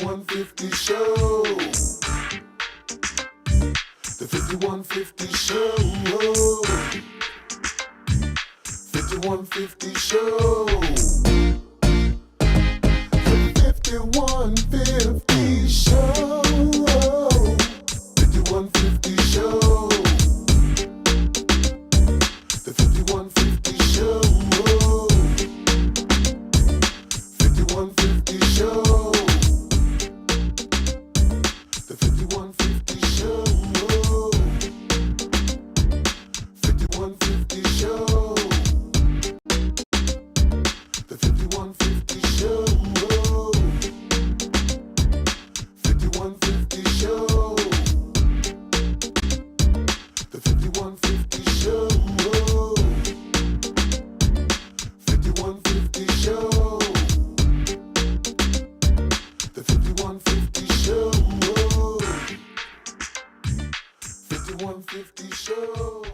5150 show. The 5150 show. 5150 show. The 5150 show. 5150 show. The 5150 show. 5150 show. The 5150 show. 5150 show. The 5150 show. 5150 show. The 5150 show. 5150 show. The 5150 show. 5150 show.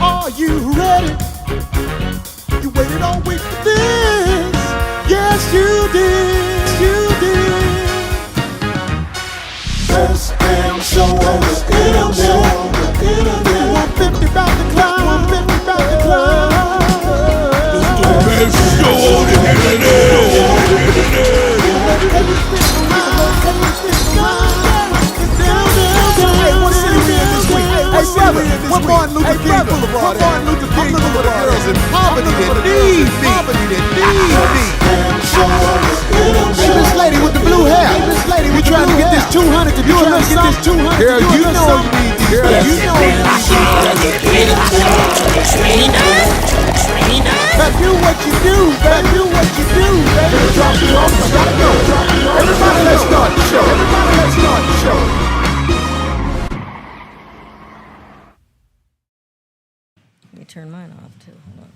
Are you ready? You waited all week for this. Yes, you did. You did. Best damn show on the internet. 150 about the climb. 150 about the climb. Best show on the What Martin Luther King Boulevard? I'm looking for the girls in poverty that need me. Hey, this lady with the blue hair. We trying to get this 200 to do a little something. Girl, you know you need these. Girl, you know you need these. Do what you do, baby. Do what you do, baby. Drop you off. Everybody, let's start the show. Everybody, let's start the show. Let me turn mine off too.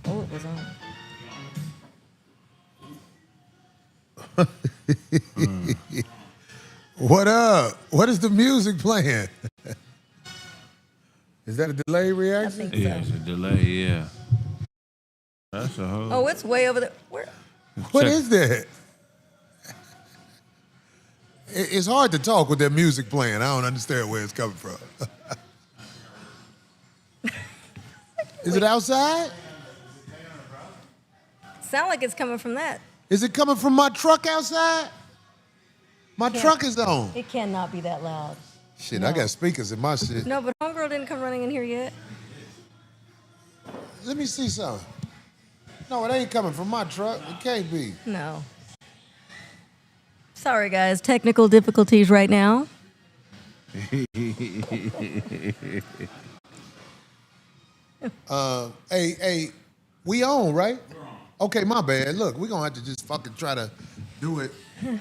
Hold on. Oh, it was on. What up? What is the music playing? Is that a delay reaction? I think Yeah, so. it's a delay, yeah. That's a whole... Oh, it's way over there. Where? What is that? It's hard to talk with that music playing. I don't understand where it's coming from. Is it outside? Sound like it's coming from that. Is it coming from my truck outside? My truck is on. It cannot be that loud. Shit, No. I got speakers in my shit. No, but homegirl didn't come running in here yet. Let me see something. No, it ain't coming from my truck. It can't be. No. Sorry, guys. Technical difficulties right now. Hey, we on, right? Okay, my bad. Look, we gonna have to just fucking try to do it.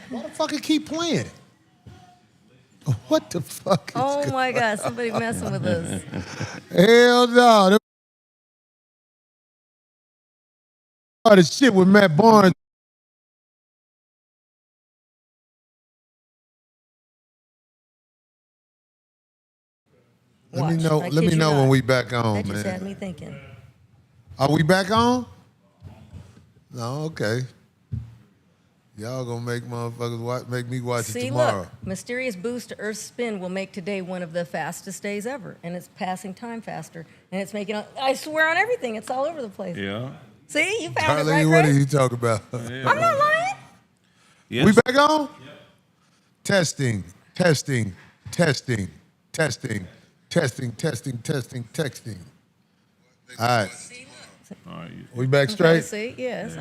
Why the fuck it keep playing? What the fuck is Oh going my God, somebody messing with us. Hell no. The shit with Matt Barnes. Let me Watch. know. I Let kid me you know not. when we back on, That just had man. me thinking. Are we back on? No, okay. Y'all gonna make motherfuckers make me watch it See, tomorrow. look, mysterious boost to Earth's spin will make today one of the fastest days ever, and it's passing time faster, and it's making. I swear on everything, it's all over the place. Yeah. See, you found it Darlene, right, what are Kraig? you talking about? I'm not lying. Yes. We back on? Yep. Testing. All right. All right. We back straight? See, yes.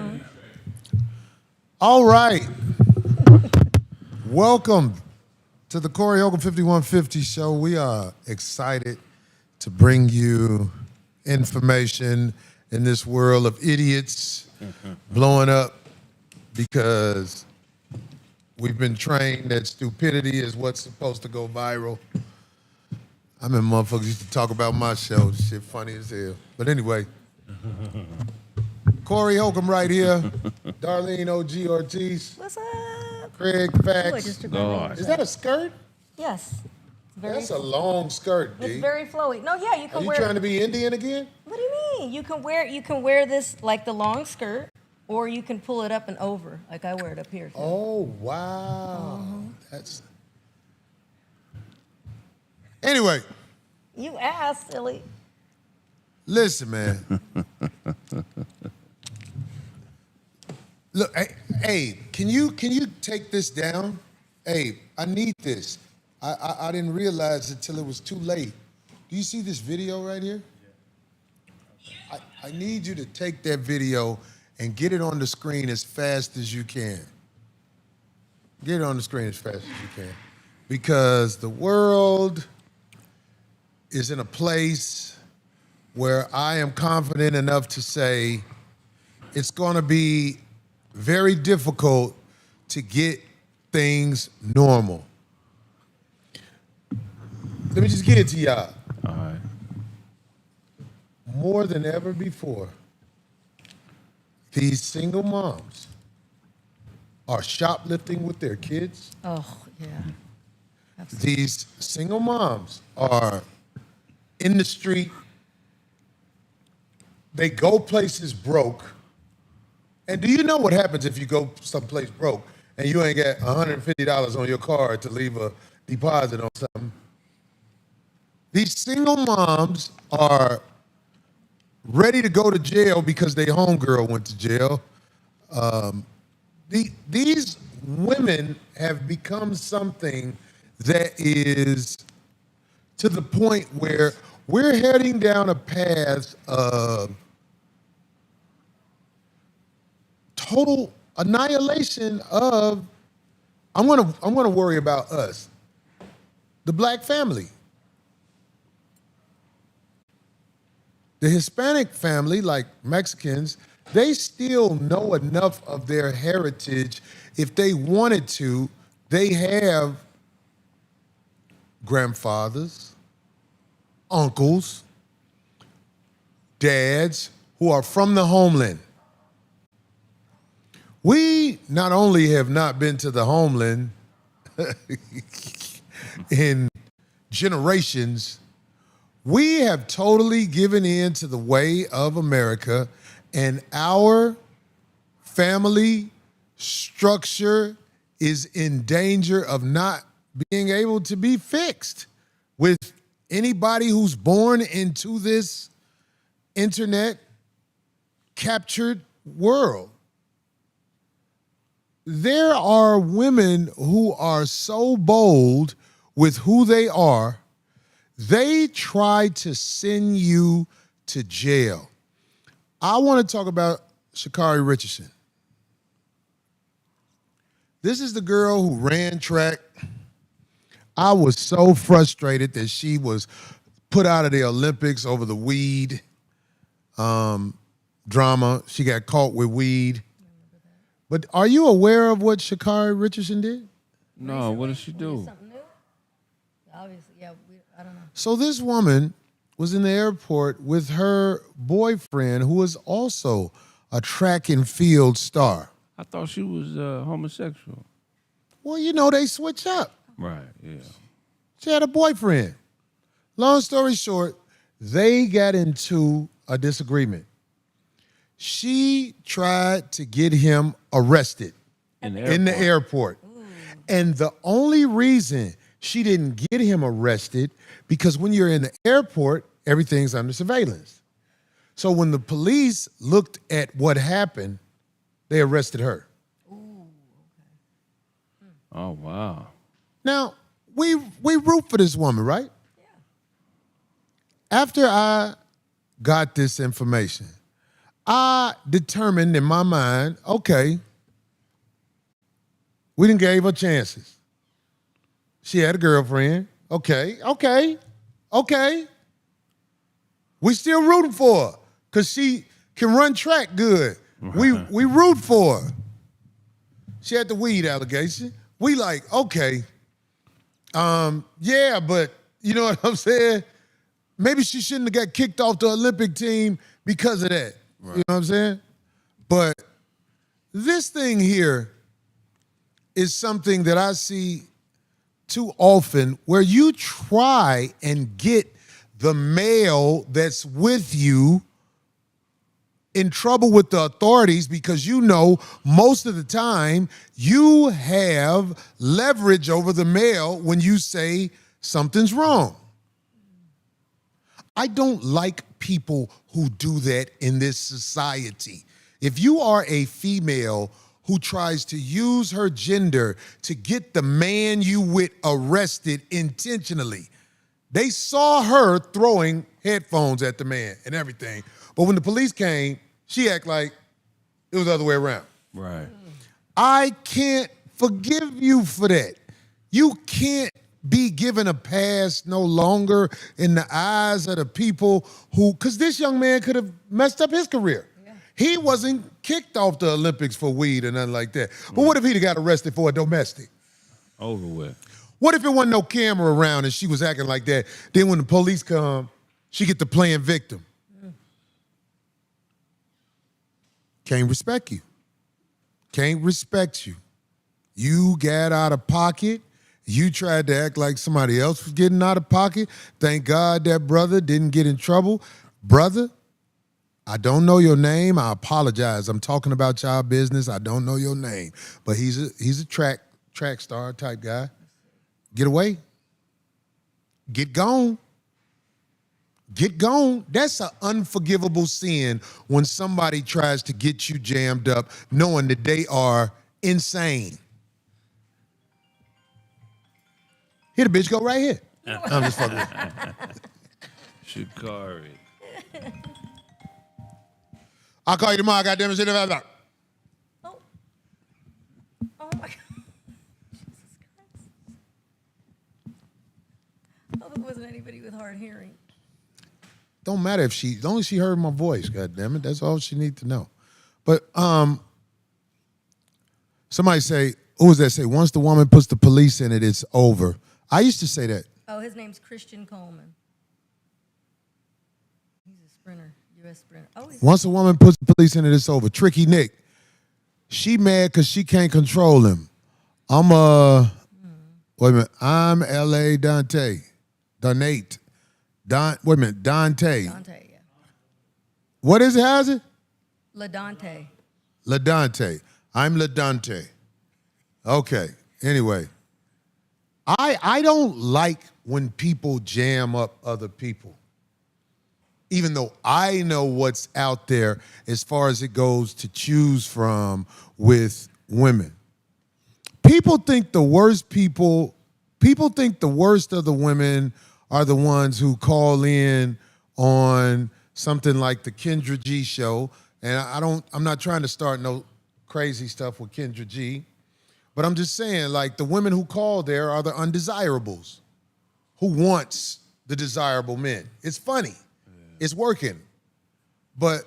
All right. Welcome to the Corey Holcomb 5150 show. We are excited to bring you information in this world of idiots blowing up because we've been trained that stupidity is what's supposed to go viral. I remember motherfuckers used to talk about my show. Shit funny as hell. But anyway, Corey Holcomb right here. Darlene OG Ortiz. What's up? Kraig Oh, I Facts. just took God. my name. Is that a skirt? Yes. It's very, That's a long skirt, D. it's very flowy. No, yeah, you Are can you wear. trying to be Indian again? What do you mean? You can wear this like the long skirt, Or you can pull it up and over, like I wear it up here. Too. Oh, wow. That's... Anyway. You asked, silly. Listen, man. Look, hey, can you take this down? Hey, I need this. I didn't realize it till it was too late. Do you see this video right here? I need you to take that video and get it on the screen as fast as you can. Get it on the screen as fast as you can. Because the world is in a place where I am confident enough to say it's going to be very difficult to get things normal. Let me just get it to y'all. All right. More than ever before, these single moms are shoplifting with their kids. Oh, yeah. Absolutely. These single moms are in the street. They go places broke. And do you know what happens if you go someplace broke and you ain't got $150 on your card to leave a deposit on something? These single moms are ready to go to jail because their homegirl went to jail. These women have become something that is to the point where we're heading down a path of total annihilation of, I'm gonna worry about us, the black family. The Hispanic family, like Mexicans, they still know enough of their heritage. If they wanted to, they have grandfathers, uncles, dads who are from the homeland. We not only have not been to the homeland in generations, we have totally given in to the way of America, and our family structure is in danger of not being able to be fixed with anybody who's born into this internet captured world. There are women who are so bold with who they are, they try to send you to jail. I want to talk about Sha'Carri Richardson. This is the girl who ran track. I was so frustrated that she was put out of the Olympics over the weed drama. She got caught with weed. But are you aware of what Sha'Carri Richardson did? No, what did she do? Something new? Obviously, yeah. I don't know. So this woman was in the airport with her boyfriend, who was also a track and field star. I thought she was homosexual. Well, you know, they switch up. Right, yeah. She had a boyfriend. Long story short, they got into a disagreement. She tried to get him arrested in the airport. And the only reason she didn't get him arrested, because when you're in the airport, everything's under surveillance. So when the police looked at what happened, they arrested her. Oh, wow. Now, we root for this woman, right? Yeah. After I got this information, I determined in my mind, okay, we done gave her chances. She had a girlfriend. Okay. We still rooting for her because she can run track good. We root for her. She had the weed allegation. We like, okay, yeah, but you know what I'm saying? Maybe she shouldn't have got kicked off the Olympic team because of that. Right. You know what I'm saying? But this thing here is something that I see too often, where you try and get the male that's with you in trouble with the authorities because you know most of the time you have leverage over the male when you say something's wrong. I don't like people who do that in this society. If you are a female who tries to use her gender to get the man you with arrested intentionally, they saw her throwing headphones at the man and everything. But when the police came, she act like it was the other way around. Right. I can't forgive you for that. You can't be given a pass no longer in the eyes of the people who, because this young man could have messed up his career. Yeah. He wasn't kicked off the Olympics for weed or nothing like that. But what if he'd have got arrested for a domestic? Over with. What if it wasn't no camera around and she was acting like that? Then when the police come, she get to playing victim. Can't respect you. Can't respect you. You got out of pocket. You tried to act like somebody else was getting out of pocket. Thank God that brother didn't get in trouble. Brother, I don't know your name. I apologize. I'm talking about y'all business. I don't know your name. But he's a track star type guy. Get away. Get gone. Get gone. That's an unforgivable sin when somebody tries to get you jammed up knowing that they are insane. Here the bitch go right here. I'm just fucking with you. Sha'Carri. I'll call you tomorrow, goddamn it. Oh. Oh my God. Jesus Christ. Oh, there wasn't anybody with hard hearing. Don't matter if as long as she heard my voice, goddamn it. That's all she needs to know. But somebody say, who was that say? Once the woman puts the police in it, it's over. I used to say that. Oh, his name's Christian Coleman. He's a sprinter, U.S. sprinter. Oh, Once a woman puts the police in it, it's over. Tricky Nick. She mad because she can't control him. Wait a minute. I'm L.A. Dante. Donate. Wait a minute. Dante. Dante, yeah. What is it? How's it? LaDante. LaDante. I'm LaDante. Okay. Anyway. I don't like when people jam up other people. Even though I know what's out there as far as it goes to choose from with women. People think the worst of the women are the ones who call in on something like the Kendra G show. And I'm not trying to start no crazy stuff with Kendra G. But I'm just saying, like, the women who call there are the undesirables. Who wants the desirable men? It's funny. It's working. But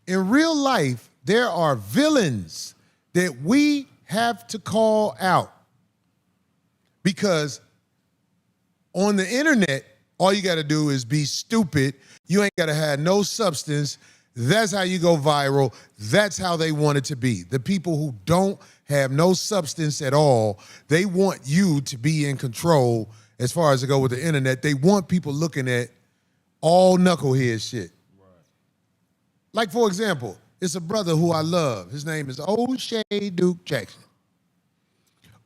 in real life, there are villains that we have to call out. Because on the internet, all you got to do is be stupid. You ain't got to have no substance. That's how you go viral. That's how they want it to be. The people who don't have no substance at all, they want you to be in control as far as it go with the internet. They want people looking at all knucklehead shit. Right. Like, for example, it's a brother who I love. His name is O'Shea Duke Jackson.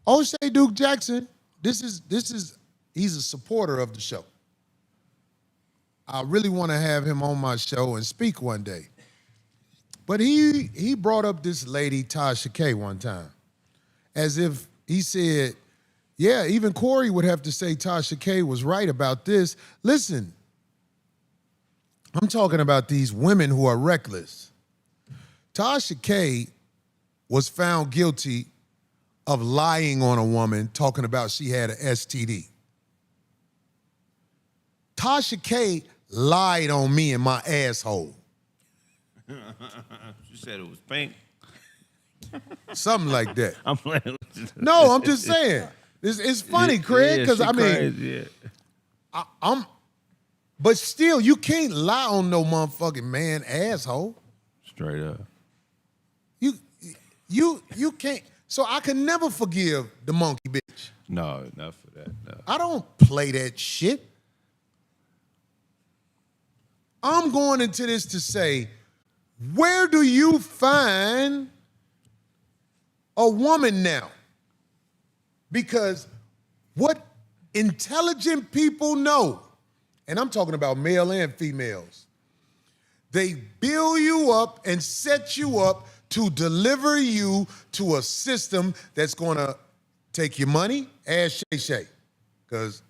O'Shea Duke Jackson, he's a supporter of the show. I really want to have him on my show and speak one day. But he brought up this lady, Tasha K, one time, as if he said, yeah, even Corey would have to say Tasha K was right about this. Listen, I'm talking about these women who are reckless. Tasha K was found guilty of lying on a woman, talking about she had an STD. Tasha K lied on me and my asshole. She said it was pink. Something like that. I'm playing. No, I'm just saying. It's funny, Kraig, because I mean, crazy, yeah. But still, you can't lie on no motherfucking man asshole. Straight up. You can't. So I can never forgive the monkey bitch. No, not for that. No. I don't play that shit. I'm going into this to say, Where do you find a woman now? Because what intelligent people know, and I'm talking about male and females, they build you up and set you up to deliver you to a system that's gonna take your money, ass Shay. Because,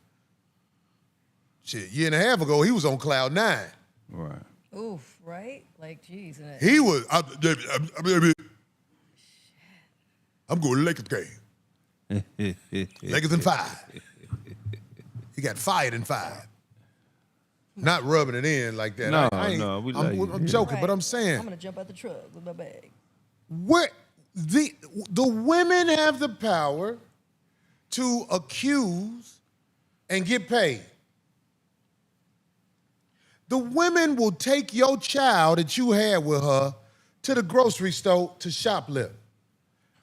shit, a year and a half ago, he was on cloud 9. Right. Oof, right? Like, geez. He was, I'm going Lakers game. Lakers in 5. He got fired in 5. Not rubbing it in like that. No, I'm joking, Right. but I'm saying. I'm going to jump out the truck with my bag. Where the women have the power to accuse and get paid. The women will take your child that you had with her to the grocery store to shoplift.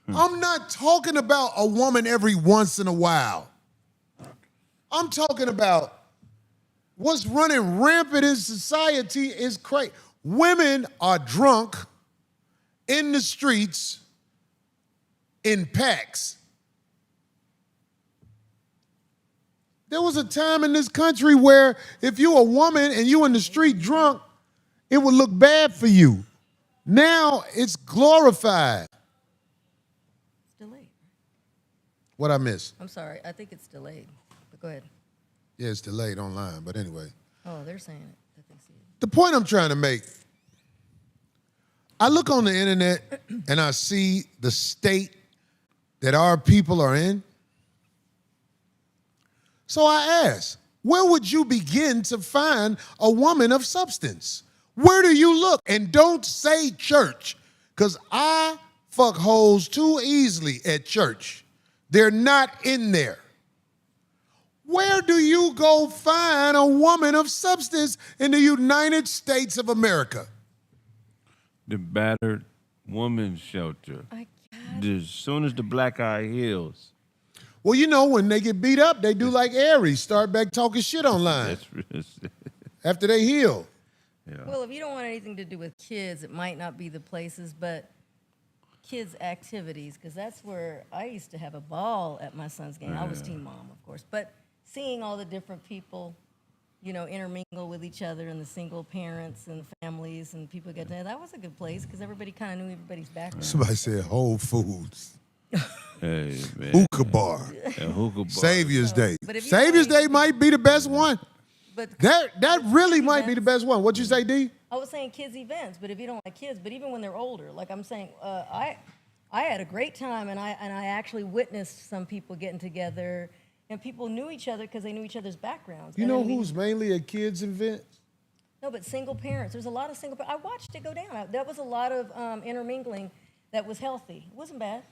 I'm not talking about a woman every once in a while. I'm talking about what's running rampant in society is crazy. Women are drunk in the streets in packs. There was a time in this country where if you a woman and you in the street drunk, it would look bad for you. Now it's glorified. It's delayed. What I miss? I'm sorry. I think it's delayed. But go ahead. Yeah, it's delayed online, but anyway. Oh, they're saying it. That they see it. The point I'm trying to make, I look on the internet and I see the state that our people are in. So I ask, where would you begin to find a woman of substance? Where do you look? And don't say church, because I fuck hoes too easily at church. They're not in there. Where do you go find a woman of substance in the United States of America? The battered women's shelter. As soon as the black eye heals. Well, you know, when they get beat up, they do like Aries, start back talking shit online after they heal. Yeah. Well, if you don't want anything to do with kids, it might not be the places, but kids' activities, because that's where I used to have a ball at my son's game. I was team mom, of course, but seeing all the different people, you know, intermingle with each other and the single parents and families and people get to that was a good place because everybody kind of knew everybody's background. Somebody said Whole Foods. Hey, man. Hookah bar. Hookah bar. Savior's Day. But if you Savior's don't- Day might be the best one. But That really might be the best one. What'd you say, D? I was saying kids events, but if you don't like kids, but even when they're older, like I'm saying, I had a great time, and I actually witnessed some people getting together, and people knew each other because they knew each other's backgrounds. You And know then we- who's mainly a kids event? No, but single parents. There's a lot of single parents. I watched it go down. That was a lot of intermingling that was healthy. It wasn't bad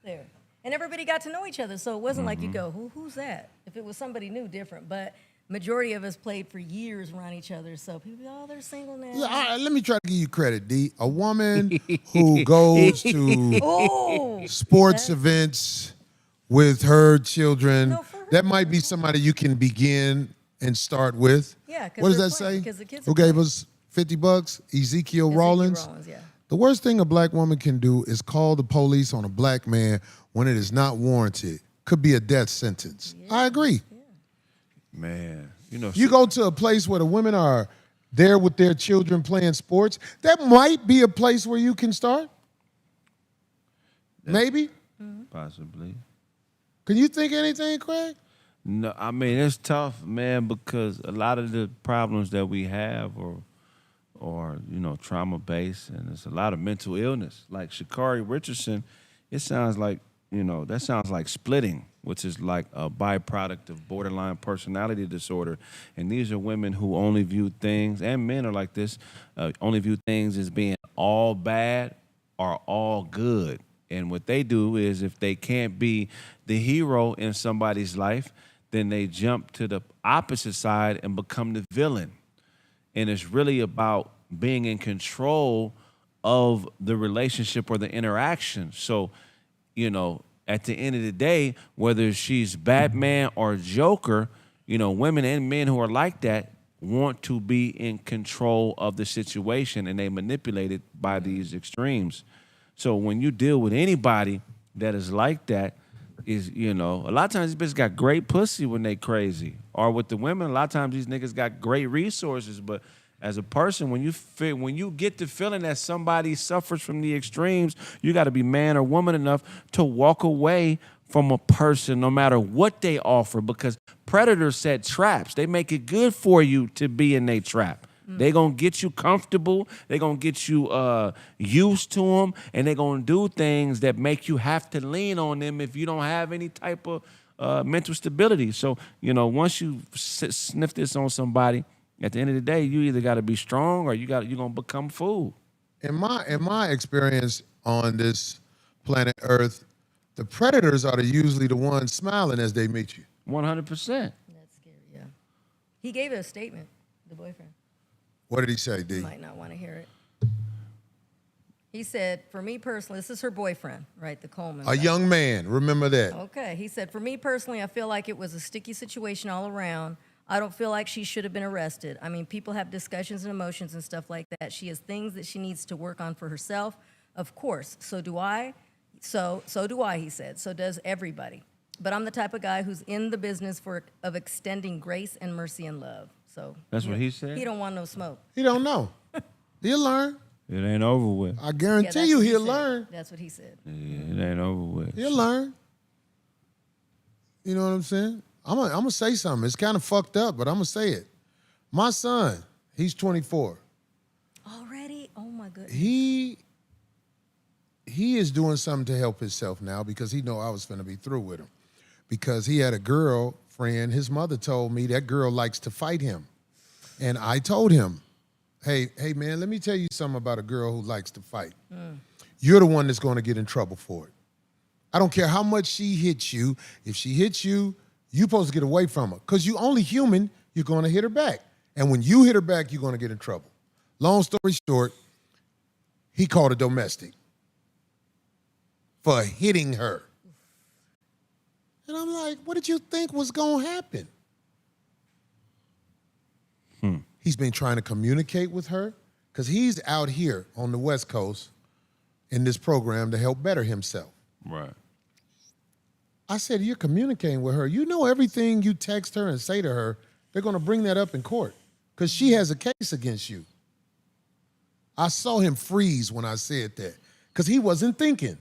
there. And everybody got to know each other, so it wasn't like you go, who's that? If it was somebody new, different. But majority of us played for years around each other, so people go, oh, they're single now. Let me try to give you credit, D. A woman who goes to Oh! sports events with her children, No, for that real. might be somebody you can begin and start with. Yeah, 'cause What does they're that playing, say? 'cause the kids Who are gave playing. us $50? Ezekiel Ezekiel Rawlins? yeah. The worst thing a black woman can do is call the police on a black man when it is not warranted. Could be a death sentence. I agree. Man, you know. You go to a place where the women are there with their children playing sports, that might be a place where you can start. Maybe. Possibly. Can you think of anything, Kraig? No, I mean, it's tough, man, because a lot of the problems that we have are you know, trauma-based, and there's a lot of mental illness. Like Sha'Carri Richardson, it sounds like, you know, that sounds like splitting, which is like a byproduct of borderline personality disorder. And these are women who only view things, and men are like this, only view things as being all bad or all good. And what they do is if they can't be the hero in somebody's life, then they jump to the opposite side and become the villain. And it's really about being in control of the relationship or the interaction. So, you know, at the end of the day, whether she's Batman or Joker, you know, women and men who are like that, want to be in control of the situation, and they manipulate it by these extremes. So when you deal with anybody that is like that, is, you know, a lot of times these bitches got great pussy when they crazy. Or with the women, a lot of times these niggas got great resources, but as a person, when you get the feeling that somebody suffers from the extremes, you got to be man or woman enough to walk away from a person no matter what they offer, because predators set traps. They make it good for you to be in their trap. They gonna get you comfortable. They gonna get you used to them, and they gonna do things that make you have to lean on them if you don't have any type of mental stability. So, you know, once you sniff this on somebody, at the end of the day, you either got to be strong or you're gonna become fool. In my experience on this planet Earth, the predators are usually the ones smiling as they meet you. 100%. That's scary, yeah. He gave a statement, the boyfriend. What did he say, D? You might not want to hear it. He said, for me personally, this is her boyfriend, right, the Coleman. A young man, remember that. Okay, he said, for me personally, I feel like it was a sticky situation all around. I don't feel like she should have been arrested. I mean, people have discussions and emotions and stuff like that. She has things that she needs to work on for herself. Of course, so do I. So do I, he said. So does everybody. But I'm the type of guy who's in the business of extending grace and mercy and love. So that's what he said? He don't want no smoke. He don't know. He'll learn. It ain't over with. I guarantee you he'll learn. That's what he said. Yeah, it ain't over with. He'll learn. You know what I'm saying? I'm gonna say something. It's kind of fucked up, but I'm gonna say it. My son, he's 24. Already? Oh my goodness. He is doing something to help himself now because he know I was finna be through with him. Because he had a girlfriend, his mother told me that girl likes to fight him. And I told him, hey man, let me tell you something about a girl who likes to fight. You're the one that's gonna get in trouble for it. I don't care how much she hits you. If she hits you, you're supposed to get away from her. Because you're only human, you're gonna hit her back. And when you hit her back, you're gonna get in trouble. Long story short, he called a domestic for hitting her. And I'm like, what did you think was gonna happen? He's been trying to communicate with her because he's out here on the West Coast in this program to help better himself. Right. I said, you're communicating with her. You know everything you text her and say to her, they're gonna bring that up in court because she has a case against you. I saw him freeze when I said that because he wasn't thinking.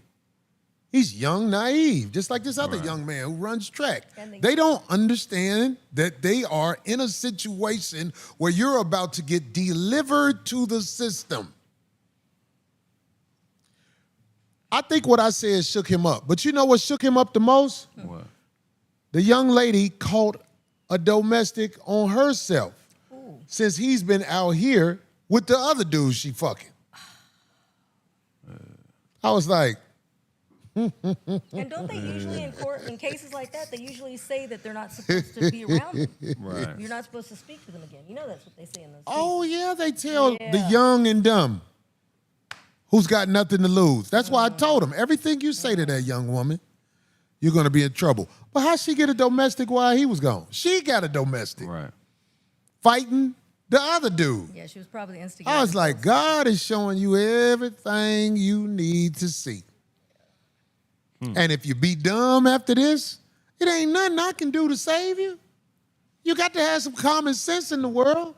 He's young, naive, just like this other young man who runs track. They don't understand that they are in a situation where you're about to get delivered to the system. I think what I said shook him up. But you know what shook him up the most? What? The young lady caught a domestic on herself since he's been out here with the other dudes she fucking. I was like, And don't they usually in court, in cases like that, they usually say that they're not supposed to be around them. Right. You're not supposed to speak to them again. You know that's what they say in those oh cases. yeah, they tell the Yeah. young and dumb who's got nothing to lose. That's why I told him, everything you say to that young woman, you're gonna be in trouble. But how'd she get a domestic while he was gone? She got a domestic. Right. Fighting the other dude. Yeah, she was probably instigating. I was like, God is showing you everything you need to see. And if you be dumb after this, it ain't nothing I can do to save you. You got to have some common sense in the world.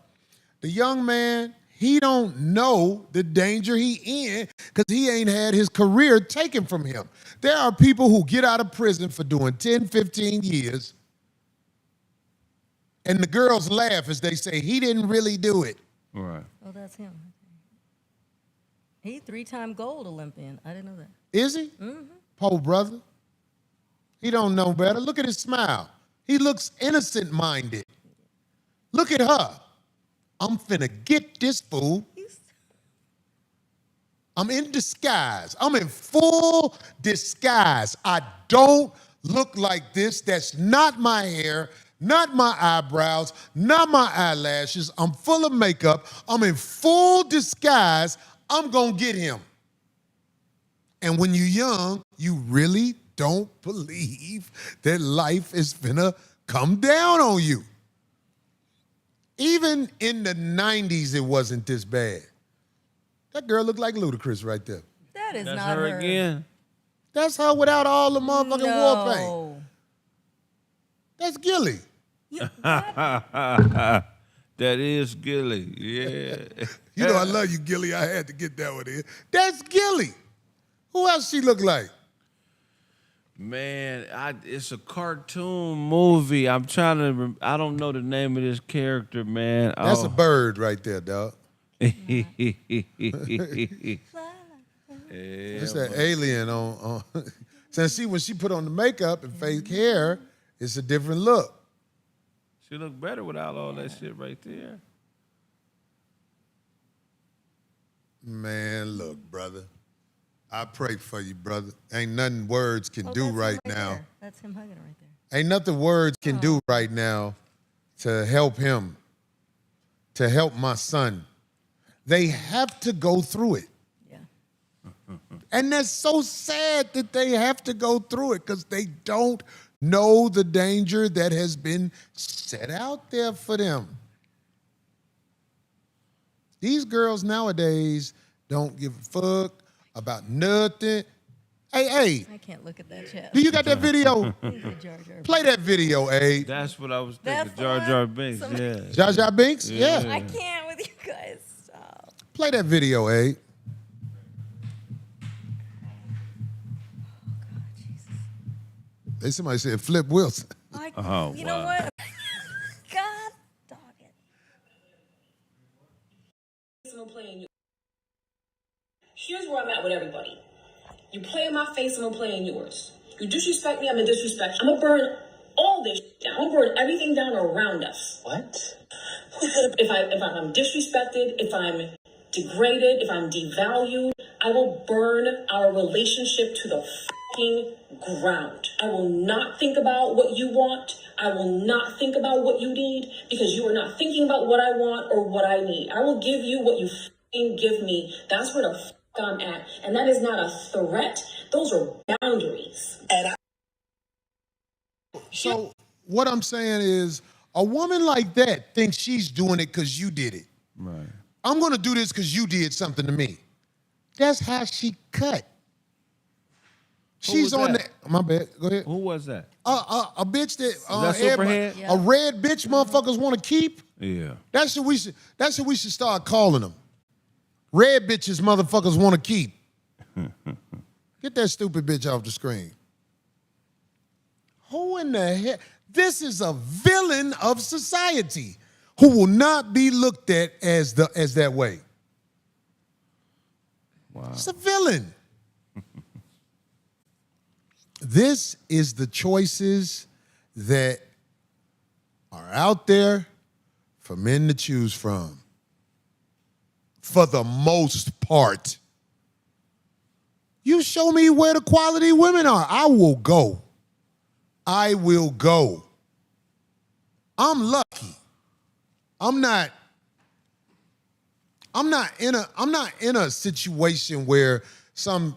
The young man, he don't know the danger he in because he ain't had his career taken from him. There are people who get out of prison for doing 10, 15 years, and the girls laugh as they say, he didn't really do it. Right. Oh, that's him. He 3-time gold Olympian. I didn't know that. Is he? Poor brother. He don't know better. Look at his smile. He looks innocent-minded. Look at her. I'm finna get this fool. I'm in disguise. I'm in full disguise. I don't look like this. That's not my hair, not my eyebrows, not my eyelashes. I'm full of makeup. I'm in full disguise. I'm gonna get him. And when you're young, you really don't believe that life is finna come down on you. Even in the 90s, it wasn't this bad. That girl looked like Ludacris right there. That is That's not her again. That's her without all the motherfucking war paint. No. That's Gilly. That is Gilly. Yeah. You know I love you, Gilly. I had to get that one in. That's Gilly. Who else she look like? Man, it's a cartoon movie. I'm trying to. I don't know the name of this character, man. That's a bird right there, dog. It's that alien on. Since when she put on the makeup and fake hair, it's a different look. She look better without all that shit right there. Man, look, brother. I pray for you, brother. Ain't nothing words can do right now. There. That's him hugging her right there. Ain't nothing words can do right now to help him, to help my son. They have to go through it. Yeah. And that's so sad that they have to go through it because they don't know the danger that has been set out there for them. These girls nowadays don't give a fuck about nothing. Hey, I can't look at that chat. do you got that video? Play that video, A. That's what I was thinking. That's the Jar one? Jar Binks. Yeah. Jar Jar Binks? Yeah. I can't with you guys. Stop. Play that video, A. Somebody said Flip Wilson. Oh, you know wow. what? God dog it. Here's where I'm at with everybody. You play in my face, I'm gonna play in yours. You disrespect me, I'm gonna disrespect you. I'm gonna burn all this shit down. I'm gonna burn everything down around us. What? If I'm disrespected, if I'm degraded, if I'm devalued, I will burn our relationship to the fucking ground. I will not think about what you want. I will not think about what you need because you are not thinking about what I want or what I need. I will give you what you fucking give me. That's where the I'm at. And that is not a threat. Those are boundaries. So what I'm saying is a woman like that thinks she's doing it because you did it. Right. I'm going to do this because you did something to me. That's how she cut. She's was on that? the... My bad. Go ahead. Who was that? A bitch that... that Superhead? Yeah. A red bitch motherfuckers want to keep. Yeah. That's what we should start calling them. Red bitches motherfuckers want to keep. Get that stupid bitch off the screen. Who in the hell? This is a villain of society who will not be looked at as that way. Wow. It's a villain. This is the choices that are out there for men to choose from. For the most part. You show me where the quality women are. I will go. I will go. I'm lucky. I'm not in a situation where some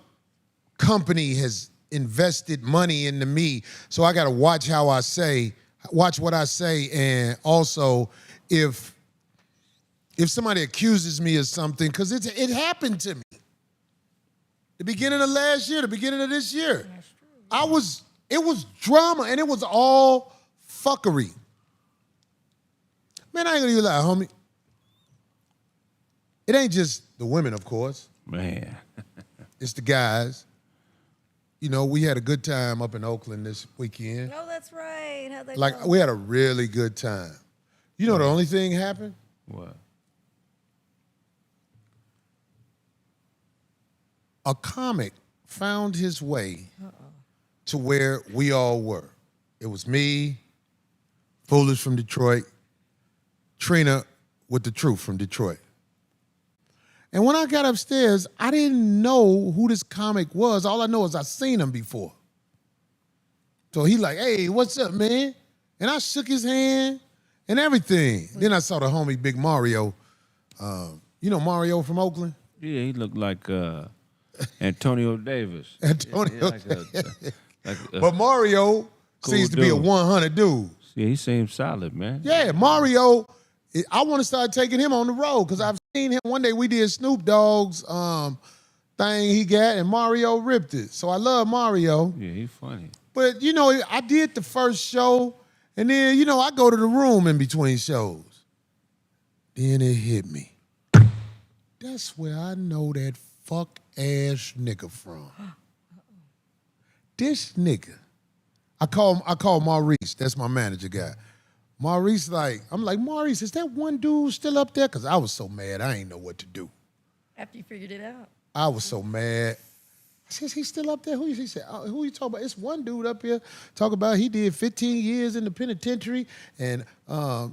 company has invested money into me, so I got to watch what I say, and also if somebody accuses me of something, because it happened to me. The beginning of last year, the beginning of this year. It was drama, and it was all fuckery. Man, I ain't gonna even lie, homie. It ain't just the women, of course. Man. It's the guys. You know, we had a good time up in Oakland this weekend. No, that's right. How'd that Like, go? we had a really good time. You know the only thing happened? What? A comic found his way to where we all were. It was me, Foolish from Detroit, Trina with the Truth from Detroit. And when I got upstairs, I didn't know who this comic was. All I know is I seen him before. So he like, hey, what's up, man? And I shook his hand and everything. Then I saw the homie Big Mario. You know Mario from Oakland? Yeah, he looked like Antonio Davis. Antonio. Yeah, But Mario Cool seems to be a dude. 100 dude. Yeah, he seems solid, man. Yeah, Mario I want to start taking him on the road because I've seen him. One day we did Snoop Dogg's thing he got, and Mario ripped it. So I love Mario. Yeah, he's funny. But, you know, I did the first show, and then, you know, I go to the room in between shows. Then it hit me. That's where I know that fuck-ass nigga from. This nigga. I call Maurice. That's my manager guy. Maurice, I'm like, Maurice, is that one dude still up there? Because I was so mad, I ain't know what to do. After you figured it out. I was so mad. I said, is he still up there? He said, who you talking about? It's one dude up here talking about he did 15 years in the penitentiary, and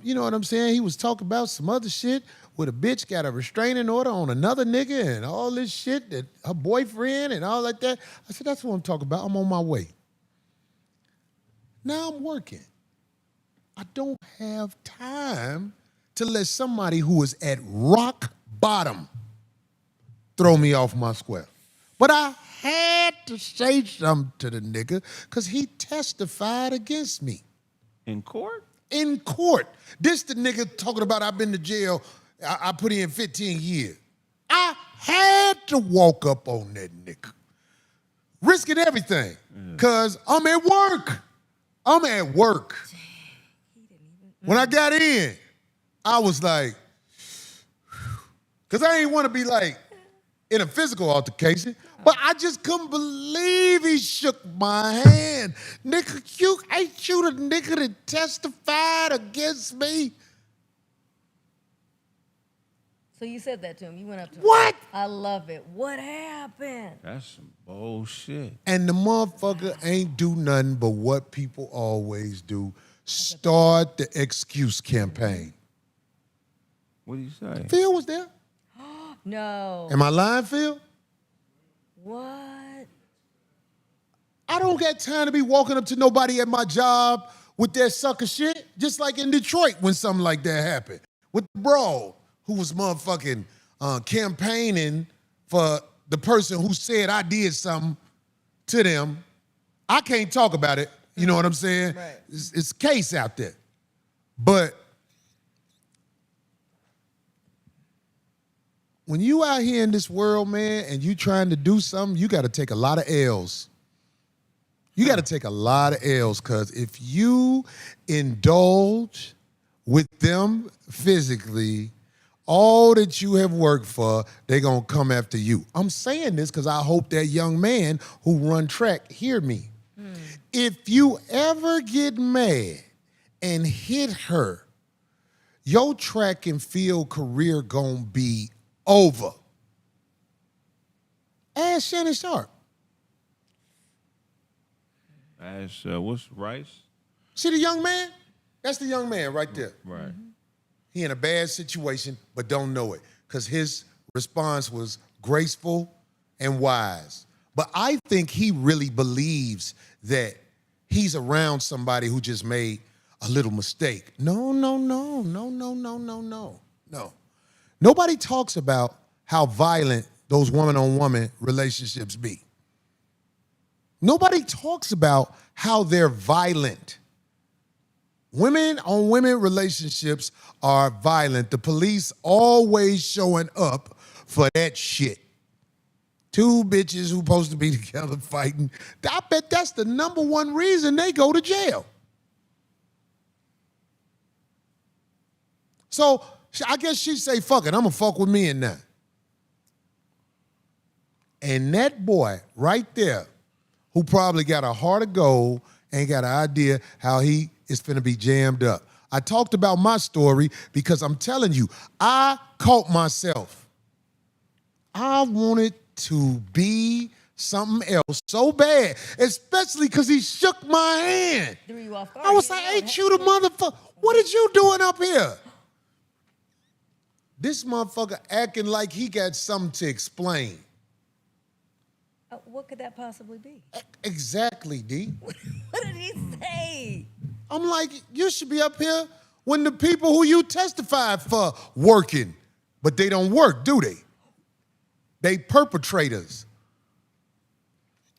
you know what I'm saying? He was talking about some other shit where the bitch got a restraining order on another nigga and all this shit, that her boyfriend and all like that. I said, that's what I'm talking about. I'm on my way. Now I'm working. I don't have time to let somebody who is at rock bottom throw me off my square. But I had to say something to the nigga because he testified against me. In court? In court. This the nigga talking about I've been to jail, I put in 15 years. I had to walk up on that nigga. Risking everything because I'm at work. I'm at work. When I got in, I was like, because I ain't want to be like in a physical altercation, but I just couldn't believe he shook my hand. Nigga, ain't you the nigga that testified against me? So you said that to him. You went up to him. What? I love it. What happened? That's some bullshit. And the motherfucker ain't do nothing but what people always do. Start the excuse campaign. What do you say? Phil was there. No. Am I lying, Phil? What? I don't got time to be walking up to nobody at my job with that sucker shit. Just like in Detroit when something like that happened. With the bro who was motherfucking campaigning for the person who said I did something to them. I can't talk about it. You know what I'm saying? Right. It's case out there. But when you out here in this world, man, and you trying to do something, you got to take a lot of L's. You got to take a lot of L's because if you indulge with them physically, all that you have worked for, they're going to come after you. I'm saying this because I hope that young man who run track hear me. If you ever get mad and hit her, your track and field career gonna be over. Ask Shannon Sharpe. As what's Rice? See the young man? That's the young man right there. Right. He in a bad situation, but don't know it because his response was graceful and wise. But I think he really believes that he's around somebody who just made a little mistake. No. Nobody talks about how violent those woman-on-woman relationships be. Nobody talks about how they're violent. Women-on-women relationships are violent. The police always showing up for that shit. Two bitches who supposed to be together fighting. I bet that's the number one reason they go to jail. So I guess she'd say, fuck it, I'm gonna fuck with me and that. And that boy right there, who probably got a heart of gold, ain't got an idea how he is finna be jammed up. I talked about my story because I'm telling you, I caught myself. I wanted to be something else so bad, especially because he shook my hand. Threw you off guard. I was like, ain't you the motherfucker? What is you doing up here? This motherfucker acting like he got something to explain. What could that possibly be? Exactly, D. What did he say? I'm like, you should be up here when the people who you testified for working, but they don't work, do they? They perpetrators.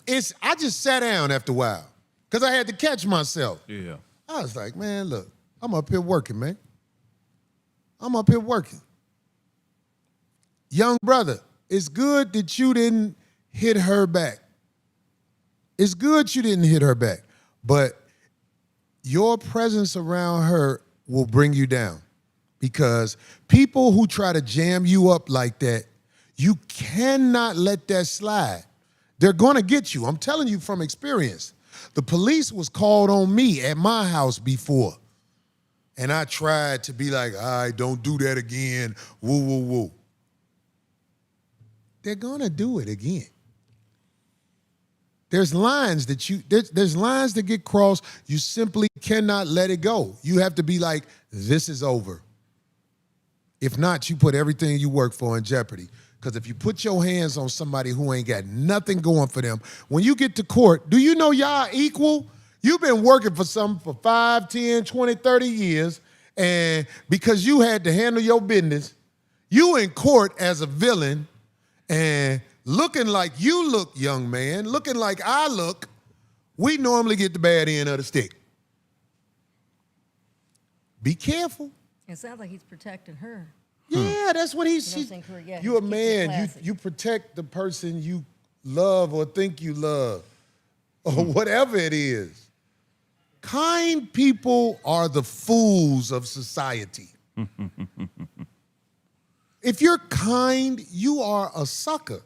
I just sat down after a while because I had to catch myself. Yeah. I was like, man, look, I'm up here working, man. I'm up here working. Young brother, it's good that you didn't hit her back. It's good you didn't hit her back, but your presence around her will bring you down, because people who try to jam you up like that, you cannot let that slide. They're going to get you. I'm telling you from experience. The police was called on me at my house before, and I tried to be like, all right, don't do that again, woo, woo, woo. They're going to do it again. There's lines there's lines that get crossed. You simply cannot let it go. You have to be like, this is over. If not, you put everything you work for in jeopardy. Because if you put your hands on somebody who ain't got nothing going for them, when you get to court, do you know y'all equal? You've been working for something for 5, 10, 20, 30 years, and because you had to handle your business, you in court as a villain and looking like you look, young man, looking like I look, we normally get the bad end of the stick. Be careful. It sounds like he's protecting her. Yeah, that's what he's. You know what I'm saying? Yeah, you a keep it man. classy. You protect the person you love or think you love, or whatever it is. Kind people are the fools of society. If you're kind, you are a sucker.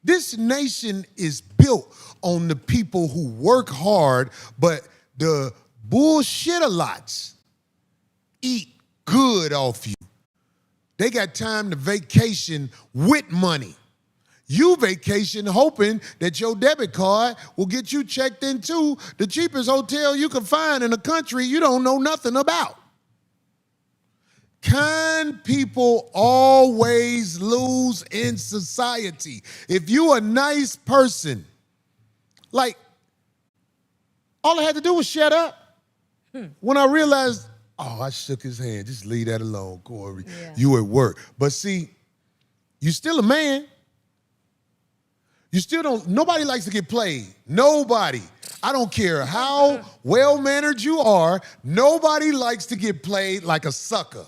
This nation is built on the people who work hard, but the bullshit-a-lots eat good off you. They got time to vacation with money. You vacation hoping that your debit card will get you checked into the cheapest hotel you can find in a country you don't know nothing about. Kind people always lose in society. If you a nice person, like, all I had to do was shut up. When I realized, oh, I shook his hand. Just leave that alone, Corey. Yeah. You at work. But see, you still a man. You still don't, nobody likes to get played. Nobody. I don't care how well-mannered you are, nobody likes to get played like a sucker.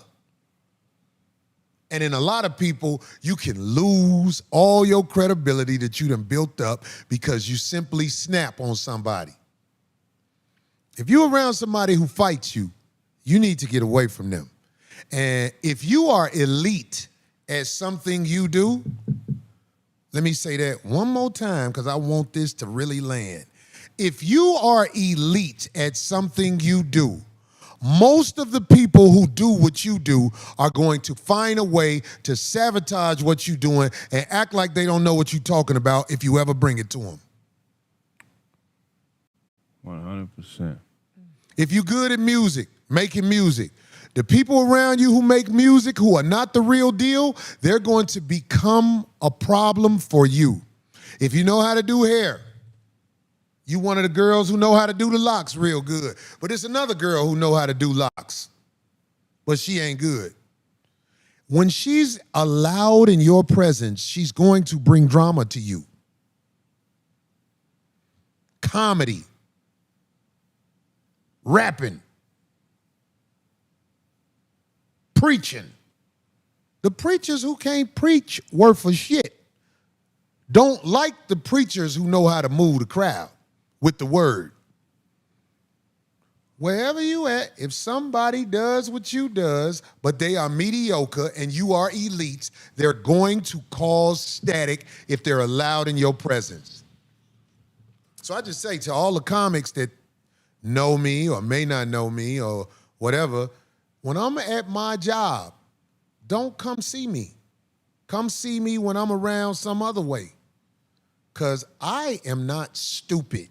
And in a lot of people, you can lose all your credibility that you done built up because you simply snap on somebody. If you're around somebody who fights you, you need to get away from them. And if you are elite at something you do, let me say that one more time because I want this to really land. If you are elite at something you do, most of the people who do what you do are going to find a way to sabotage what you're doing and act like they don't know what you're talking about if you ever bring it to them. 100%. If you're good at music, making music, the people around you who make music who are not the real deal, they're going to become a problem for you. If you know how to do hair, you one of the girls who know how to do the locks real good. But it's another girl who know how to do locks, but she ain't good. When she's allowed in your presence, she's going to bring drama to you. Comedy, rapping, preaching. The preachers who can't preach worth a shit don't like the preachers who know how to move the crowd with the word. Wherever you at, if somebody does what you does, but they are mediocre and you are elites, they're going to cause static if they're allowed in your presence. So I just say to all the comics that know me or may not know me or whatever, when I'm at my job, don't come see me. Come see me when I'm around some other way. Because I am not stupid.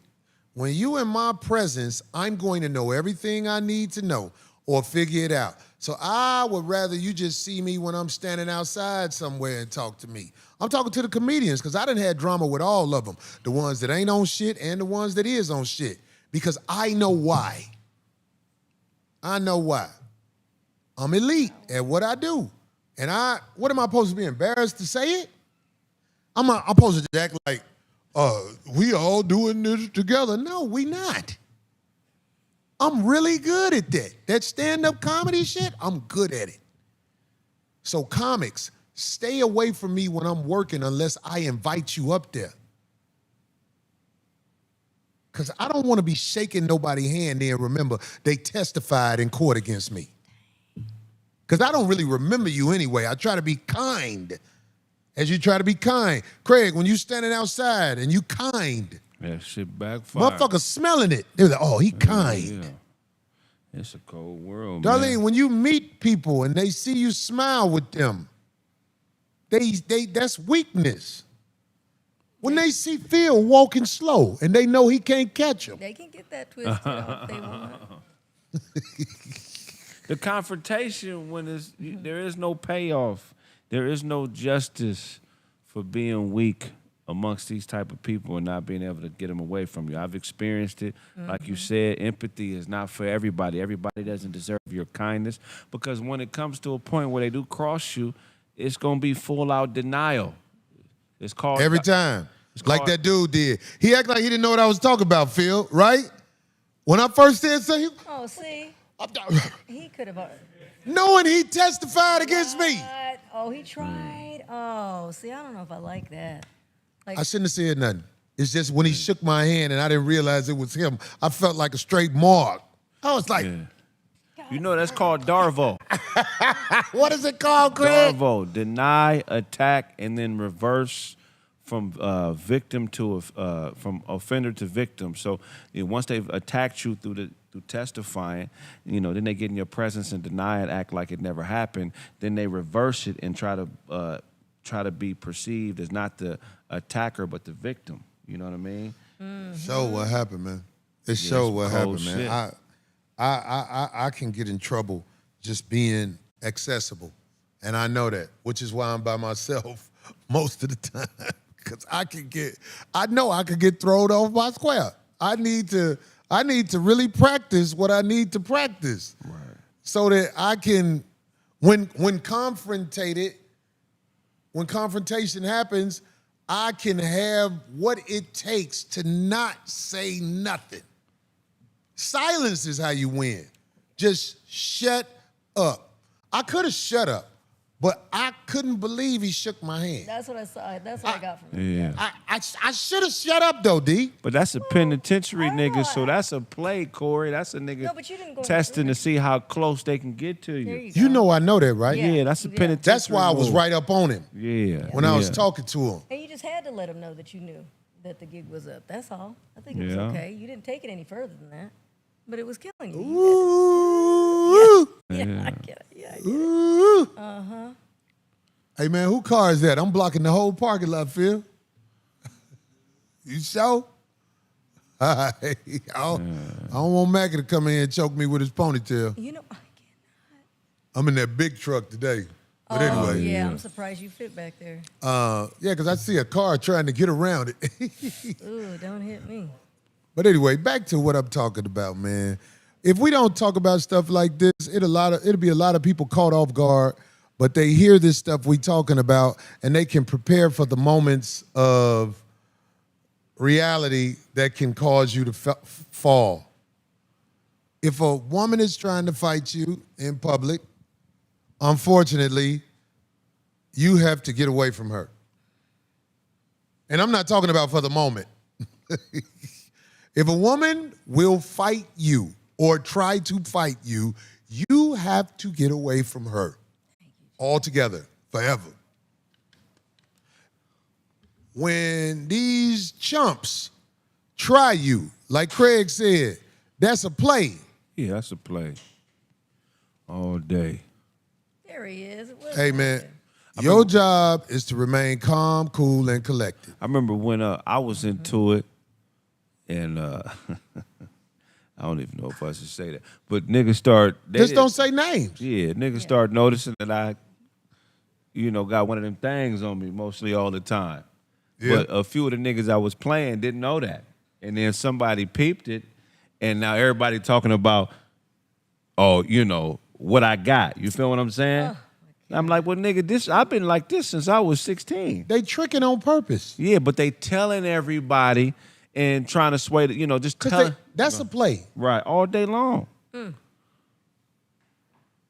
When you in my presence, I'm going to know everything I need to know or figure it out. So I would rather you just see me when I'm standing outside somewhere and talk to me. I'm talking to the comedians because I done had drama with all of them. The ones that ain't on shit and the ones that is on shit. Because I know why. I know why. I'm elite at what I do. And what am I supposed to be embarrassed to say it? I'm supposed to act like, we all doing this together. No, we not. I'm really good at that. That stand-up comedy shit, I'm good at it. So comics, stay away from me when I'm working unless I invite you up there. Because I don't want to be shaking nobody's hand there and remember they testified in court against me. Because I don't really remember you anyway. I try to be kind as you try to be kind. Kraig, when you standing outside and you kind, That shit backfired. motherfuckers smelling it. They're like, oh, he kind. Yeah. It's a cold world, Darlene, man. when you meet people and they see you smile with them, that's weakness. When they see Phil walking slow and they know he can't catch him. They can get that twisted if they want. The confrontation when there is no payoff, there is no justice for being weak amongst these type of people and not being able to get them away from you. I've experienced it. Like you said, empathy is not for everybody. Everybody doesn't deserve your kindness because when it comes to a point where they do cross you, it's going to be full-out denial. It's called... Every time. Like called- that dude did. He acted like he didn't know what I was talking about, Phil, right? When I first said something, Oh, see, he could have. knowing he testified against me. What? Oh, he tried. Oh, see, I don't know if I like that. Like, I shouldn't have said nothing. It's just when he shook my hand and I didn't realize it was him, I felt like a straight mark. I was like, You know that's called darvo. what is it called, Kraig? Darvo, deny, attack, and then reverse from victim to from offender to victim. So once they've attacked you through testifying, then they get in your presence and deny it, act like it never happened. Then they reverse it and try to be perceived as not the attacker but the victim. You know what I mean? Show what happened, man. It showed what cold happened, man. shit. I can get in trouble just being accessible. And I know that, which is why I'm by myself most of the time. Because I know I could get thrown off my square. I need to really practice what I need to practice. Right. So that I can, when confrontation happens, I can have what it takes to not say nothing. Silence is how you win. Just shut up. I could have shut up, but I couldn't believe he shook my hand. that's what I saw. That's what I got from him. Yeah. I should have shut up though, D. But that's a penitentiary I know. nigga, so that's a play, Corey. That's a nigga No, but you didn't go testing to see how close they can get to There you. you go. You know I know that, right? Yeah. Yeah, that's a Yeah. penitentiary. That's why I was move. right up on him Yeah. when I was talking to him. And you just had to let him know that you knew that the gig was up. That's all. I think it was Yeah. okay. You didn't take it any further than that. But it was killing you. Ooh. Yeah, I get it. Yeah, I get it. Ooh. Hey man, who car is that? I'm blocking the whole parking lot, Phil. You sure? All right. I don't want Mackie to come in here and choke me with his ponytail. You know, I cannot. I'm in that big truck today. But anyway. Yeah, I'm surprised you fit back there. Yeah, because I see a car trying to get around it. Ooh, don't hit me. But anyway, back to what I'm talking about, man. If we don't talk about stuff like this, it'll be a lot of people caught off guard, but they hear this stuff we talking about and they can prepare for the moments of reality that can cause you to fall. If a woman is trying to fight you in public, unfortunately, you have to get away from her. And I'm not talking about for the moment. If a woman will fight you or try to fight you, you have to get away from her altogether, forever. When these chumps try you, like Kraig said, that's a play. Yeah, that's a play. All day. There he is. It was Hey, man, nothing. your job is to remain calm, cool, and collected. I remember when I was into it, and I don't even know if I should say that, but niggas start... Just don't say names. Yeah, niggas start noticing that I, got one of them things on me mostly all the time. Yeah. But a few of the niggas I was playing didn't know that. And then somebody peeped it, and now everybody talking about, what I got. You feel what I'm saying? I'm like, well, nigga, I've been like this since I was 16. They tricking on purpose. Yeah, but they telling everybody, and trying to sway the, you know, just That's a play. right all day long.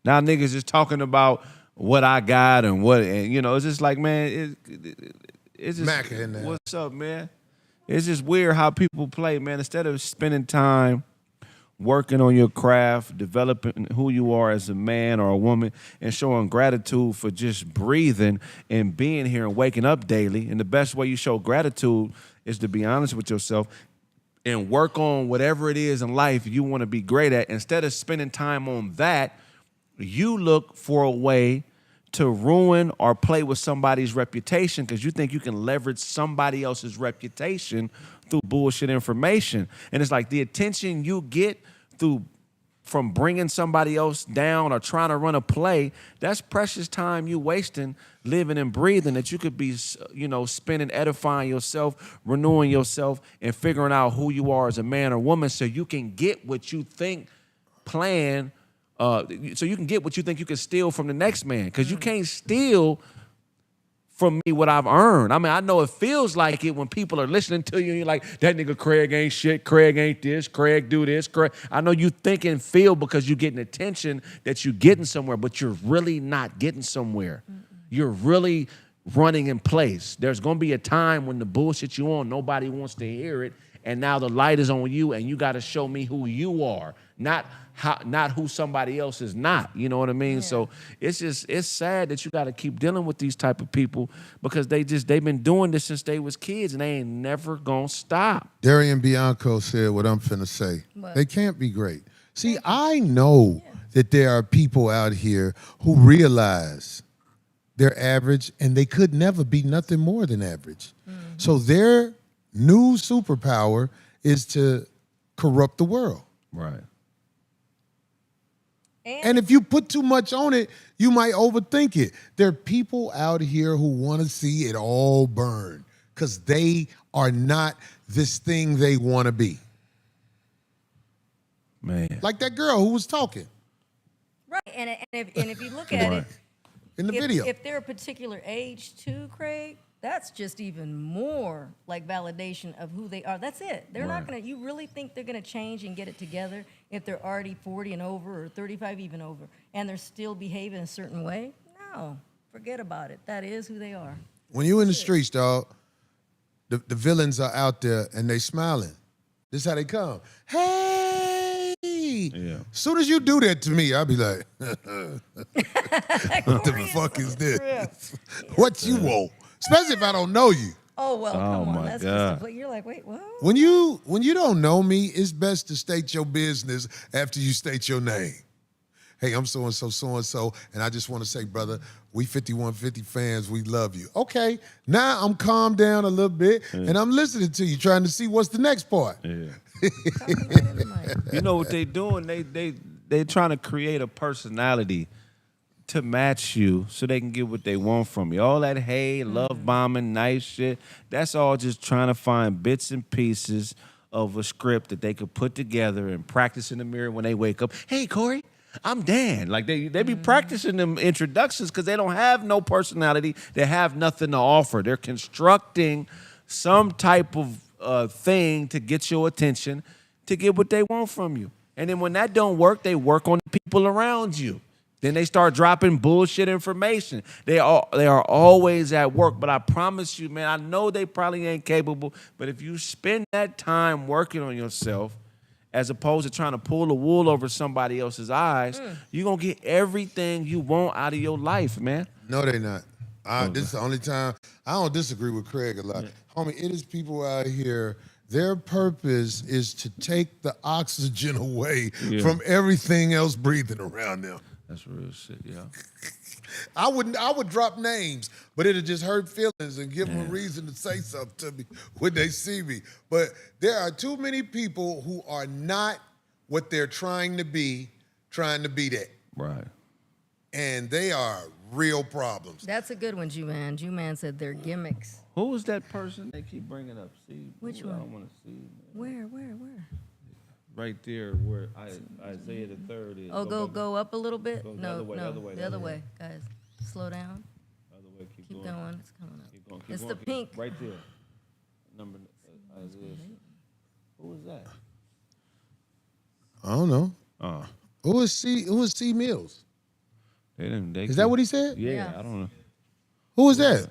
Now niggas just talking about what I got and what, and you know, it's just like, man, it's just Macca in there. what's up, man? It's just weird how people play, man. Instead of spending time working on your craft, developing who you are as a man or a woman, and showing gratitude for just breathing and being here and waking up daily. And the best way you show gratitude is to be honest with yourself and work on whatever it is in life you want to be great at. Instead of spending time on that, you look for a way to ruin or play with somebody's reputation because you think you can leverage somebody else's reputation through bullshit information. And it's like the attention you get from bringing somebody else down or trying to run a play, that's precious time you wasting living and breathing that you could be, you know, spending edifying yourself, renewing yourself, and figuring out who you are as a man or woman so you can get what you think so you can get what you think you can steal from the next man, because you can't steal from me what I've earned. I mean, I know it feels like it when people are listening to you and you're like, that nigga Kraig ain't shit, Kraig ain't this, Kraig do this, Kraig. I know you think and feel because you're getting attention that you're getting somewhere, but you're really not getting somewhere. You're really running in place. There's going to be a time when the bullshit you on, nobody wants to hear it, and now the light is on you and you got to show me who you are, not who somebody else is not. You know what I mean? Yeah. So it's sad that you got to keep dealing with these type of people because they've been doing this since they was kids and they ain't never gonna stop. Darian Bianco said what I'm finna say. What? They can't be great. See, I know that there are people out here who realize they're average and they could never be nothing more than average. So their new superpower is to corrupt the world. Right. And if you put too much on it, you might overthink it. There are people out here who want to see it all burn because they are not this thing they want to be. Man. Like that girl who was talking. Right, and if you look at it, in the video. If they're a particular age too, Kraig, that's just even more like validation of who they are. That's it. They're not gonna. You really think they're gonna change and get it together if they're already 40 and over or 35 even over, and they're still behaving a certain way? No, forget about it. That is who they are. When you're in the streets, dog, the villains are out there and they smiling. This is how they come. Hey! Yeah. As soon as you do that to me, I'll be like, what the fuck is this? What you want? Especially if I don't know you. Oh, well, come on. My That's God. just you're like, wait, what? When you don't know me, it's best to state your business after you state your name. Hey, I'm so-and-so, so-and-so, and I just want to say, brother, we 5150 fans, we love you. Okay, now I'm calmed down a little bit, and I'm listening to you, trying to see what's the next part. Yeah. You know what they doing? They trying to create a personality to match you so they can get what they want from you. All that love bombing, nice shit, that's all just trying to find bits and pieces of a script that they could put together and practice in the mirror when they wake up. Hey, Corey, I'm Dan. Like they be practicing them introductions because they don't have no personality. They have nothing to offer. They're constructing some type of thing to get your attention, to get what they want from you. And then when that don't work, they work on the people around you. Then they start dropping bullshit information. They are always at work. But I promise you, man, I know they probably ain't capable, but if you spend that time working on yourself, as opposed to trying to pull the wool over somebody else's eyes, you're going to get everything you want out of your life, man. No, they not. This is the only time. I don't disagree with Kraig a lot. Yeah. Homie, it is people out here, their purpose is to take the oxygen away from everything else breathing around them. That's real shit, yeah. I would drop names, but it'll just hurt feelings and give them a reason to say something to me when they see me. But there are too many people who are not what they're trying to be that. Right. And they are real problems. That's a good one, Ju-Man. Ju-Man said they're gimmicks. Who was that person they keep bringing up? See, which one? I don't want to see. Man. Where? Right there where Isaiah the 3rd is. Oh, go up a little bit? No, the other way, guys. Slow down. Other way, keep going. It's coming up. Keep going. It's Keep the going. pink. Right there. Number Isaiah. Who was that? I don't know. Oh, Who is C Mills? Is that what he said? Yeah, Yeah. I don't know. Who was that?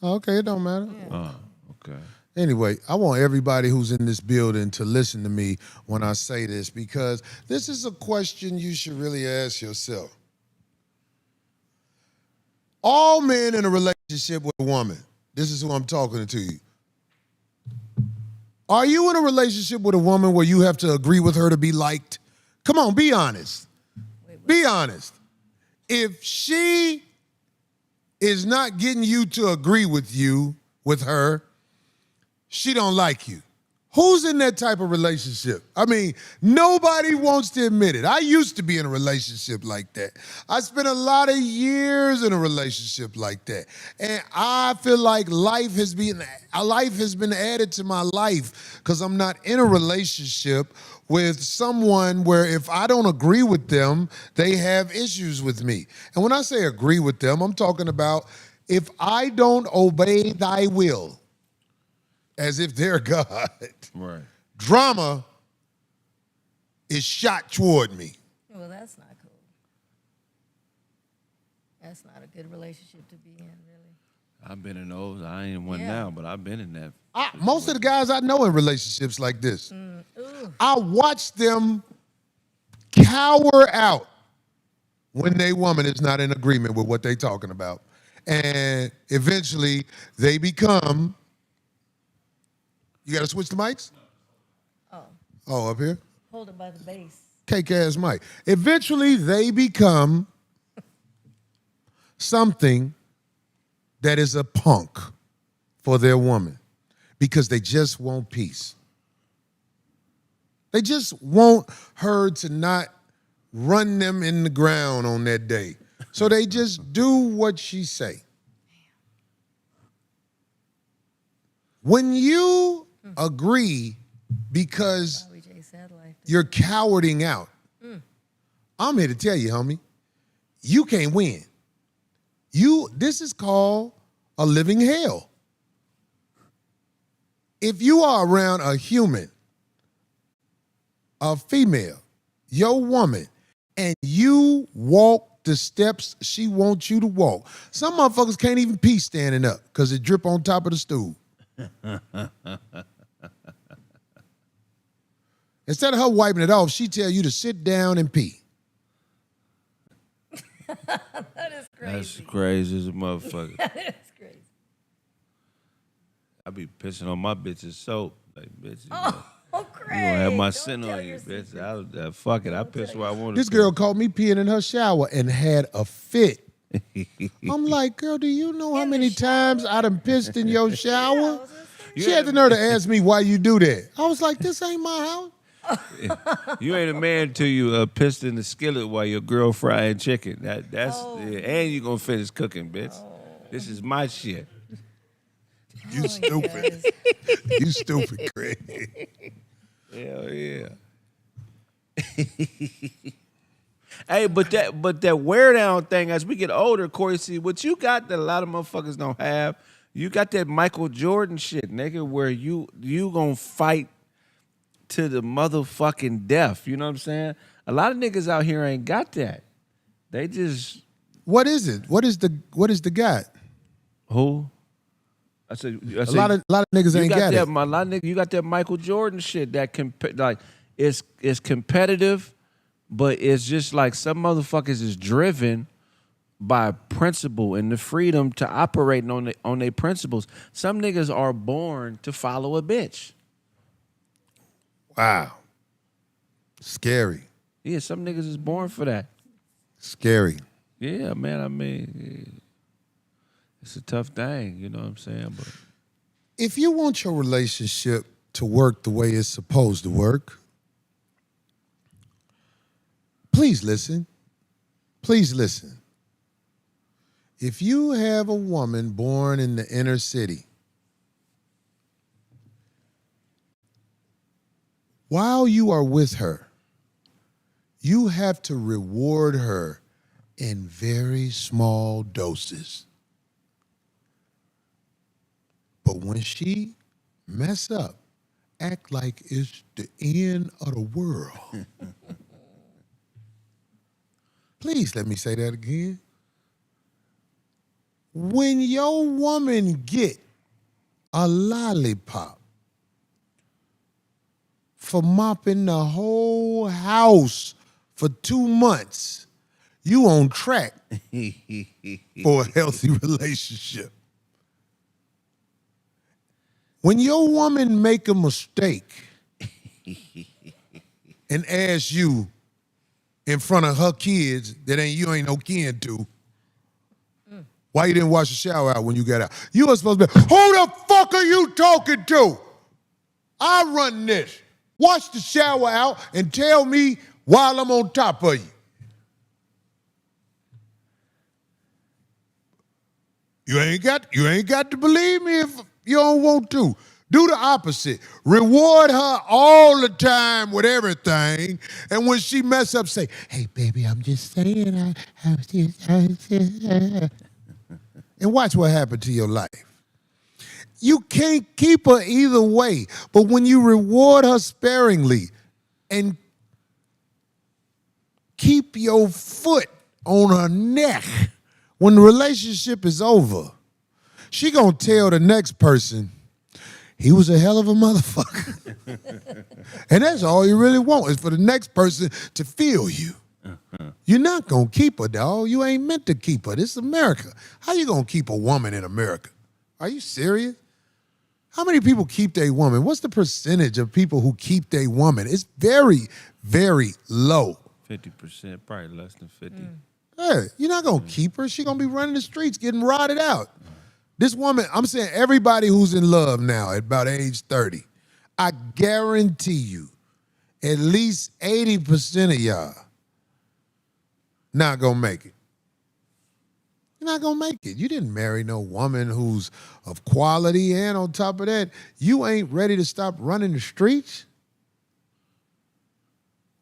Oh, okay, it don't matter. Oh, okay. Anyway, I want everybody who's in this building to listen to me when I say this, because this is a question you should really ask yourself. All men in a relationship with a woman, this is who I'm talking to you. Are you in a relationship with a woman where you have to agree with her to be liked? Come on, be honest. Be honest. If she is not getting you to agree with her, she don't like you. Who's in that type of relationship? I mean, nobody wants to admit it. I used to be in a relationship like that. I spent a lot of years in a relationship like that. And I feel like life has been added to my life because I'm not in a relationship with someone where if I don't agree with them, they have issues with me. And when I say agree with them, I'm talking about if I don't obey thy will, as if they're God. Right. Drama is shot toward me. Well, that's not cool. That's not a good relationship to be in, really. I've been in those. I ain't in one Yeah. now, but I've been in that. Most of the guys I know in relationships like this, I watch them cower out when their woman is not in agreement with what they're talking about. And eventually they become, you got to switch the mics? Oh, up here? Hold it by the base. Cake-ass mic. Eventually they become something that is a punk for their woman because they just want peace. They just want her to not run them in the ground on that day. So they just do what she say. When you agree because you're cowarding out, I'm here to tell you, homie, you can't win. This is called a living hell. If you are around a human, a female, your woman, and you walk the steps she wants you to walk, some motherfuckers can't even pee standing up because it drip on top of the stool. Instead of her wiping it off, she tell you to sit down and pee. That is crazy. That's crazy as a motherfucker. That is crazy. I be pissing on my bitch's soap. Like, bitch, Oh, Kraig. you gonna have my Don't scent tell on you, your bitch. secrets. Fuck it. I piss where I want to. This girl caught me peeing in her shower and had a fit. I'm like, girl, do you know how many times I done pissed in your shower? She had the nerve to ask me why you do that. I was like, this ain't my house. You ain't a man till you pissed in the skillet while your girl frying chicken. That's and you gonna finish cooking, bitch. This is my shit. You stupid. You stupid, Kraig. Hell yeah. Hey, but that wear down thing as we get older, Corey, see what you got that a lot of motherfuckers don't have. You got that Michael Jordan shit, nigga, where you gonna fight to the motherfucking death. You know what I'm saying? A lot of niggas out here ain't got that. They just What is it? What is the guy? who? I said A lot of niggas you ain't got that, it. My lot of niggas, you got that Michael Jordan shit that it's competitive, but it's just like some motherfuckers is driven by principle and the freedom to operate on their principles. Some niggas are born to follow a bitch. Wow. Scary. Yeah, some niggas is born for that. Scary. Yeah, man. I mean, it's a tough thing. You know what I'm saying? But If you want your relationship to work the way it's supposed to work, please listen. Please listen. If you have a woman born in the inner city, while you are with her, you have to reward her in very small doses. But when she mess up act like it's the end of the world. Please let me say that again. When your woman get a lollipop for mopping the whole house for 2 months, you on track for a healthy relationship. When your woman make a mistake and ask you in front of her kids that you ain't no kin to, why you didn't wash the shower out when you got out? You were supposed to be, who the fuck are you talking to? I run this. Wash the shower out and tell me while I'm on top of you. You ain't got to believe me if you don't want to. Do the opposite. Reward her all the time with everything. And when she mess up, say, hey, baby, I'm just saying. And watch what happened to your life. You can't keep her either way. But when you reward her sparingly and keep your foot on her neck when the relationship is over, she gonna tell the next person, he was a hell of a motherfucker. And that's all you really want, is for the next person to feel you. You're not gonna keep her, dog. You ain't meant to keep her. This is America. How you gonna keep a woman in America? Are you serious? How many people keep their woman? What's the percentage of people who keep their woman? It's very, very low. 50%, probably less than 50. Hey, you're not gonna keep her. She's gonna be running the streets, getting rotted out. This woman, I'm saying everybody who's in love now at about age 30, I guarantee you, at least 80% of y'all not gonna make it. You're not gonna make it. You didn't marry no woman who's of quality, and on top of that, you ain't ready to stop running the streets.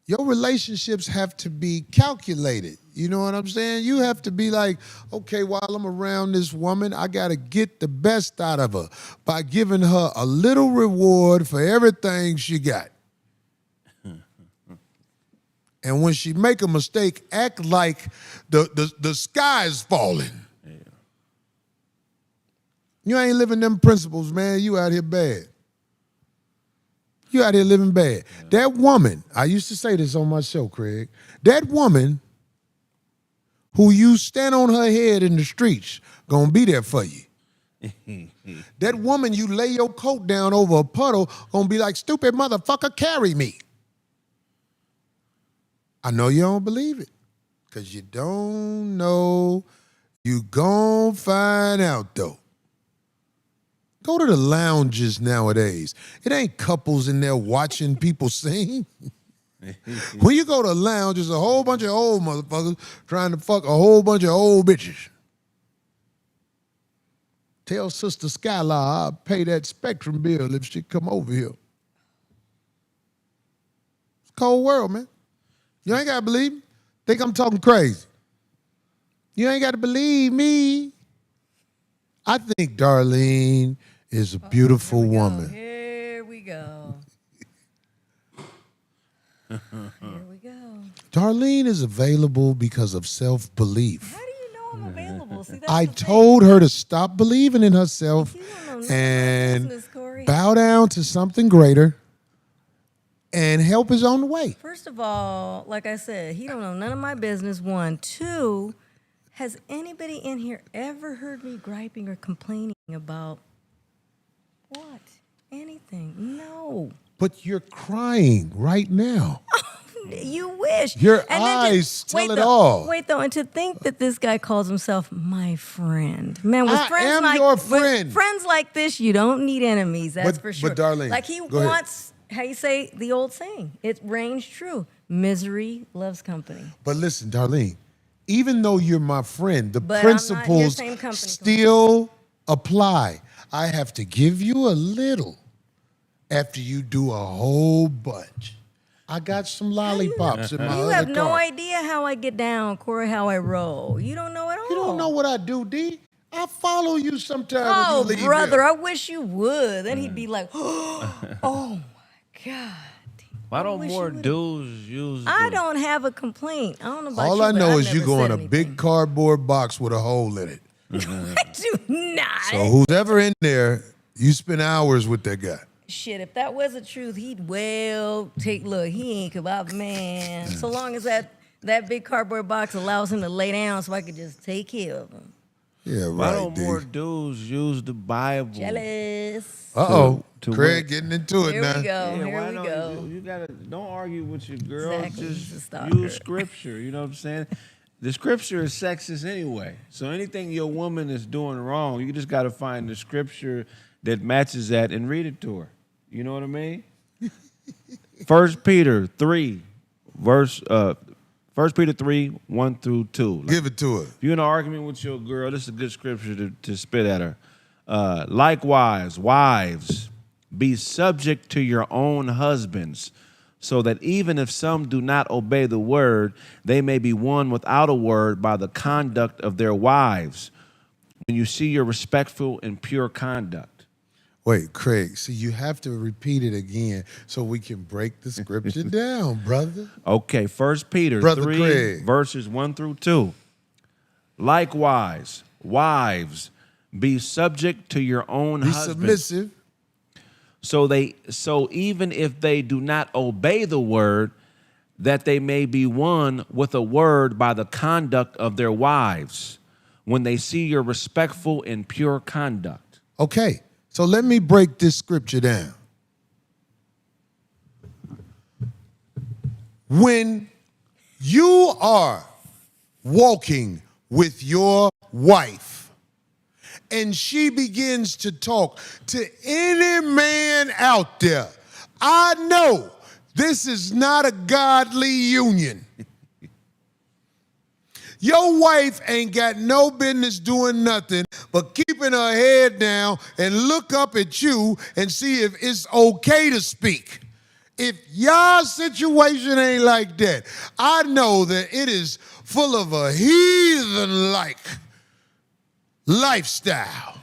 Your relationships have to be calculated. You know what I'm saying? You have to be like, okay, while I'm around this woman, I got to get the best out of her by giving her a little reward for everything she got. And when she make a mistake, act like the sky is falling. Yeah. You ain't living them principles, man. You out here bad. You out here living bad. Yeah. That woman, I used to say this on my show, Kraig, that woman who you stand on her head in the streets gonna be there for you. That woman you lay your coat down over a puddle gonna be like, stupid motherfucker, carry me. I know you don't believe it, because you don't know. You gon' find out, though. Go to the lounges nowadays. It ain't couples in there watching people sing. When you go to a lounge, there's a whole bunch of old motherfuckers trying to fuck a whole bunch of old bitches. Tell Sister Skylar I'll pay that Spectrum bill if she come over here. It's a cold world, man. You ain't got to believe me. Think I'm talking crazy. You ain't got to believe me. I think Darlene is a beautiful woman. Here we go. Here we go. Darlene is available because of self-belief. How do you know I'm available? See, that's I the thing. told her to stop believing in herself You don't know and business, Corey. bow down to something greater, and help is on the way. First of all, like I said, he don't know none of my business, one. Two, has anybody in here ever heard me griping or complaining about what? Anything? No. But you're crying right now. You wish. Your And then eyes tell wait it though, all. Wait, though, and to think that this guy calls himself my friend. Man, with I friends am like your with friend. friends like this, you don't need enemies, that's for sure. But Darlene, like he go ahead. wants, how you say the old saying, it reigns true. Misery loves company. But listen, Darlene, even though you're my friend, the But I'm not in your principles same company. still apply. I have to give you a little after you do a whole bunch. I got some lollipops in my You other have no car. idea how I get down, Corey, how I roll. You don't know at all. You don't know what I do, D. I follow you sometimes Oh, when you leave brother, here. I wish you would. Then he'd be like, oh my God. Why I don't wish more you would've- dudes use I the... don't have a complaint. I don't know about All you, I but know I've is you never go in said a big anything. cardboard box with a hole in it. I do not. So who's ever in there, you spend hours with that guy. Shit, if that was the truth, he'd look, he ain't kebab man. So long as that big cardboard box allows him to lay down so I could just take care of him. Yeah, Why right, don't more dude. dudes use the Bible? Jealous. Uh-oh. to Craig win. getting into it Here now. we go. Yeah, Here why we don't go. you gotta don't argue with your girl. Exactly, he's a Just stalker. use scripture. You know what I'm saying? The scripture is sexist anyway. So anything your woman is doing wrong, you just gotta find the scripture that matches that and read it to her. You know what I mean? 1 Peter 3, verse 1 Peter 3, 1 through 2. Give it to her. If you're in an argument with your girl, this is a good scripture to spit at her. Likewise, wives, be subject to your own husbands, so that even if some do not obey the word, they may be won without a word by the conduct of their wives, when you see your respectful and pure conduct. Wait, Craig, see, you have to repeat it again so we can break the scripture down, brother. Okay, 1 Peter Brother 3, Kraig. verses 1 through 2. Likewise, wives, be subject to your own Be husbands. submissive. So even if they do not obey the word, that they may be won with a word by the conduct of their wives, when they see your respectful and pure conduct. Okay, so let me break this scripture down. When you are walking with your wife and she begins to talk to any man out there, I know this is not a godly union. Your wife ain't got no business doing nothing but keeping her head down and look up at you and see if it's okay to speak. If your situation ain't like that, I know that it is full of a heathen-like lifestyle.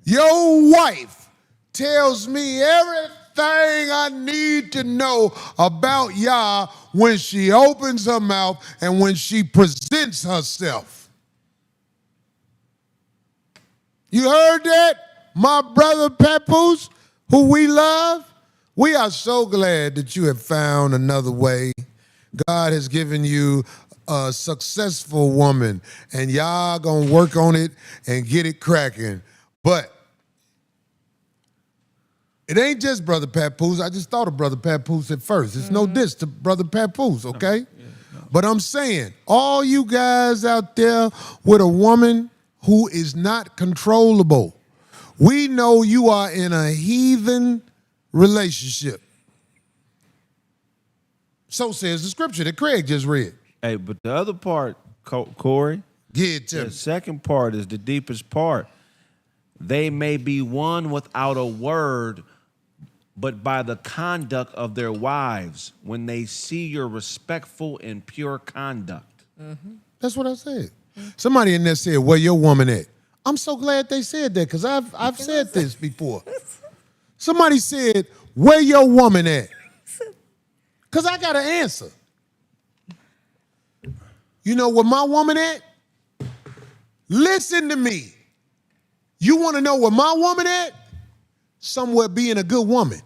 Your wife tells me everything I need to know about Yah when she opens her mouth and when she presents herself. You heard that, my brother Papoose, who we love? We are so glad that you have found another way. God has given you a successful woman, and y'all gonna work on it and get it cracking. But it ain't just Brother Papoose. I just thought of Brother Papoose at first. It's no diss to Brother Papoose, okay? But I'm saying, all you guys out there with a woman who is not controllable, we know you are in a heathen relationship. So says the scripture that Craig just read. Hey, but the other part, Corey, Get it to the me. second part is the deepest part. They may be won without a word, but by the conduct of their wives, when they see your respectful and pure conduct. That's what I said. Somebody in there said, where your woman at? I'm so glad they said that because I've said this before. Somebody said, where your woman at? Because I got an answer. You know where my woman at? Listen to me. You want to know where my woman at? Somewhere being a good woman.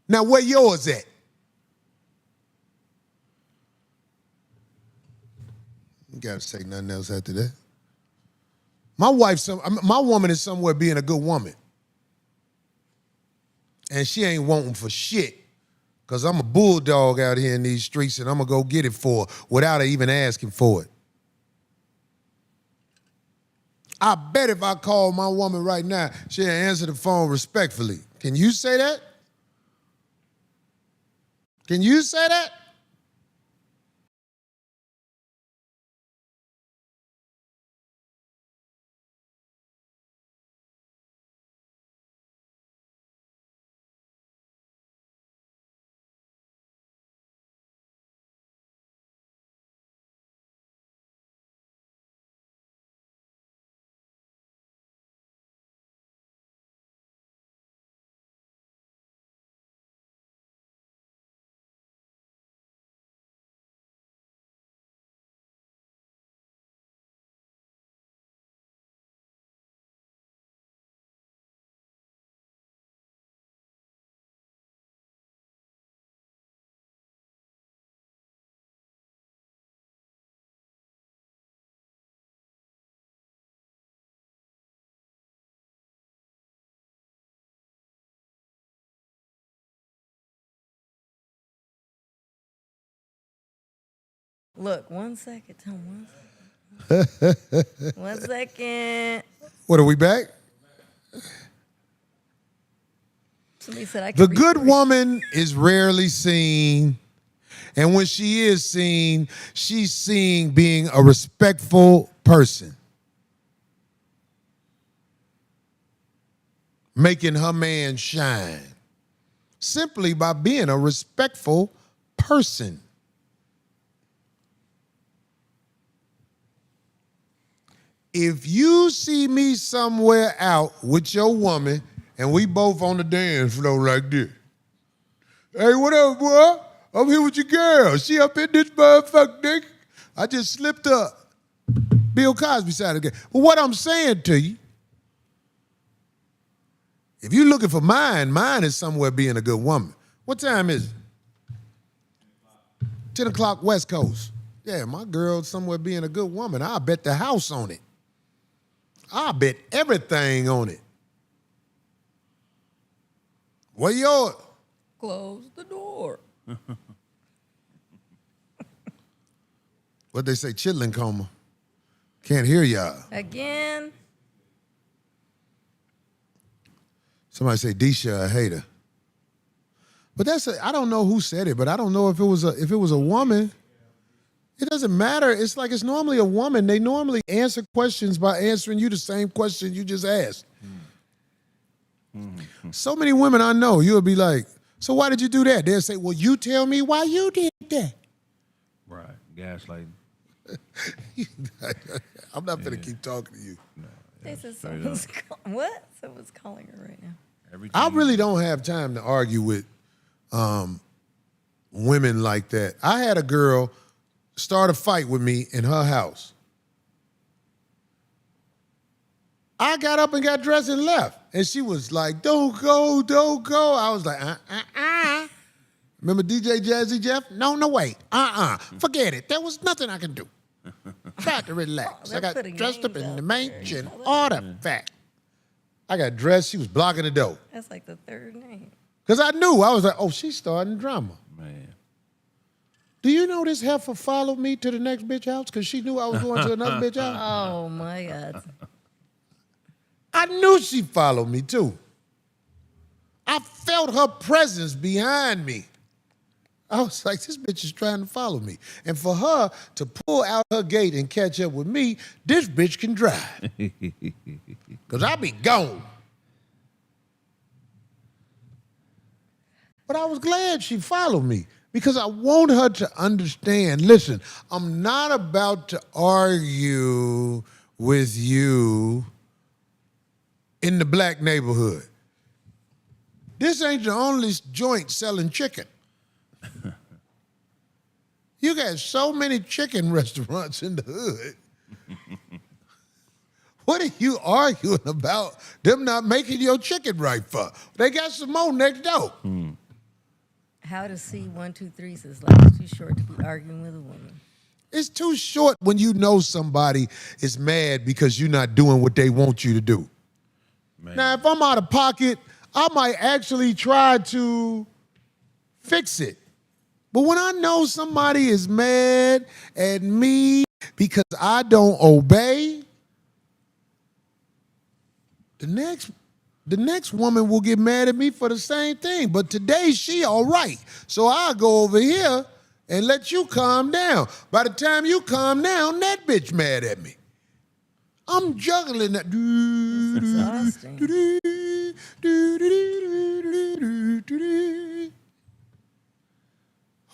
Now, where yours at? You got to say nothing else after that. My woman is somewhere being a good woman. And she ain't wanting for shit. Because I'm a bulldog out here in these streets and I'm going to go get it for her without her even asking for it. I bet if I call my woman right now, she'll answer the phone respectfully. Can you say that? Can you say that? Look, 1 second. Tell me 1 second. 1 second. What, are we back? Somebody said I The could good refresh. woman is rarely seen. And when she is seen, she's seen being a respectful person. Making her man shine. Simply by being a respectful person. If you see me somewhere out with your woman and we both on the dance floor like this. Hey, what up, boy? I'm here with your girl. She up in this motherfucker, nigga. I just slipped up. Bill Cosby side again. But what I'm saying to you, if you're looking for mine is somewhere being a good woman. What time is it? 10 o'clock West Coast. Yeah, my girl's somewhere being a good woman. I'll bet the house on it. I'll bet everything on it. What yours? Close the door. What they say, chitlin coma. Can't hear y'all. Again. Somebody say Disha a hater. But I don't know who said it, but I don't know if it was a woman. It doesn't matter. It's like it's normally a woman. They normally answer questions by answering you the same question you just asked. Mm-hmm. So many women I know, you'll be like, so why did you do that? They'll say, well, you tell me why you did that. Right. Gaslighting. I'm not going to keep talking to you. They said someone's what? Someone's calling her right now. I really don't have time to argue with women like that. I had a girl start a fight with me in her house. I got up and got dressed and left. And she was like, don't go, don't go. I was like, Remember DJ Jazzy Jeff? No, wait. Forget it. There was nothing I can do. Tried to relax. Oh, I got putting dressed up names in out the there. mansion. Artifact. I got dressed. She was blocking the door. That's like the third name. Because I knew. I was like, oh, she's starting drama. Man. Do you know this heifer followed me to the next bitch house? Because she knew I was going to another bitch house? Oh my God. I knew she followed me too. I felt her presence behind me. I was like, this bitch is trying to follow me. And for her to pull out her gate and catch up with me, this bitch can drive. Because I be gone. But I was glad she followed me because I want her to understand, listen, I'm not about to argue with you in the black neighborhood. This ain't the only joint selling chicken. You got so many chicken restaurants in the hood. What are you arguing about them not making your chicken right for? They got some more next door. How to see 1, 2, 3 says life's too short to be arguing with a woman. It's too short when you know somebody is mad because you're not doing what they want you to do. Man. Now, if I'm out of pocket, I might actually try to fix it. But when I know somebody is mad at me because I don't obey, the next woman will get mad at me for the same thing. But today she all right. So I'll go over here and let you calm down. By the time you calm down, that bitch mad at me. I'm juggling that. Exhausting.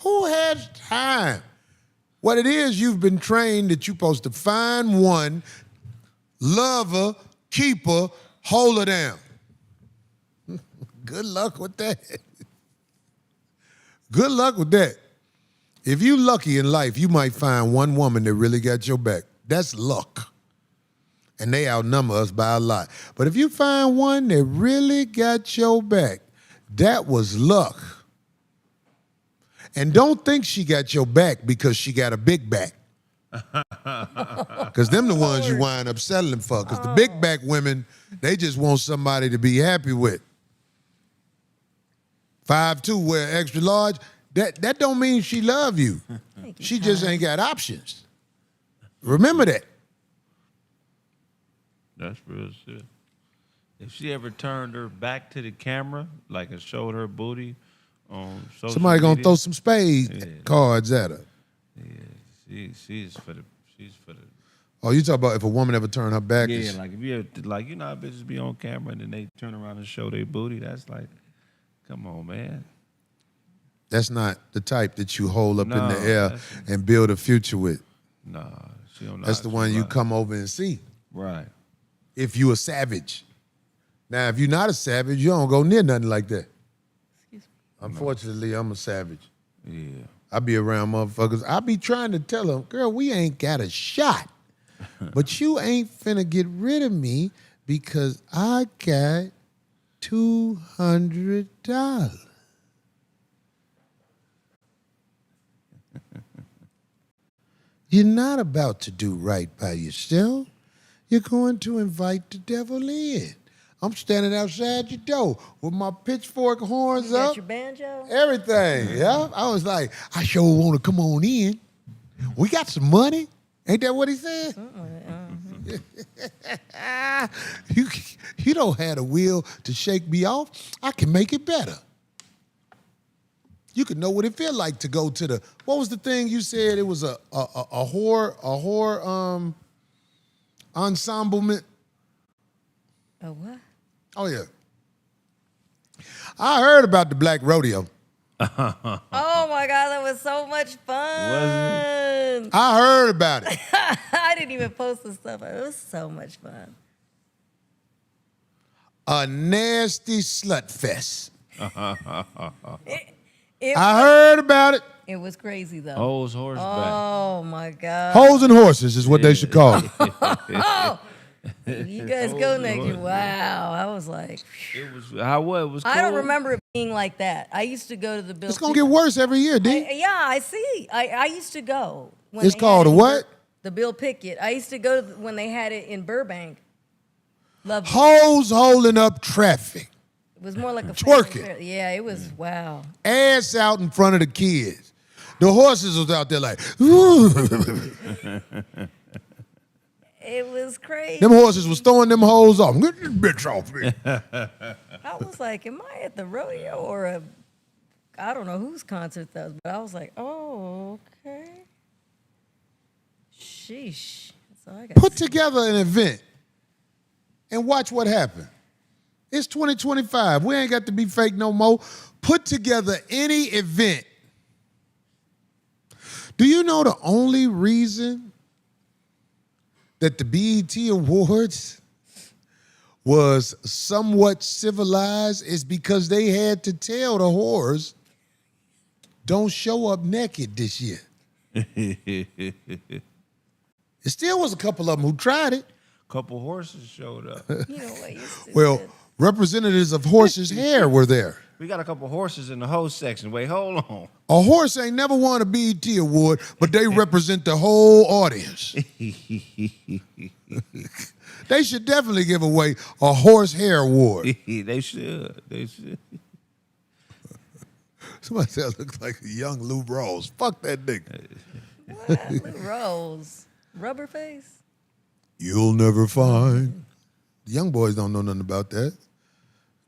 Who has time? What it is, you've been trained that you're supposed to find one, love her, keep her, hold her down. Good luck with that. Good luck with that. If you lucky in life, you might find one woman that really got your back. That's luck. And they outnumber us by a lot. But if you find one that really got your back, that was luck. And don't think she got your back because she got a big back. Because them the ones you wind up settling for. Because the big back women, they just want somebody to be happy with. 5'2", wear extra large, That don't mean she love you. Thank you, She just Ty. ain't got options. Remember that. That's real shit. If she ever turned her back to the camera, like and showed her booty on social Somebody gonna media, throw some spade cards at her. she's for the. Oh, you talk about if a woman ever turned her back? Yeah, like if you ever, like you know how bitches be on camera and then they turn around and show their booty. That's like, come on, man. That's not the type that you hold up in No, the air and build a future with. Nah, she don't know. That's how the to one you run. come over and see. Right. If you a savage. Now, if you're not a savage, you don't go near nothing like that. Excuse me. Unfortunately, I'm a savage. Yeah. I be around motherfuckers. I be trying to tell them, girl, we ain't got a shot. But you ain't finna get rid of me because I got $200. You're not about to do right by yourself. You're going to invite the devil in. I'm standing outside your door with my pitchfork horns You got up. your banjo? Everything, yeah. I was like, I sure want to come on in. We got some money. Ain't that what he said? You don't have the will to shake me off. I can make it better. You can know what it feel like to go to the, what was the thing you said? It was a whore ensemblement. A what? Oh, yeah. I heard about the Black Rodeo. Oh my God, that was so much fun. I heard about it. I didn't even post the stuff. It was so much fun. A nasty slut fest. It I heard about it. It was crazy though. Hoes horseback. Oh my God. Hoes and horses is what they should call it. Oh, you guys go next year. Lord. Wow. I was like, It was how what? It was cool. I don't remember it being like that. I used to go to the Bill. It's going to get worse every year, D. Yeah, I see. I used to go. When It's they called had a it in what? The Bill Pickett. I used to go to when they had it in Burbank. Loved it. Hoes holding up traffic. It was more like a Twerking. family affair. Yeah, it was wow. Ass out in front of the kids. The horses was out there like, ooh. It was crazy. Them horses was throwing them hoes off. Get this bitch off me. I was like, am I at the rodeo or a, I don't know whose concert that was, but I was like, oh, okay. Sheesh. So I got Put together an event and watch what happened. It's 2025. We ain't got to be fake no more. Put together any event. Do you know the only reason that the BET Awards was somewhat civilized is because they had to tell the whores, don't show up naked this year. It still was a couple of them who tried it. Couple horses showed up. You know what you said. Well, representatives of horses' hair were there. We got a couple horses in the whole section. Wait, hold on. A horse ain't never won a BET award, but they represent the whole audience. They should definitely give away a horse hair award. They should. They should. Somebody said I look like a young Lou Rawls. Fuck that nigga. What? Lou Rose. Rubber face? You'll never find. The young boys don't know nothing about that.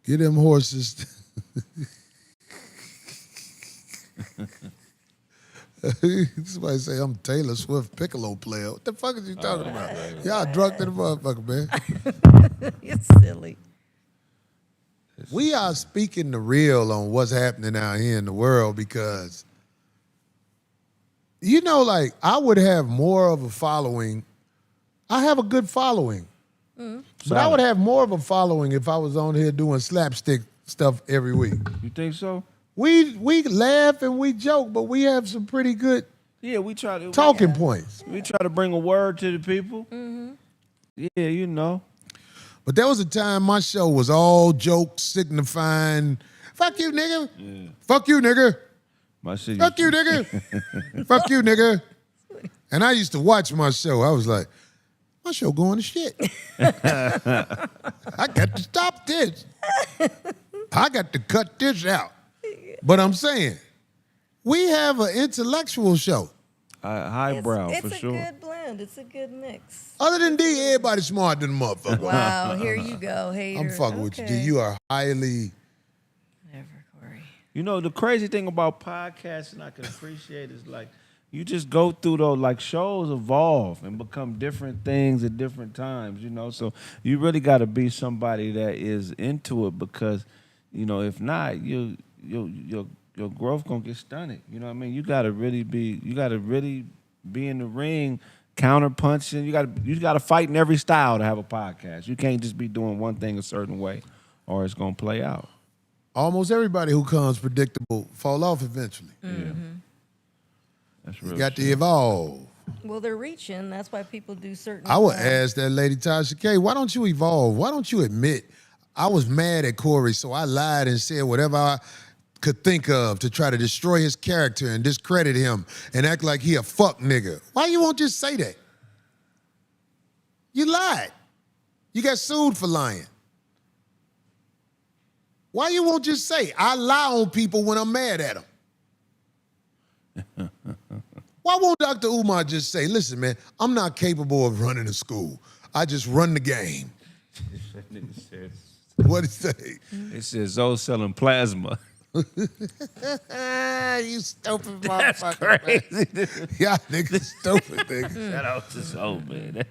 Get them horses. Somebody say I'm Taylor Swift piccolo player. What the fuck is you talking about? Y'all drunk to the motherfucker, man. You're silly. We are speaking the real on what's happening out here in the world because, you know, like I would have more of a following. I have a good following. But I would have more of a following if I was on here doing slapstick stuff every week. You think so? We laugh and we joke, but we have some pretty good Yeah, we try to talking points. We try to bring a word to the people. Yeah, you know. But there was a time my show was all jokes signifying, fuck you, nigga. Yeah. Fuck you, nigga. My shit. Fuck you, nigga. Fuck you, nigga. And I used to watch my show. I was like, my show going to shit. I got to stop this. I got to cut this out. But I'm saying, We have an intellectual show. Highbrow, it's for a sure. good blend. It's a good mix. Other than D, everybody's smarter than the motherfucker. Wow, here you go, hater. I'm fucking with you, D. Okay. You are highly... Whatever, Corey. You know, the crazy thing about podcasting I can appreciate is like you just go through those, like shows evolve and become different things at different times, you know. So you really got to be somebody that is into it because, you know, if not, your growth gonna get stunted. You know what I mean? You gotta really be in the ring, counter punching. You gotta fight in every style to have a podcast. You can't just be doing one thing a certain way, or it's gonna play out. Almost everybody who comes predictable fall off eventually. Yeah. That's real You got shit. to evolve. Well, they're reaching. That's why people do certain. I would ask that lady Tasha K, why don't you evolve? Why don't you admit I was mad at Corey, so I lied and said whatever I could think of to try to destroy his character and discredit him and act like he a fuck nigga. Why you won't just say that? You lied. You got sued for lying. Why you won't just say, I lie on people when I'm mad at them? Why won't Dr. Umar just say, listen, man, I'm not capable of running a school. I just run the game. That nigga said. What'd he say? It says Zoe selling plasma. You stupid That's motherfucker. crazy. Y'all niggas stupid, nigga. Shout out to Zoe, man.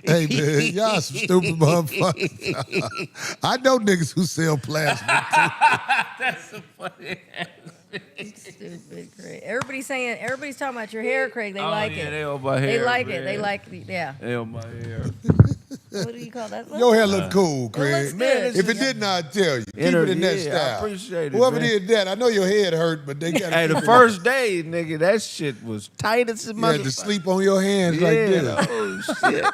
Hey, man, y'all some stupid motherfuckers. I know niggas who sell plasma, That's a funny ass. Stupid, Craig. Everybody's talking about your hair, Craig. They like yeah, it. They on my hair. They like it. man. They like it. Yeah. They on my hair. What do you call that? Your hair look cool, It looks Craig. good. If it didn't, I'd tell you. Keep it in that Yeah, style. I appreciate it, Whoever man. did that, I know your head hurt, but they got Hey, the first day, nigga, that shit was tight as a you had to motherfucker. sleep on your hands like this. Oh shit.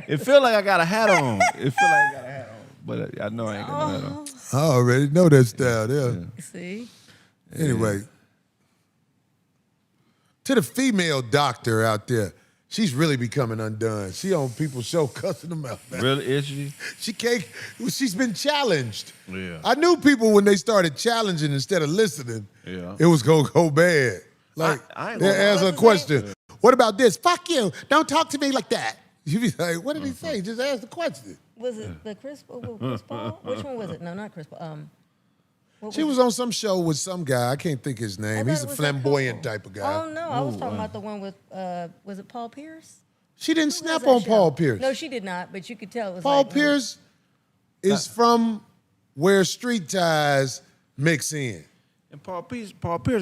It feel like I got a hat on. But I know I ain't got no hat on. I already know that style there. See? Anyway, to the female doctor out there, she's really becoming undone. She on people's show cussing them out, man. Really, is she? She can't, she's been challenged. Yeah. I knew people when they started challenging instead of listening, Yeah. it was going to go bad. Like, I ain't they gonna lie. ask her a What's his question. What about this? Fuck you. Don't talk to me like that. You be like, what did he say? Just ask the question. Was it the Chris Paul? Which one was it? No, not Chris Paul. What She was on some show with some guy. I can't think his I name. thought He's it a was that flamboyant couple. type of guy. Oh no, I was talking about the one with was it Paul Pierce? She didn't Who snap was that on show? Paul Pierce. No, she did not. But you could tell it was Paul like, Pierce is from where street ties mix in. And Paul Pierce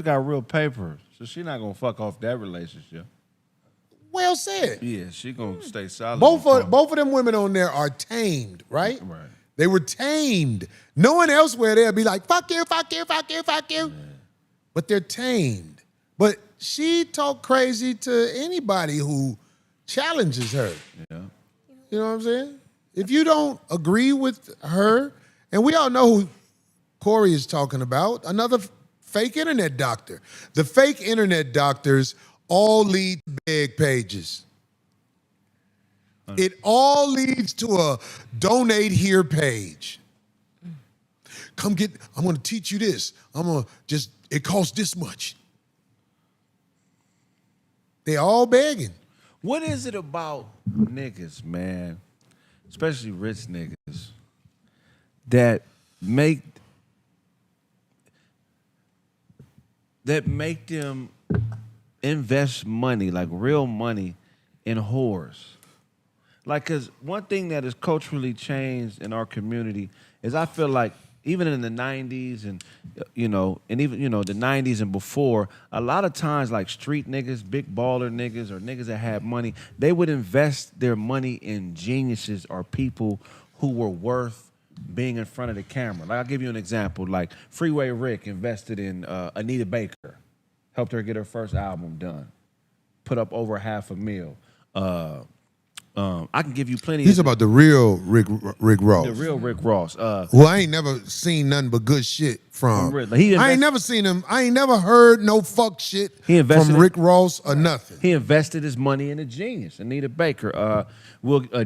got real paper, so she not gonna fuck off that relationship. Well said. Yeah, she gonna stay solid. Both with of them women on there are tamed, right? Right. They were tamed. No one elsewhere they'll be like, fuck you, fuck you, fuck you, fuck you. But they're tamed. But she talk crazy to anybody who challenges her. Yeah. You know what I'm saying? If you don't agree with her, and we all know who Corey is talking about, another fake internet doctor. The fake internet doctors all lead to beg pages. It all leads to a donate here page. I'm going to teach you this. It costs this much. They all begging. What is it about niggas, man, especially rich niggas, that make them invest money, like real money, in whores? Like, because one thing that has culturally changed in our community is I feel like even in the 90s and, even the 90s and before, a lot of times like street niggas, big baller niggas, or niggas that had money, they would invest their money in geniuses or people who were worth being in front of the camera. Like, I'll give you an example. Like, Freeway Rick invested in Anita Baker, helped her get her first album done, put up over $500,000. I can give you plenty. He's about the real Rick Ross. The real Rick Ross. Well, I ain't never seen nothing but good shit from Rick. I ain't never seen him. I ain't never heard no fuck shit He invested from in- Rick Ross or nothing. He invested his money in a genius, Anita Baker.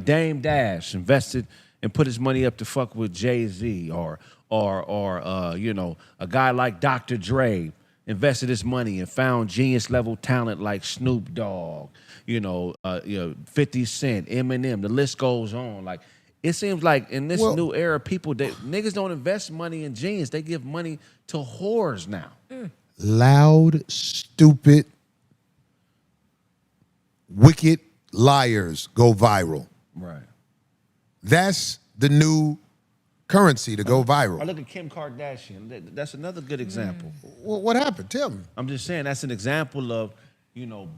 Dame Dash invested and put his money up to fuck with Jay-Z or a guy like Dr. Dre invested his money and found genius level talent like Snoop Dogg, 50 Cent, Eminem, the list goes on. Like, it seems like in this new era, niggas don't invest money in genius. They give money to whores now. Loud, stupid, wicked liars go viral. Right. That's the new currency to go viral. I look at Kim Kardashian. That's another good example. What happened? Tell me. I'm just saying that's an example of,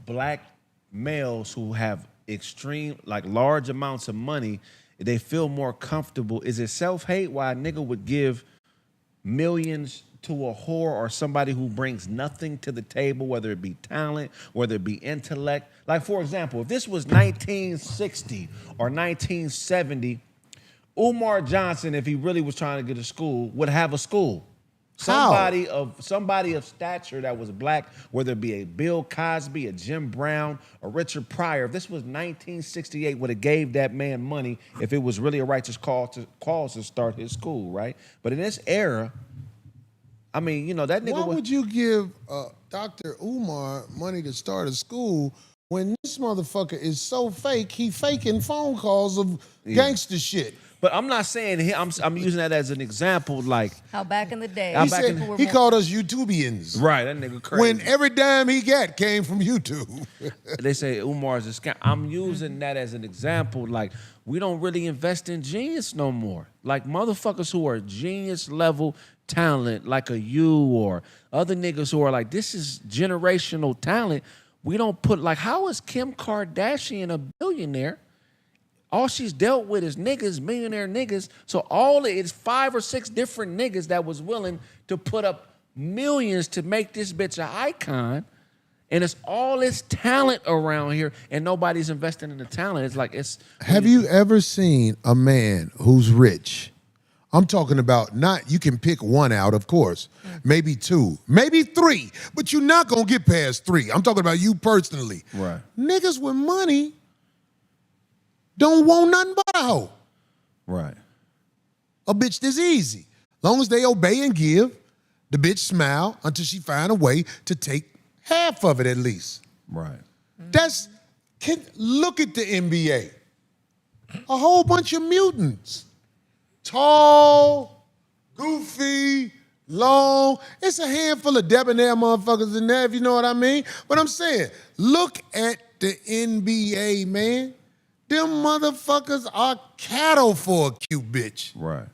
black males who have extreme, like large amounts of money. They feel more comfortable. Is it self-hate why a nigga would give millions to a whore or somebody who brings nothing to the table, whether it be talent, whether it be intellect? Like, for example, if this was 1960 or 1970, Umar Johnson, if he really was trying to get to school, would have a school. Somebody of stature that was black, whether it be a Bill Cosby, a Jim Brown, a Richard Pryor. If this was 1968, would have gave that man money if it was really a righteous cause to start his school, right? But in this era, I mean, that nigga. Why would you give Dr. Umar money to start a school when this motherfucker is so fake? He faking phone calls of gangster shit. But I'm not saying I'm using that as an example, like How back in the day, He said he called us YouTubians. right, that nigga crazy. When every dime he got came from YouTube. They say Umar's a scam. I'm using that as an example. Like, we don't really invest in genius no more. Like, motherfuckers who are genius level talent, like a you or other niggas who are like, this is generational talent. We don't put, like, how is Kim Kardashian a billionaire? All she's dealt with is niggas, millionaire niggas. So it's 5 or 6 different niggas that was willing to put up millions to make this bitch an icon. And it's all this talent around here, and nobody's investing in the talent. It's like Have you ever seen a man who's rich? I'm talking about you can pick one out, of course, maybe 2, maybe 3, but you're not gonna get past 3. I'm talking about you personally. Right. Niggas with money don't want nothing but a hoe. right. A bitch this easy. Long as they obey and give, the bitch smile until she find a way to take half of it at least. Right. Look at the NBA. A whole bunch of mutants. Tall, goofy, long. It's a handful of debonair motherfuckers in there, if you know what I mean. But I'm saying, look at the NBA, man. Them motherfuckers are cattle for a cute bitch. Right.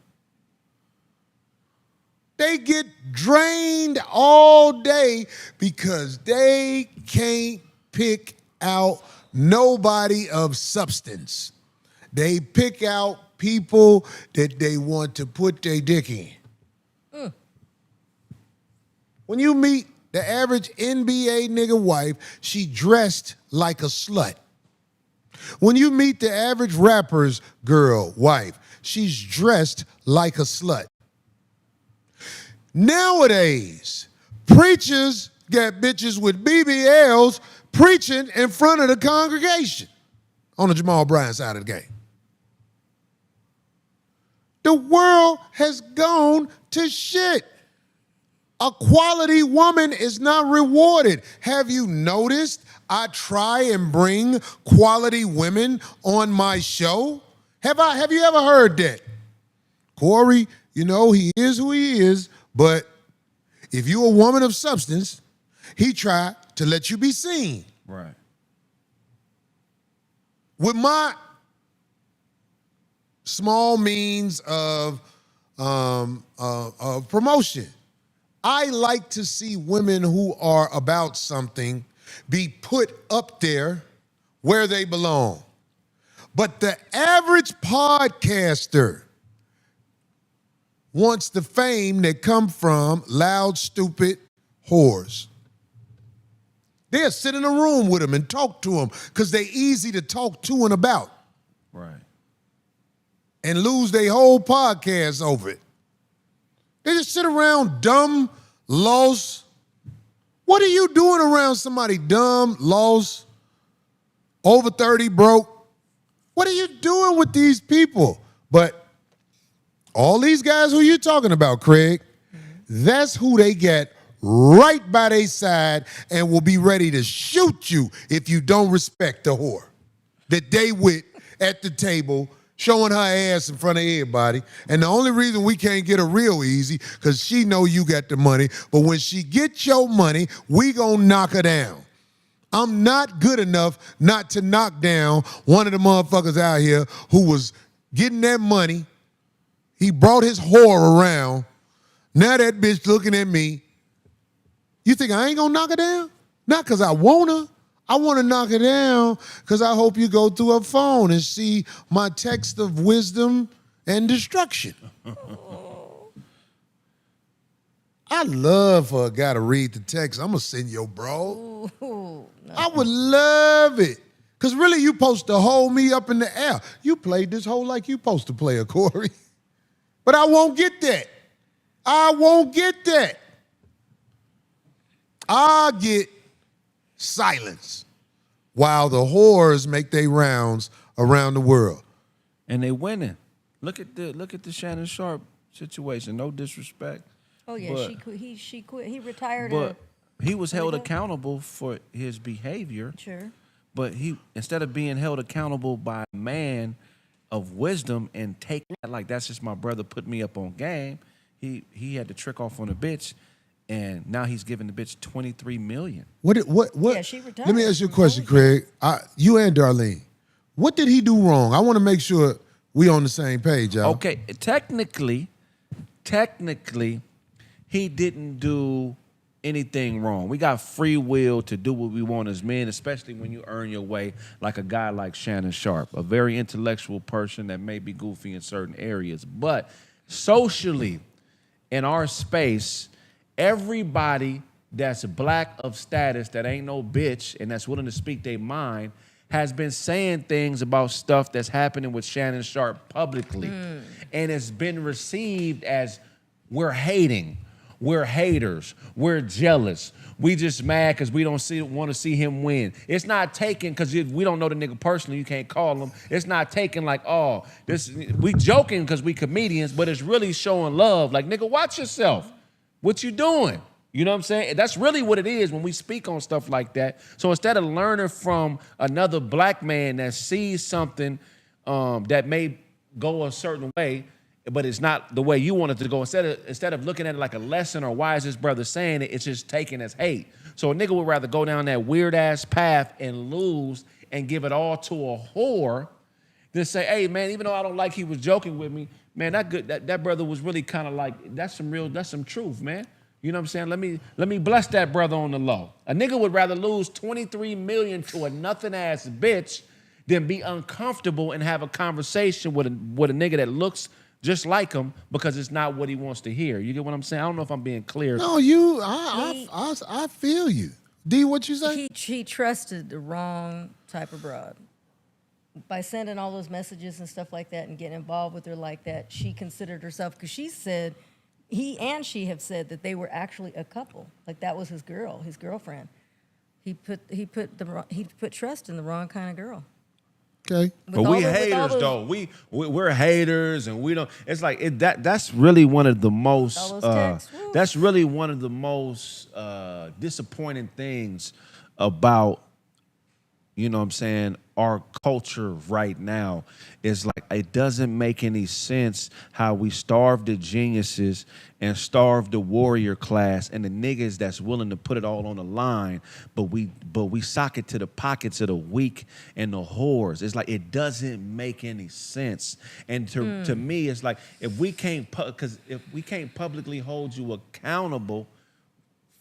They get drained all day because they can't pick out nobody of substance. They pick out people that they want to put their dick in. When you meet the average NBA nigga wife, she dressed like a slut. When you meet the average rapper's girl wife, she's dressed like a slut. Nowadays, preachers got bitches with BBLs preaching in front of the congregation on the Jamal Bryant side of the game. The world has gone to shit. A quality woman is not rewarded. Have you noticed I try and bring quality women on my show? Have you ever heard that? Corey, he is who he is, but if you're a woman of substance, he tried to let you be seen. Right. With my small means of promotion, I like to see women who are about something be put up there where they belong. But the average podcaster wants the fame that come from loud, stupid whores. They'll sit in a room with them and talk to them because they're easy to talk to and about. Right. And lose their whole podcast over it. They just sit around dumb, lost. What are you doing around somebody dumb, lost, over 30, broke? What are you doing with these people? But all these guys who you're talking about, Kraig, that's who they get right by their side and will be ready to shoot you if you don't respect the whore that they with at the table showing her ass in front of everybody. And the only reason we can't get her real easy, because she know you got the money, but when she gets your money, we gonna knock her down. I'm not good enough not to knock down one of the motherfuckers out here who was getting that money. He brought his whore around. Now that bitch looking at me. You think I ain't gonna knock her down? Not because I want her. I want to knock her down because I hope you go through her phone and see my text of wisdom and destruction. I love for a guy to read the text. I'm going to send your bro. Ooh, no. I would love it. Because really, you supposed to hold me up in the air. You played this whole like you supposed to play a Corey. But I won't get that. I won't get that. I'll get silence while the whores make their rounds around the world. And they winning. Look at the Shannon Sharpe situation. No disrespect. Oh yeah, but, she quit. He retired. But he was held accountable for his behavior. Sure. But he, instead of being held accountable by a man of wisdom and take that like that's just my brother put me up on game, he had to trick off on a bitch. And now he's giving the bitch $23 million. What? Yeah, she retired. Let me ask you a question, Kraig. You and Darlene. What did he do wrong? I want to make sure we on the same page, y'all. Okay, technically, he didn't do anything wrong. We got free will to do what we want as men, especially when you earn your way like a guy like Shannon Sharpe, a very intellectual person that may be goofy in certain areas. But socially, in our space, everybody that's black of status, that ain't no bitch, and that's willing to speak their mind, has been saying things about stuff that's happening with Shannon Sharpe publicly. And it's been received as we're hating, we're haters, we're jealous, we just mad because we don't want to see him win. It's not taken because we don't know the nigga personally, you can't call him. It's not taken like, oh, we joking because we comedians, but it's really showing love. Like, nigga, watch yourself. What you doing? You know what I'm saying? That's really what it is when we speak on stuff like that. So instead of learning from another black man that sees something that may go a certain way, but it's not the way you want it to go, instead of looking at it like a lesson or why is this brother saying it, it's just taken as hate. So a nigga would rather go down that weird-ass path and lose and give it all to a whore than say, hey, man, even though I don't like he was joking with me, man, that brother was really kind of like, that's some truth, man. You know what I'm saying? Let me bless that brother on the low. A nigga would rather lose $23 million to a nothing-ass bitch than be uncomfortable and have a conversation with a nigga that looks just like him because it's not what he wants to hear. You get what I'm saying? I don't know if I'm being clear. No, I feel you. D, what you say? He trusted the wrong type of broad. By sending all those messages and stuff like that and getting involved with her like that, she considered herself, because she said, he and she have said that they were actually a couple. Like that was his girlfriend. He put trust in the wrong kind of girl. Okay. But we haters though. We're haters and we don't. It's like that's really one of the most. That's really one of the most disappointing things about, you know what I'm saying, our culture right now. Is like it doesn't make any sense how we starve the geniuses and starve the warrior class and the niggas that's willing to put it all on the line, but we sock it to the pockets of the weak and the whores. It's like it doesn't make any sense. And to me, it's like if we can't publicly hold you accountable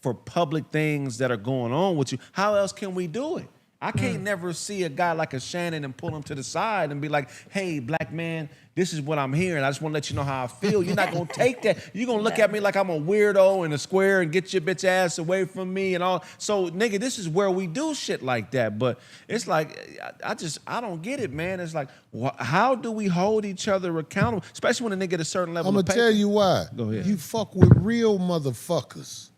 for public things that are going on with you, how else can we do it? I can't never see a guy like a Shannon and pull him to the side and be like, hey, black man, this is what I'm hearing. I just want to let you know how I feel. You're not going to take that. You're going to look at me like I'm a weirdo in a square and get your bitch ass away from me and all. So, nigga, this is where we do shit like that. But it's like, I don't get it, man. It's like, how do we hold each other accountable? Especially when a nigga at a certain level I'm going to tell you why. Go ahead. You fuck with real motherfuckers.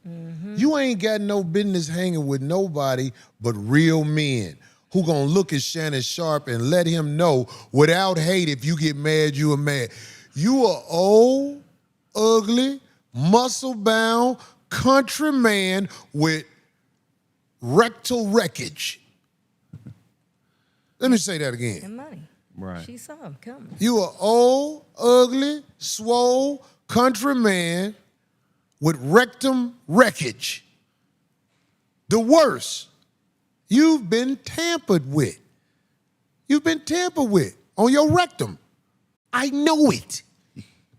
You ain't got no business hanging with nobody but real men who gonna look at Shannon Sharpe and let him know without hate, if you get mad, you are mad. You are old, ugly, muscle-bound, countryman with rectal wreckage. Let me say that again. And money. Right. She saw him coming. You an old, ugly, swole countryman with rectum wreckage. The worst. You've been tampered with. You've been tampered with on your rectum. I know it.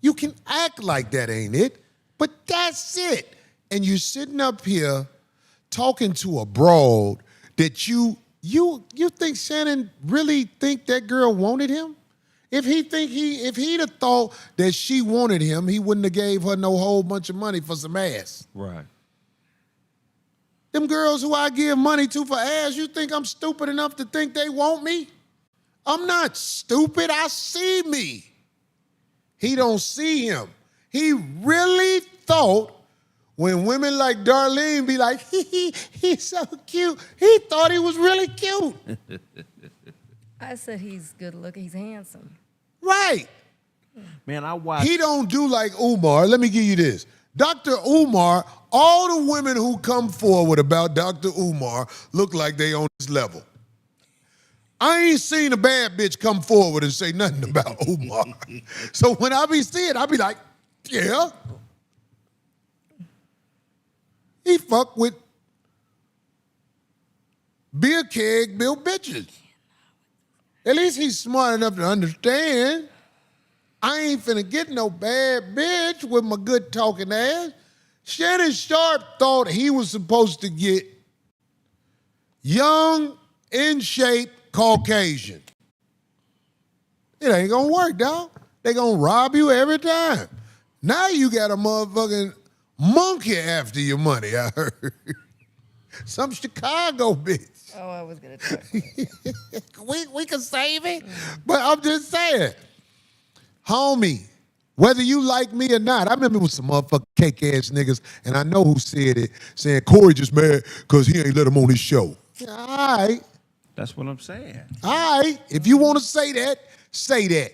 You can act like that, ain't it? But that's it. And you're sitting up here talking to a broad that you think Shannon really think that girl wanted him? If he'd have thought that she wanted him, he wouldn't have gave her no whole bunch of money for some ass. Right. Them girls who I give money to for ass, you think I'm stupid enough to think they want me? I'm not stupid. I see me. He don't see him. He really thought when women like Darlene be like, he's so cute, he thought he was really cute. I said he's good looking. He's handsome. Right. Man, I watched. He don't do like Umar. Let me give you this. Dr. Umar, all the women who come forward about Dr. Umar look like they on this level. I ain't seen a bad bitch come forward and say nothing about Umar. So when I be seeing, I be like, yeah. He fuck with beer keg built bitches. At least he's smart enough to understand. I ain't finna get no bad bitch with my good talking ass. Shannon Sharpe thought he was supposed to get young, in shape, Caucasian. It ain't gonna work, dog. They gonna rob you every time. Now you got a motherfucking monkey after your money, I heard. Some Chicago bitch. Oh, I was gonna talk about it. we can save it. But I'm just saying, homie, whether you like me or not, I remember with some motherfucking cake-ass niggas, and I know who said it, saying Corey just mad because he ain't let him on his show. All right. That's what I'm saying. All right. If you want to say that, say that.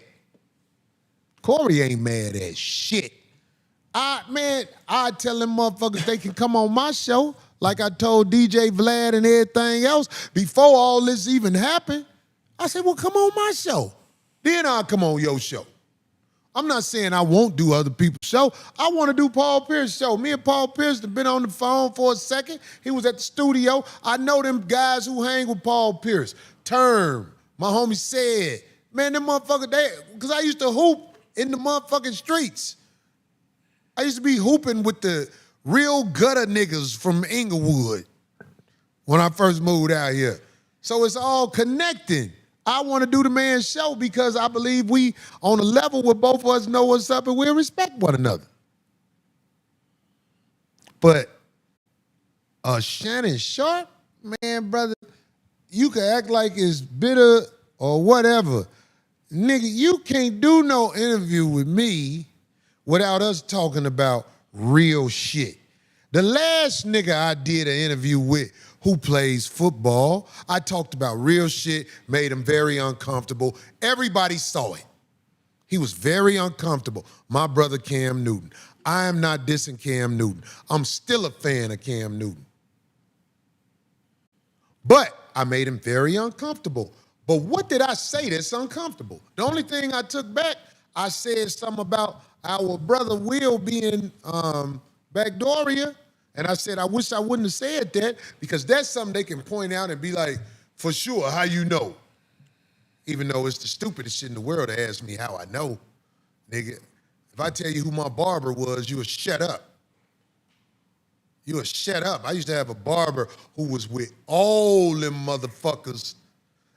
Corey ain't mad at shit. I tell them motherfuckers they can come on my show like I told DJ Vlad and everything else before all this even happened. I said, well, come on my show. Then I'll come on your show. I'm not saying I won't do other people's show. I want to do Paul Pierce's show. Me and Paul Pierce have been on the phone for a second. He was at the studio. I know them guys who hang with Paul Pierce. Term, my homie said, man, them motherfuckers, because I used to hoop in the motherfucking streets. I used to be hooping with the real gutter niggas from Inglewood when I first moved out here. So it's all connecting. I want to do the man's show because I believe we on a level where both of us know what's up and we respect one another. But Shannon Sharpe, man, brother, you can act like it's bitter or whatever. Nigga, you can't do no interview with me without us talking about real shit. The last nigga I did an interview with who plays football, I talked about real shit, made him very uncomfortable. Everybody saw it. He was very uncomfortable. My brother Cam Newton. I am not dissing Cam Newton. I'm still a fan of Cam Newton. But I made him very uncomfortable. But what did I say that's uncomfortable? The only thing I took back, I said something about our brother Will being Backdooria. And I said, I wish I wouldn't have said that because that's something they can point out and be like, for sure, how you know? Even though it's the stupidest shit in the world to ask me how I know. Nigga, if I tell you who my barber was, you would shut up. You would shut up. I used to have a barber who was with all them motherfuckers,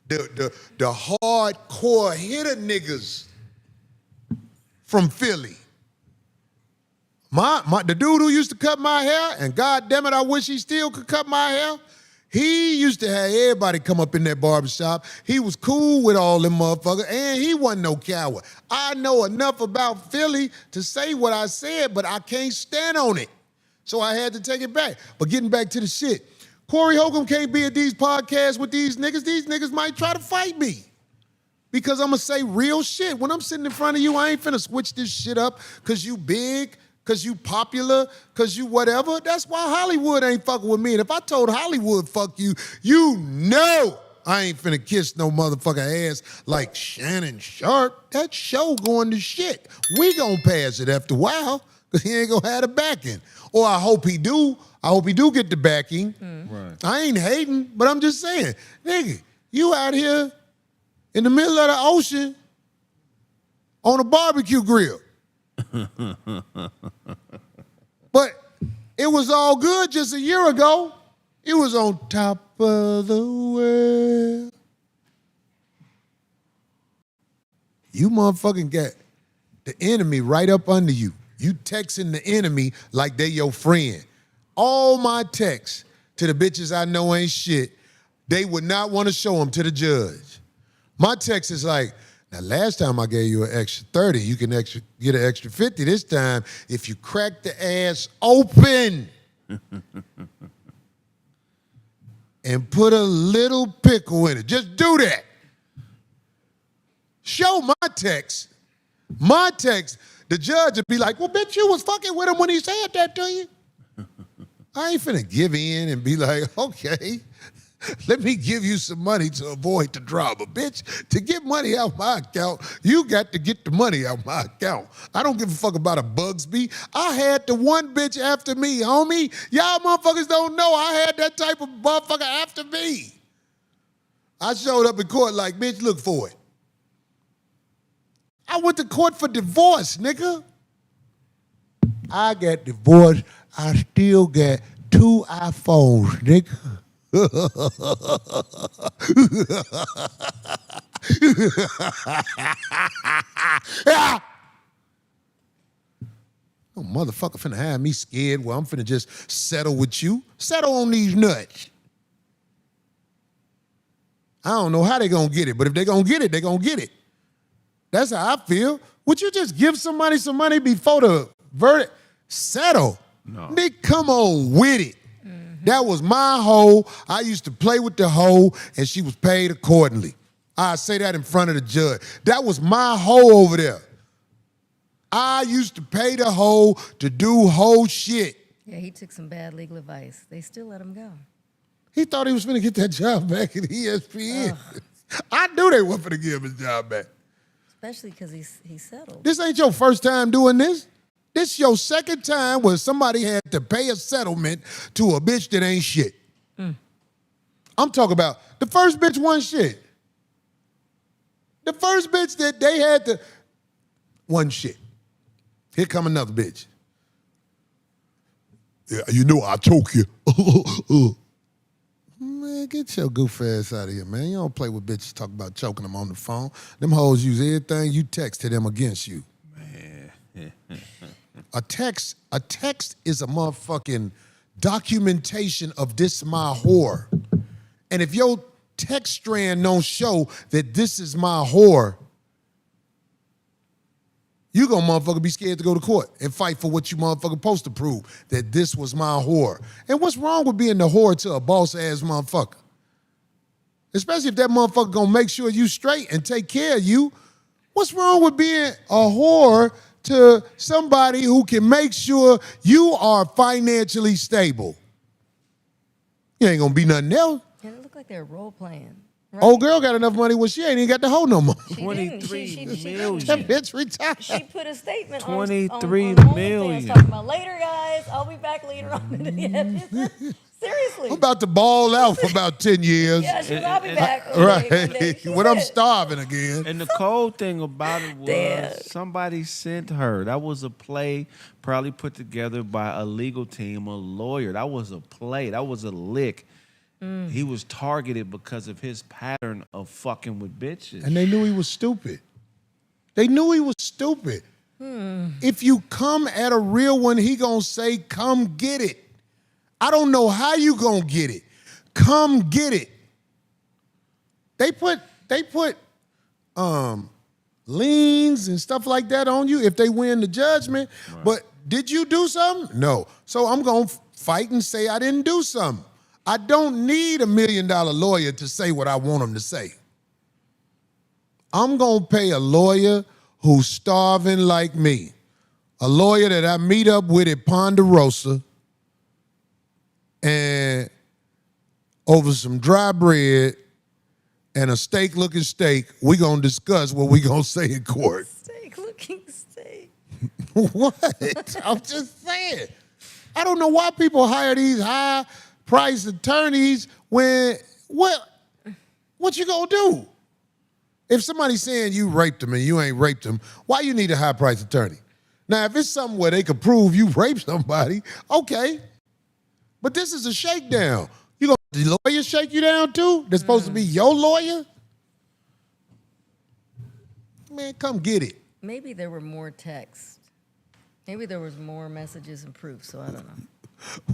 the hardcore hitter niggas from Philly. The dude who used to cut my hair, and God damn it, I wish he still could cut my hair. He used to have everybody come up in that barbershop. He was cool with all them motherfuckers, and he wasn't no coward. I know enough about Philly to say what I said, but I can't stand on it. So I had to take it back. But getting back to the shit, Corey Holcomb can't be at these podcasts with these niggas. These niggas might try to fight me because I'm going to say real shit. When I'm sitting in front of you, I ain't finna switch this shit up because you big, because you popular, because you whatever. That's why Hollywood ain't fucking with me. And if I told Hollywood fuck you, you know I ain't finna kiss no motherfucker ass like Shannon Sharpe. That show going to shit. We gonna pass it after a while because he ain't gonna have the backing. Or I hope he do. I hope he do get the backing. Right. I ain't hating, but I'm just saying, nigga, you out here in the middle of the ocean on a barbecue grill. But it was all good just a year ago. It was on top of the world. You motherfucking got the enemy right up under you. You texting the enemy like they your friend. All my texts to the bitches I know ain't shit, they would not want to show them to the judge. My text is like, now last time I gave you an extra 30, you can get an extra 50 this time if you crack the ass open and put a little pickle in it. Just do that. Show my text. My text, the judge would be like, well, bitch, you was fucking with him when he said that to you. I ain't finna give in and be like, okay, let me give you some money to avoid the drama. Bitch, to get money out my account, you got to get the money out my account. I don't give a fuck about a Bugsby. I had the one bitch after me, homie. Y'all motherfuckers don't know I had that type of motherfucker after me. I showed up in court like, bitch, look for it. I went to court for divorce, nigga. I got divorced. I still got 2 iPhones, nigga. No motherfucker finna have me scared where I'm finna just settle with you. Settle on these nuts. I don't know how they gonna get it, but if they gonna get it, they gonna get it. That's how I feel. Would you just give somebody some money before the verdict? Settle. No. Nick, come on with it. That was my hoe. I used to play with the hoe, and she was paid accordingly. I say that in front of the judge. That was my hoe over there. I used to pay the hoe to do hoe shit. Yeah, he took some bad legal advice. They still let him go. He thought he was going to get that job back at ESPN. I knew they weren't going to give him his job back. Especially because he settled. This ain't your first time doing this. This your second time where somebody had to pay a settlement to a bitch that ain't shit. I'm talking about the first bitch wasn't shit. The first bitch that they had to wasn't shit. Here come another bitch. Yeah, you know I choke you. Man, get your goof ass out of here, man. You don't play with bitches talk about choking them on the phone. Them hoes use everything you text to them against you. Man. A text is a motherfucking documentation of this my whore. And if your text strand don't show that this is my whore, you gonna motherfucker be scared to go to court and fight for what you motherfucker supposed to prove, that this was my whore. And what's wrong with being the whore to a boss-ass motherfucker? Especially if that motherfucker gonna make sure you straight and take care of you. What's wrong with being a whore to somebody who can make sure you are financially stable? You ain't gonna be nothing else. Yeah, it looked like they were role playing. Right? Old girl got enough money where she ain't even got the hoe no more. She 23 didn't. million. That bitch retired. She put a statement 23 on OnlyFans million. talking about, later, guys, I'll be back later on. Seriously. I'm about to ball out for about 10 years. Yeah, she was, I'll be back. Right. When I'm starving again. And the cold thing about it was Damn. somebody sent her. That was a play probably put together by a legal team, a lawyer. That was a play. That was a lick. He was targeted because of his pattern of fucking with bitches. And they knew he was stupid. They knew he was stupid. If you come at a real one, he gonna say, come get it. I don't know how you gonna get it. Come get it. They put liens and stuff like that on you if they win the judgment. Right. But did you do something? No. So I'm gonna fight and say I didn't do something. I don't need $1 million lawyer to say what I want him to say. I'm gonna pay a lawyer who's starving like me, a lawyer that I meet up with at Ponderosa, and over some dry bread and a steak-looking steak, we gonna discuss what we gonna say in court. Steak-looking steak. What? I'm just saying. I don't know why people hire these high-priced attorneys when, what you gonna do? If somebody's saying you raped them and you ain't raped them, why you need a high-priced attorney? Now, if it's something where they could prove you raped somebody, okay. But this is a shakedown. You gonna let the lawyer shake you down too? They're supposed to be your lawyer? Man, come get it. Maybe there were more texts. Maybe there was more messages and proof, so I don't know.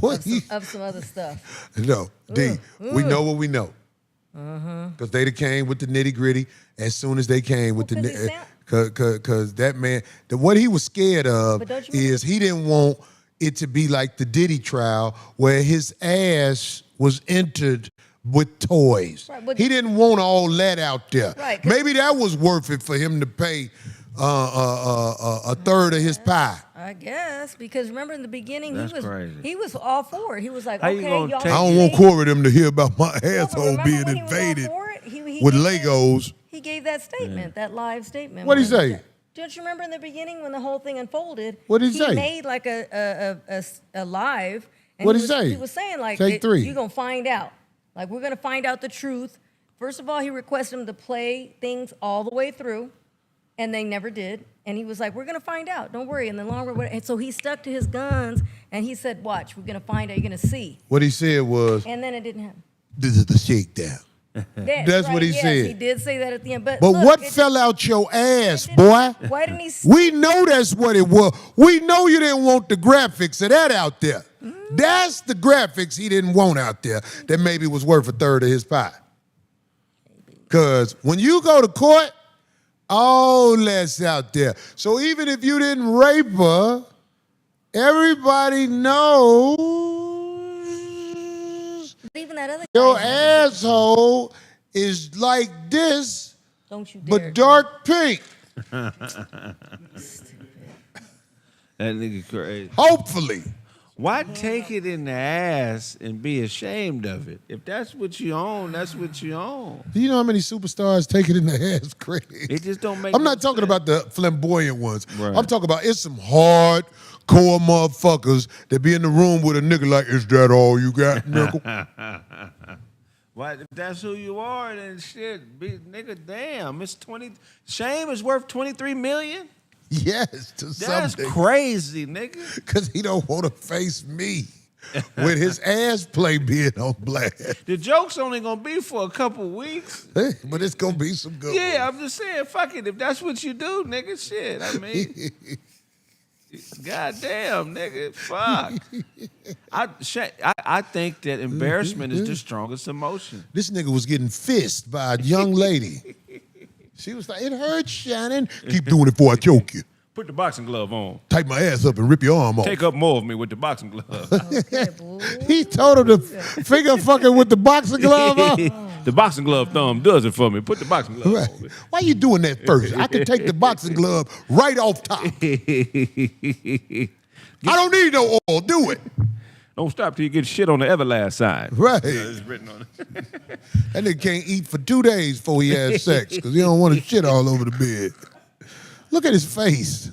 What? Of some other stuff. No, D, we know what we know. Because they came with the nitty-gritty as soon as they came with the because that man, what he was scared of is he didn't want it to be like the Diddy trial where his ass was entered with toys. Right, he didn't want all that out there. Right, maybe that was worth it for him to pay a third of his pie. I guess, because remember in the beginning Crazy. he was all for it. He was like, How you okay, gonna y'all. take- I don't want Corey them to hear about my No, asshole but being remember when he was all invaded for it? He with gave that- Legos. He gave that statement, that live statement. What'd he say? Don't you remember in the beginning when the whole thing unfolded? What'd he say? He made like a live. And What'd he say? He was saying like, Take 3. you're going to find out. Like, we're going to find out the truth. First of all, he requested him to play things all the way through, and they never did. And he was like, we're going to find out. Don't worry. And the longer, and so he stuck to his guns, and he said, watch, we're going to find out. You're going to see. What he said was, And then it didn't happen. this is the shakedown. That's what he yes, said. He did say that at the end. But But look, what it- fell out your ass, it didn't- boy? Why didn't he? We know that's what it was. We know you didn't want the graphics of that out there. That's the graphics he didn't want out there that maybe was worth a third of his pie. Because when you go to court, all that's out there. So even if you didn't rape her, everybody knows Even that other your guy, asshole is like this, don't you dare. but dark pink. That nigga crazy. Hopefully. Why take it in the ass and be ashamed of it? If that's what you own, that's what you own. Do you know how many superstars take it in the ass, Kraig? It just don't make I'm no not talking sense. about the flamboyant ones. Right. I'm talking about it's some hardcore motherfuckers that be in the room with a nigga like, is that all you got, nigga? Why, if that's who you are, then shit, nigga, damn, it's 20. Shame is worth 23 million? Yes, to That's something. crazy, nigga. Because he don't want to face me with his ass play being on blast. The joke's only gonna be for a couple weeks. But it's going to be some good Yeah, ones. I'm just saying, fuck it. If that's what you do, nigga, shit. I mean, goddamn, nigga, fuck. I think that embarrassment is the strongest emotion. This nigga was getting fisted by a young lady. She was like, it hurts, Shannon. Keep doing it before I choke you. Put the boxing glove on. Tighten my ass up and rip your arm off. Take up more of me with the boxing glove. Okay, boo. He told him to finger fucking with the boxing glove on. The boxing glove thumb does it for me. Put the boxing glove Right. on me. Why you doing that first? I can take the boxing glove right off top. I don't need no oil. Do it. Don't stop till you get shit on the everlast side. Right. It's written on it. That nigga can't eat for 2 days before he has sex because he don't want to shit all over the bed. Look at his face.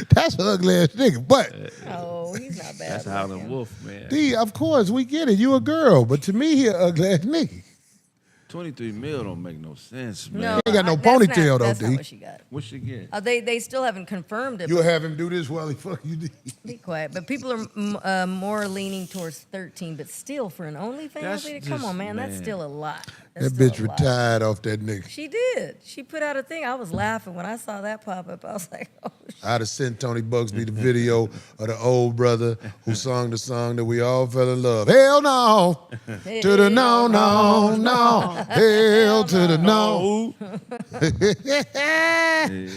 That's an ugly ass nigga. But, Oh, he's not bad. That's Howlin' Wolf, man. D, of course, we get it. You a girl. But to me, he an ugly ass nigga. 23 mil don't make no sense, man. No, ain't got no that's not- ponytail, though, That's not D. what she got. What she get? They still haven't confirmed it. You'll have him do this while he fuck you, D. Be quiet. But people are more leaning towards 13. But still, for an OnlyFans That's lady, come on, just- man, that's man. still a lot. That That's bitch still a lot. retired off that nigga. She did. She put out a thing. I was laughing when I saw that pop up. I was like, oh, shit. I'd have sent Tony Bugsby the video of the old brother who sung the song that we all fell in love. Hell no, to the no, no, no. Hell to the no.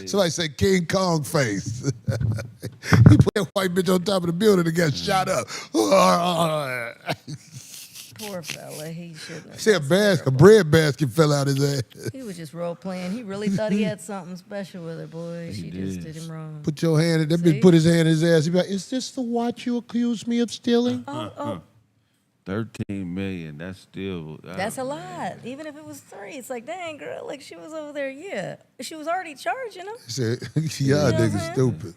Somebody said King Kong face. He put that white bitch on top of the building and got shot up. Poor fella. He shouldn't have. See, That's a bread basket fell out his ass. He was just role playing. He really thought he had something special with her, boy. She just did him wrong. Put your hand in, that See? bitch put his hand in his ass. He be like, is this the watch you accused me of stealing? Oh, 13 million. That's still. that's a lot. Even if it was 3, it's like, dang, girl, like she was over there. Yeah, she was already charging him. He said, y'all You know what I'm niggas saying? stupid.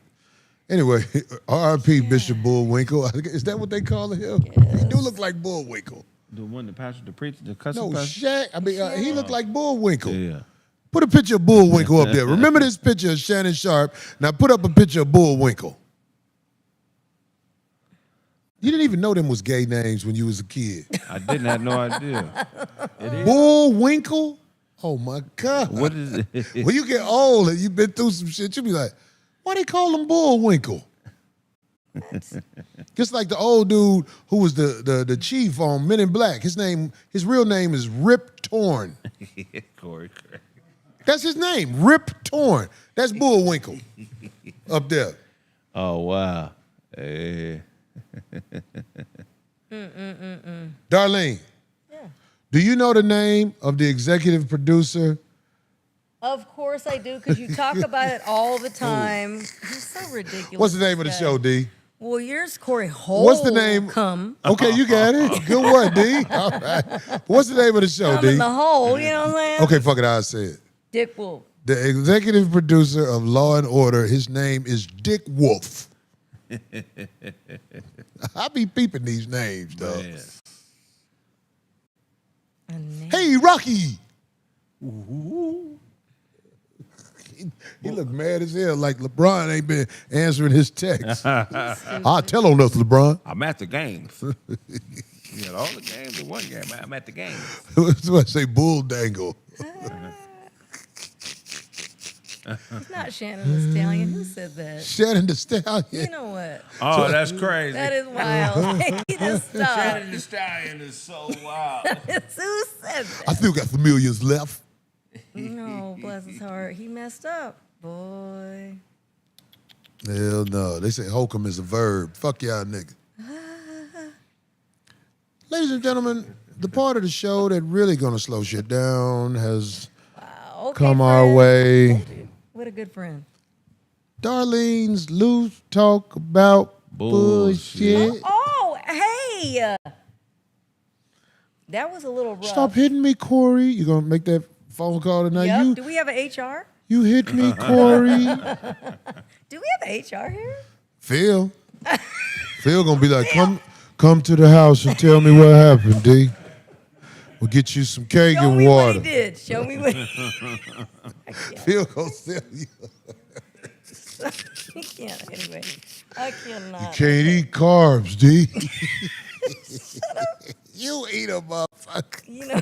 Anyway, R.I.P. Bishop Bullwinkle. Is that what they call him? He do look like Bullwinkle. The one, the pastor, the preacher, the cussing No, pastor. Shaq. I mean, he looked like Bullwinkle. Yeah. Put a picture of Bullwinkle up there. Remember this picture of Shannon Sharpe? Now put up a picture of Bullwinkle. You didn't even know them was gay names when you was a kid. I didn't have no idea. It is. Bullwinkle? Oh my God. What is it? When you get old and you've been through some shit, you be like, why they call him Bullwinkle? Just like the old dude who was the chief on Men in Black. His real name is Rip Torn. Corey Kraig. That's his name, Rip Torn. That's Bullwinkle up there. Oh, wow. Darlene, Yeah. do you know the name of the executive producer? Of course I do, because you talk about it all the time. He's so ridiculous. What's the name of the this show, guy. D? Well, yours, Corey Holcomb. What's the name? Okay, you got it. Good one, D. All right. What's the name of the show, I'm D? in the hole, you know what I'm saying? Okay, fuck it, I'll say it. Dick Wolf. The executive producer of Law and Order, his name is Dick Wolf. I be peeping these names, though. Man. A name. Hey, Rocky. He look mad as hell, like LeBron ain't been answering his texts. I'll tell on us, LeBron. I'm at the games. You got all the games in one game. I'm at the games. That's why I say bull dangle. It's not Shannon the Stallion. Who said that? Shannon the Stallion. You know what? Oh, that's crazy. That is wild. He just stopped. Shannon the Stallion is so wild. Who said that? I still got some millions left. No, bless his heart. He messed up, boy. Hell no. They say Holcomb is a verb. Fuck y'all niggas. Ladies and gentlemen, the part of the show that really gonna slow shit down has Wow. Okay, come our friend. way. What a good friend. Darlene's loose talk about Bullshit. bullshit. Oh, hey. That was a little rough. Stop hitting me, Corey. You gonna make that phone call tonight? Yep. Do we have an HR? You hit me, Corey. Do we have an HR here? Phil gonna be like, come to the house and tell me what happened, D. We'll get you some cake Show and me water. what he did. Show me what Phil gonna tell you. he can't. Anyway, I cannot. You can't eat carbs, D. You eat a motherfucker. You know,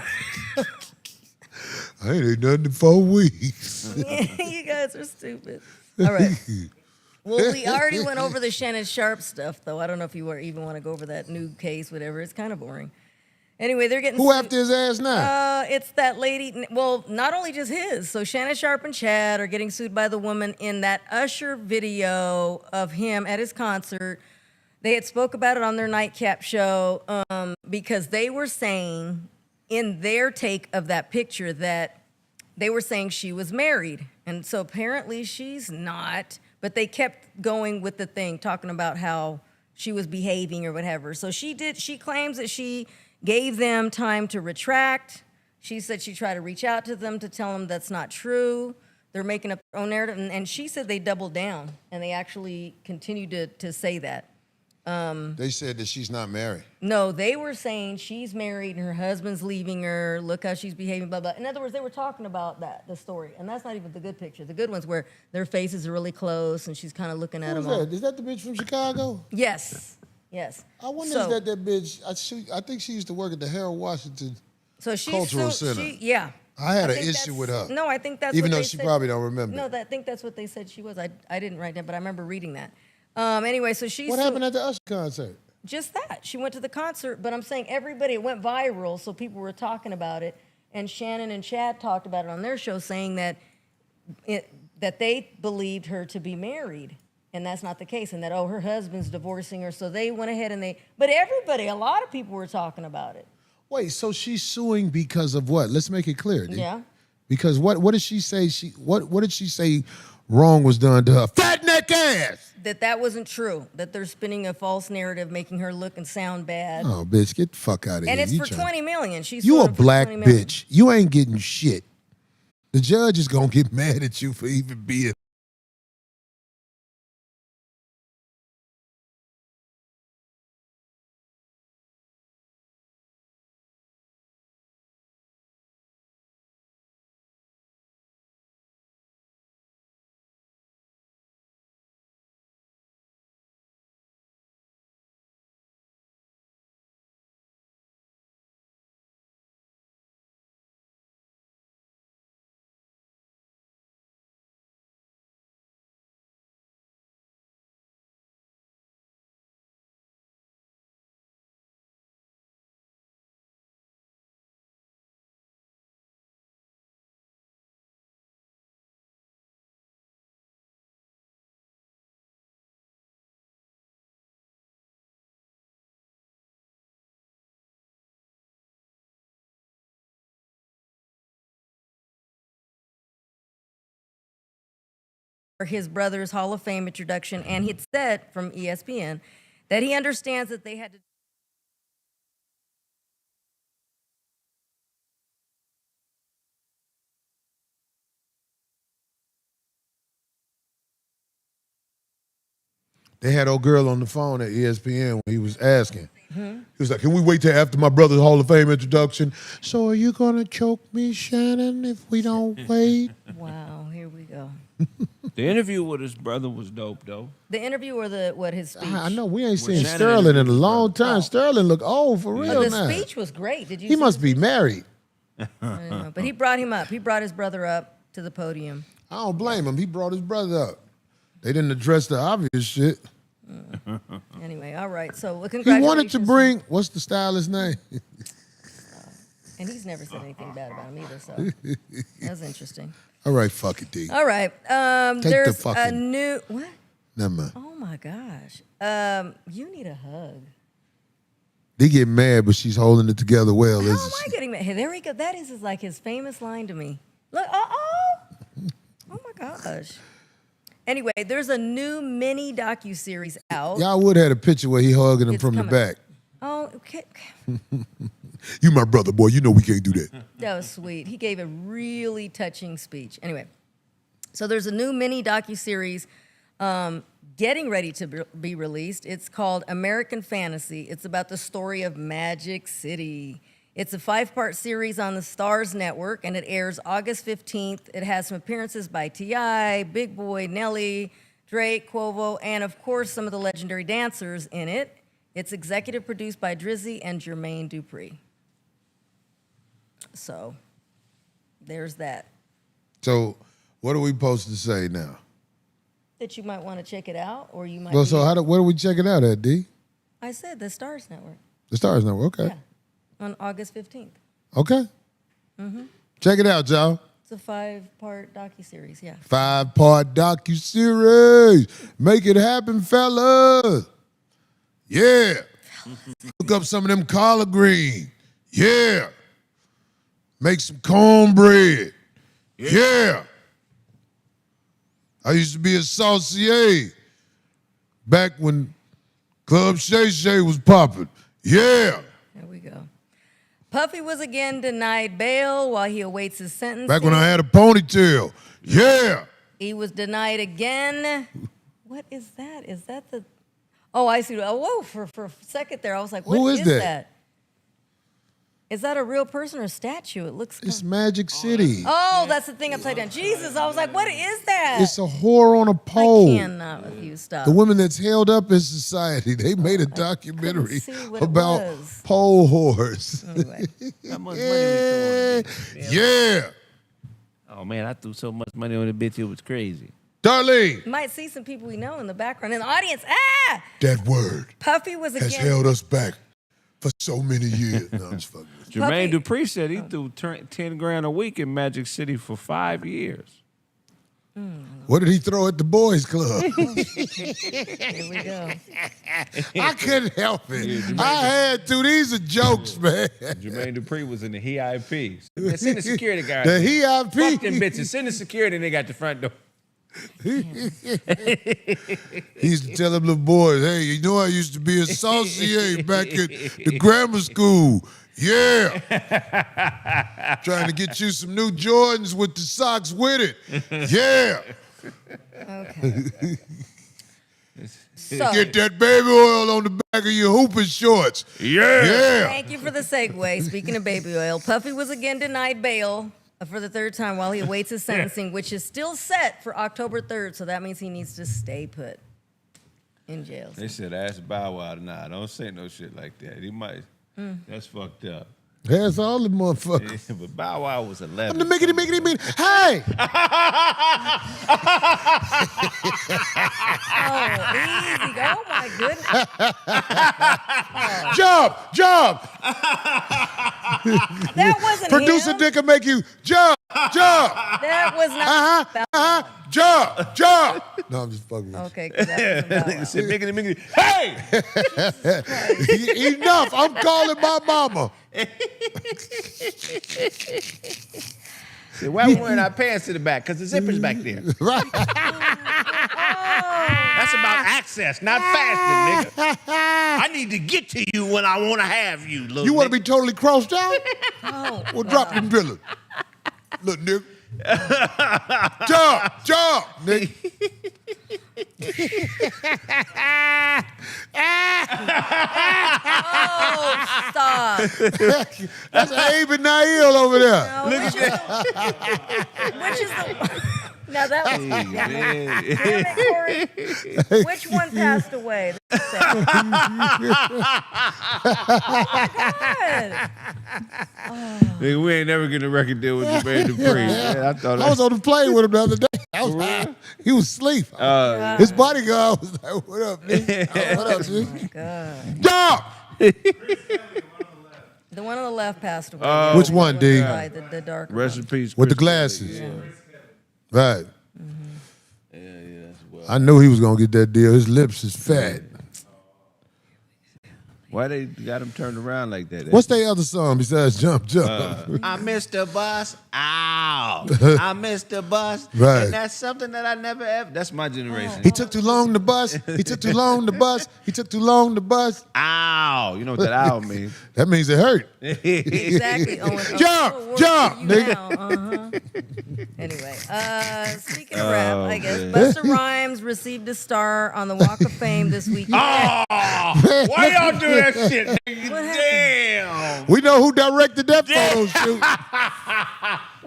I ain't ate nothing in 4 weeks. you guys are stupid. All right. Well, we already went over the Shannon Sharpe stuff, though. I don't know if you even want to go over that new case, whatever. It's kind of boring. Anyway, they're getting Who sued. after his ass now? It's that lady. Well, not only just his. So Shannon Sharpe and Chad are getting sued by the woman in that Usher video of him at his concert. They had spoke about it on their nightcap show because they were saying in their take of that picture that they were saying she was married. And so apparently she's not, but they kept going with the thing, talking about how she was behaving or whatever. So she claims that she gave them time to retract. She said she tried to reach out to them to tell them that's not true. They're making up their own narrative. And she said they doubled down and they actually continued to say that. They said that she's not married. No, they were saying she's married and her husband's leaving her. Look how she's behaving, blah, blah. In other words, they were talking about the story. And that's not even the good picture. The good one's where their faces are really close and she's kind of looking at Who's them all. that? Is that the bitch from Chicago? Yes. I wonder So- if that bitch, I think she used to work at the Harold Washington So she's Cultural Center. Yeah. I had an think issue with her. No, I think that's Even what though they she said. probably don't remember. No, I think that's what they said she was. I didn't write that, but I remember reading that. Anyway, so she's What happened at the Usher concert? just that. She went to the concert, but I'm saying everybody, it went viral, so people were talking about it. And Shannon and Chad talked about it on their show, saying that that they believed her to be married. And that's not the case. And that, her husband's divorcing her. So they went ahead and but everybody, a lot of people were talking about it. Wait, so she's suing because of what? Let's make it clear. D. Yeah. Because what did she say? What did she say wrong was done to her fat neck ass? That wasn't true. That they're spinning a false narrative, making her look and sound bad. Oh, bitch, get the fuck out of here. And it's You for trying- $20 million. She's You a suing for black $20 million. bitch. You ain't getting shit. The judge is gonna get mad at you for even being. His brother's Hall of Fame introduction, and he'd said from ESPN that he understands that they had to. They had old girl on the phone at ESPN when he was asking. He was like, "Can we wait till after my brother's Hall of Fame introduction?" So are you gonna choke me, Shannon, if we don't wait? Wow, here we go. The interview with his brother was dope, though. The interview or his speech? I know we ain't seen Shannon Sterling in a interviewed long brother. time. Sterling look old for But real the now. speech was great. Did you? He see must the be married. I don't know. But he brought him up. He brought his brother up to the podium. I don't blame him. He brought his brother up. They didn't address the obvious shit. Anyway, all right. So He congratulations. wanted to bring, what's the stylist's name? And he's never said anything bad about him either. So that's interesting. All right, fuck it, D. All right. the There's a fucking- new what? Never mind. Oh my gosh. You need a hug. They get mad, but she's holding it together well, How isn't am I she? getting mad? Hey, there we go. That is like his famous line to me. Look, oh my gosh. Anyway, there's a new mini docuseries out. Y'all would have had a picture where he hugging him It's from coming. the back. Oh, okay. You my brother, boy. You know we can't do that. That was sweet. He gave a really touching speech. Anyway, so there's a new mini docuseries getting ready to be released. It's called American Fantasy. It's about the story of Magic City. It's a 5-part series on the Starz Network, and it airs August 15th. It has some appearances by T.I., Big Boy, Nelly, Drake, Quavo, and of course some of the legendary dancers in it. It's executive produced by Drizzy and Jermaine Dupri. So there's that. So what are we supposed to say now? That you might want to check it out, or you might. Well, so where do we check it out at, D? I said the Starz Network. The Stars Network. Okay. Yeah, on August 15th. Okay. Check it out, y'all. It's a 5-part docuseries. Yeah. 5-part docuseries. Make it happen, fellas. Yeah. Cook up some of them collard green. Yeah. Make some cornbread. Yeah. I used to be a saucier back when Club Shay Shay was popping. Yeah. There we go. Puffy was again denied bail while he awaits his sentence. Back when I had a ponytail. Yeah. He was denied again. What is that? Is that the? Oh, I see. Oh, whoa! For a second there, I was like, Who "What is is that? that? Is that a real person or a statue? It looks. It's Magic City. Oh, that's the thing upside down. Jesus, I was like, what is that? It's a whore on a pole. I cannot with you. Stop. The women that's held up in society, they made a documentary see what it about was. pole whores. Anyway, How much money we threw on the bitch? Yeah. Oh, man, I threw so much money on the bitch, it was crazy. Darlene, you might see some people we know in the background in the audience. Ah, that word Puffy was has again. held us back for so many years. No, I'm just fucking with you. Jermaine Puffy- Dupri said he threw 10 grand a week in Magic City for 5 years. What did he throw at the boys' club? Here we go. I couldn't help it. I had to. These are jokes, man. Jermaine Dupri was in the HIP. Man, send the security guard. The HIP. Fuck them bitches. Send the security and they got the front door. He used to tell them little boys, hey, you know I used to be a saucier back at the grammar school. Yeah. Trying to get you some new Jordans with the socks with it. Yeah. Okay. So, Get that baby oil on the back of your hooping shorts. Yeah. thank you for the segue. Speaking of baby oil, Puffy was again denied bail for the third time while he awaits his sentencing, which is still set for October 3rd. So that means he needs to stay put in jail. They said ask Bow Wow nah, don't say no shit like that. He might. That's fucked up. That's all the motherfuckers. Yeah, but Bow Wow was 11. I'm the miggity. Hey! Oh, easy. Oh, my goodness. Jump! That wasn't Producer him. Dick will make you jump! That was not. Jump! No, I'm just fucking with you. Okay, 'cause that wasn't Bow Wow. Said miggity. Hey! Enough! I'm calling my mama. Said, why we wearing our pants to the back? Because the zipper's back there. Right? That's about access, not fasting, nigga. I need to get to you when I want to have you, little You want to be totally crossed out? Oh, Well, drop them drillers. Look, nigga. Jump, nigga. oh, stop. That's Abe and Nail over there. No, which is the... Now that was... Damn it, Corey. Which one passed away? Oh, God. Nigga, we ain't never getting a record deal with Jermaine Dupri. Man, I was on the plane with him the other day. I was high. He was asleep. His bodyguard was like, what up, nigga? What up, nigga? God. Jump! The one on the left passed away. Which one, D? Right, the dark Rest in one. peace. With the Chris glasses. Kelly, Right. Yeah, that's well. I knew he was going to get that deal. His lips is fat. Why they got him turned around like that? What's their other song besides Jump? I missed the bus. Ow. I missed the bus. Right. And that's something that I never ever. That's my generation. He took too long to bus. He took too long to bus. He took too long to bus. Ow. You know what that ow means? That means it hurt. Exactly. Jump, nigga. Anyway, speaking of rap, I guess Busta Rhymes received a star on the Walk of Fame this weekend. Oh, why y'all do that shit, nigga? What happened? Damn. We know who directed that photo shoot.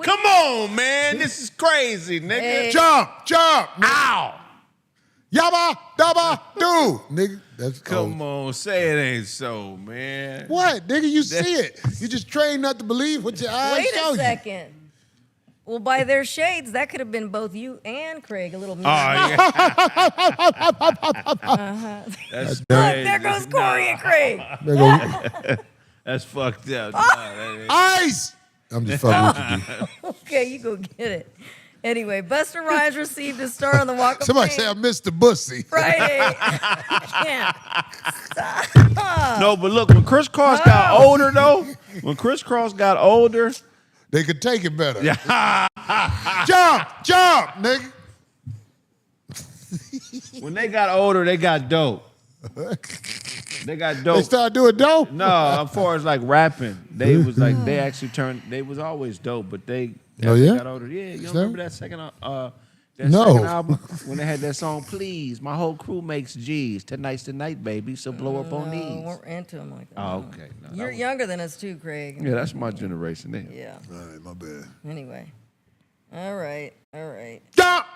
Come on, man. This is crazy, nigga. Hey. Jump, nigga. Ow. Yabba, dabba, do. Nigga, that's Come on, say it ain't so, man. What, nigga? You see it. You just trained not to believe what your eyes Wait show a you. second. Well, by their shades, that could have been both you and Kraig. A little. Oh, yeah. That's Look, crazy. there goes Corey and Kraig. There go, That's fucked up. Nah, that ain't- ice. I'm just fucking with you. D. Okay, you go get it. Anyway, Busta Rhymes received a star on the Walk of Somebody Fame say I missed the bussy. Friday. Can't. Stop. No, but look, when Chris Cross got older, though, They could take it better. yeah. Jump, nigga. When they got older, they got dope. They got dope. They started doing dope. No, as far as like rapping, they was like they actually turned. They was always dope, but they Oh, as they yeah? got older. Yeah, you don't that- remember that second No. second album when they had that song "Please"? My whole crew makes G's. Tonight's the night, baby. So blow up on No, these. we're into them like that. Oh, okay. No, that You're was- younger than us too, Kraig. Yeah, that's my generation. Then. Yeah. All right, my bad. Anyway. All right. Jump.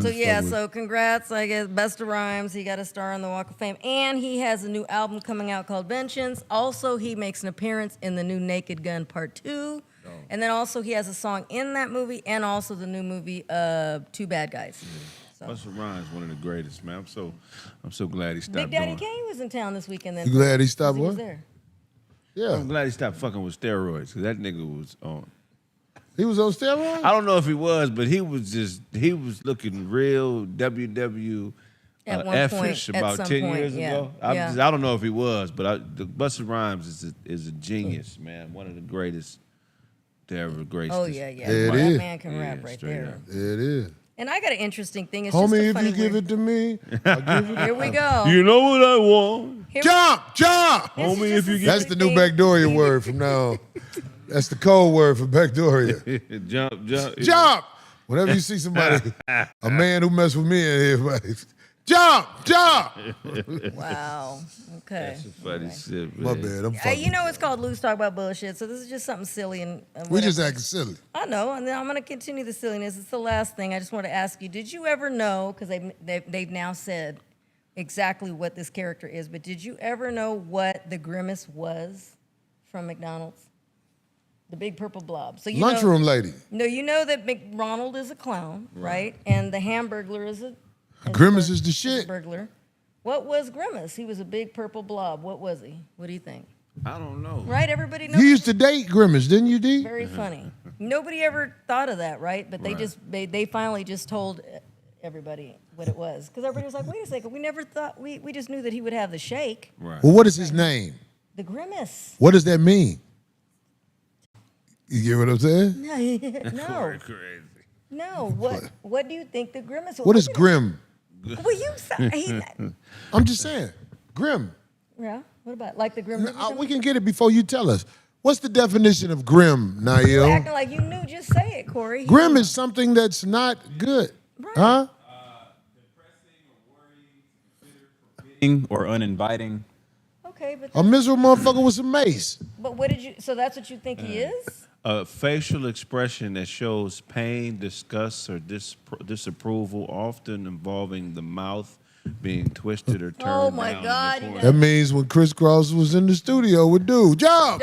So yeah, so congrats, I guess, Busta Rhymes. He got a star on the Walk of Fame. And he has a new album coming out called Vengeance. Also, he makes an appearance in the new Naked Gun Part 2. And then also he has a song in that movie and also the new movie Two Bad Guys. So. Busta Rhymes, one of the greatest, man. I'm so glad he stopped Big Daddy doing. Kane was in town this weekend then. You glad he 'cause stopped he was what? there. Yeah. I'm glad he stopped fucking with steroids because that nigga was on. He was on steroids? I don't know if he was, but he was looking real WW At one F-ish point, at about some 10 point, years yeah. ago. Yeah. I don't know if he was, but Busta Rhymes is a genius, man. One of the greatest to ever grace Oh, this. yeah, yeah. There it Well, is. that man can Yeah, rap right straight there. up. There it is. And I got an interesting thing. It's Homie, just a if funny you give word. it to me, I'll give it. Here we go. You know what I want? Here we- Jump! Jump! This is Homie, just if you a get- That's silly the new thing. Backdoria word from now on. That's the code word for Backdoria. Jump. Jump! Whenever you see somebody, a man who mess with me in here, like, jump! Wow. Okay. That's some funny shit, man. My bad, I'm fucking. You know it's called Loose Talk About Bullshit, so this is just something silly and We just whatever. acting silly. I know, and then I'm going to continue the silliness. It's the last thing. I just want to ask you, did you ever know, because they've now said exactly what this character is, but did you ever know what the Grimace was from McDonald's? The big purple blob. So you Lunchroom lady. No, you know that McRonald is a clown, right? And the Hamburglar is a Grimace is the a shit. burglar. What was Grimace? He was a big purple blob. What was he? What do you think? I don't know. Right? Everybody knows. You used to date Grimace, didn't you, D? Very funny. Nobody ever thought of that, right? But Right. they finally just told everybody what it was. Because everybody was like, wait a second, we never thought, we just knew that he would have the shake. Right. Well, what is his name? The Grimace. What does that mean? You get what I'm saying? No. Crazy. No. What do you think the Grimace was? What is Look at Grim? him. Well, you said, I'm just saying. Grim. yeah. What about, like the Grim Reaper? We can get it before you tell us. What's the definition of grim, You're Nail? acting like you knew. Just say it, Corey. Grim is something that's not good. Right. Huh? Or uninviting. Okay, but A miserable motherfucker with some mace. what did you? So that's what you think he is? A facial expression that shows pain, disgust, or disapproval, often involving the mouth being twisted or turned Oh, my down in the God, you corner. That means when Chris Cross was in the studio with dude, jump.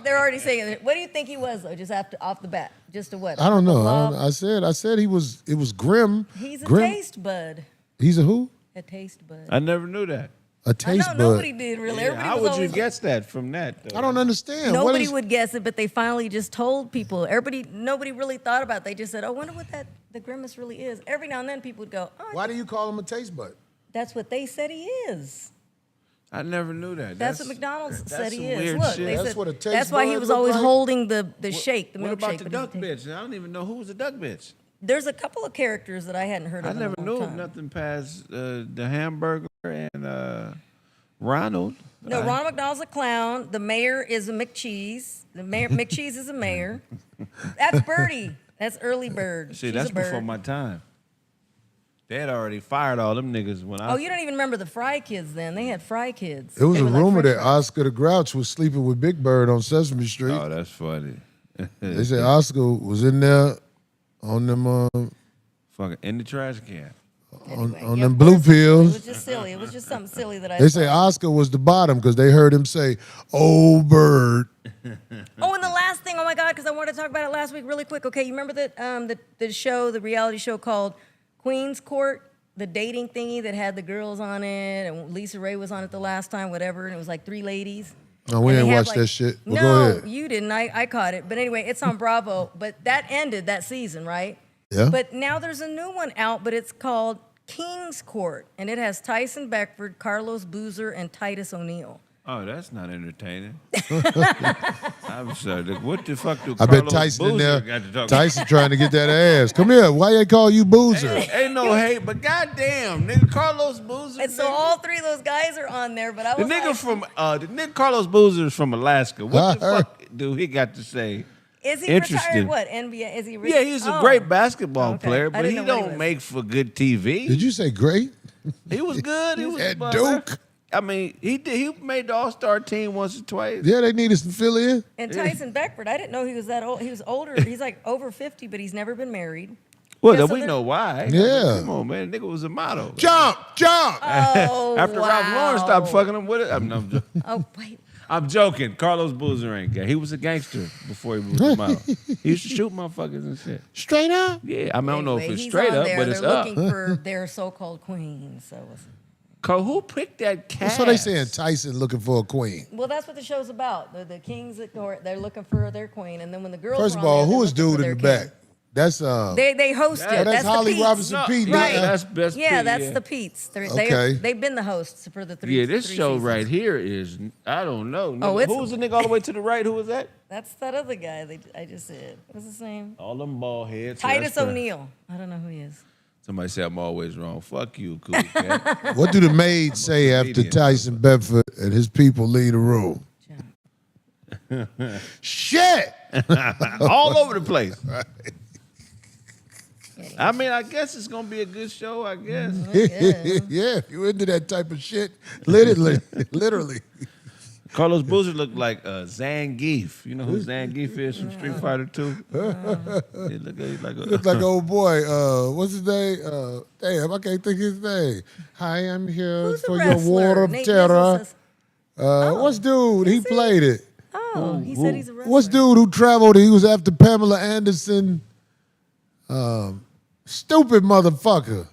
They're already saying it. What do you think he was though? Just off the bat, just a what? I don't know. Blob? I said it was grim. He's a grim. taste bud. He's a who? A taste bud. I never knew that. A I taste know bud. nobody did really. Yeah, Everybody how was would you always, guess that from that? Though? I don't understand. What Nobody is- would guess it, but they finally just told people. Nobody really thought about it. They just said, "Oh, I wonder what the Grimace really is." Every now and then, people would go, "Oh, Why do you call him a taste bud? that's what they said he is." I never knew that. That's what McDonald's that's said some he is. weird Look, shit. they That's said what a taste that's why he bud was look always like? holding the shake, the What milkshake. about the but duck he's- bitch? I don't even know who was the duck bitch. There's a couple of characters that I hadn't heard of. I in a never long knew time. nothing past the hamburger and Ronald. No, Ronald McDonald's a clown. The mayor is a McCheese. The mayor McCheese is a mayor. That's Birdie. That's early Bird. See, She's that's a bird. before my time. They had already fired all them niggas when I. Oh, you don't even remember the Fry Kids then. They had Fry Kids. It was They a were like rumor French that fries. Oscar the Grouch was sleeping with Big Bird on Sesame Street. Oh, that's funny. They said Oscar was in there on them Fucking in the trash can. Anyway, on yeah, them of blue course, It pills. was just silly. It was just something silly that I They say thought. Oscar was the bottom because they heard him say, "Oh, bird." Oh, and the last thing, oh my God, because I wanted to talk about it last week really quick. Okay, you remember that the reality show called Queen's Court? The dating thingy that had the girls on it, and Lisa Ray was on it the last time, whatever, and it was like 3 ladies. No, we And they ain't have, watched that shit. Well, no, go ahead. you didn't. I caught it. But anyway, it's on Bravo. But that ended that season, right? Yeah. But now there's a new one out, but it's called King's Court, and it has Tyson Beckford, Carlos Boozer, and Titus O'Neil. Oh, that's not entertaining. I'm sorry. What the fuck do I Carlos bet Tyson in Boozer there. got to talk Tyson trying to get that ass. Come here. Why they call you Boozer? Ain't no hate, but goddamn, nigga, Carlos Boozer. And so nigga. all 3 of those guys are on there, but I The was nigga like, from the nigga Carlos Boozer is from Alaska. What the I heard. fuck do he got to say? is he Interesting. retired? What NBA? Is he? Yeah, he's a Oh. great basketball Okay. player, I but didn't he know what he don't was. make for good TV. Did you say great? He was good. He was At but- Duke. I mean, he did. He made the All-Star team once or twice. Yeah, they needed some fill in. And Tyson Beckford, I didn't know he was that old. He was older. He's like over 50, but he's never been married. Well, Yeah, then so we they're- know why. Yeah. Come on, man. Nigga was a model. Jump, jump. Oh, After Ralph Lauren stopped fucking him with it. Oh, wait. I'm joking. Carlos Boozer ain't gay. He was a gangster before he moved to model. He used to shoot motherfuckers and shit. Straight up. Yeah, I mean, I don't know if Anyway, it's he's straight on up, there. but it's They're up. looking for their so-called queen. So it's Cole, who picked that cast? So they saying Tyson looking for a queen. Well, that's what the show's about. The kings that they're looking for their queen, and then when the girls First are of on all, there, who they're is looking for dude in the their back? king. That's They host it. that's the Holly Pete's. Robinson Pete. Right. That's best. Yeah, Pete, that's the Pete's. Okay. They've been the hosts for the three. Yeah, this three show seasons. right here is, I don't know. Oh, Nigga, it's- who was the nigga all the way to the right? Who was that? That's that other guy I just said. What's his name? All them bald heads. Titus O'Neil. I don't know who he is. Somebody say I'm always wrong. Fuck you, cool cat. What do the maids say after comedian. Tyson Bedford and his people leave the room? Shit! all over the place. I mean, I guess it's gonna be a good show. I guess. Yeah, if you into that type of shit, literally. Carlos Boozer looked like Zangief. You know who Zangief is from Street Fighter 2? He look like Look like old boy. What's his name? Damn, I can't think his name. Hi, I'm here Who's the for your wrestler? war of Nate terror. Diaz says- What's dude? He played it. Oh, he said he's a wrestler. What's dude who traveled? He was after Pamela Anderson. Stupid motherfucker.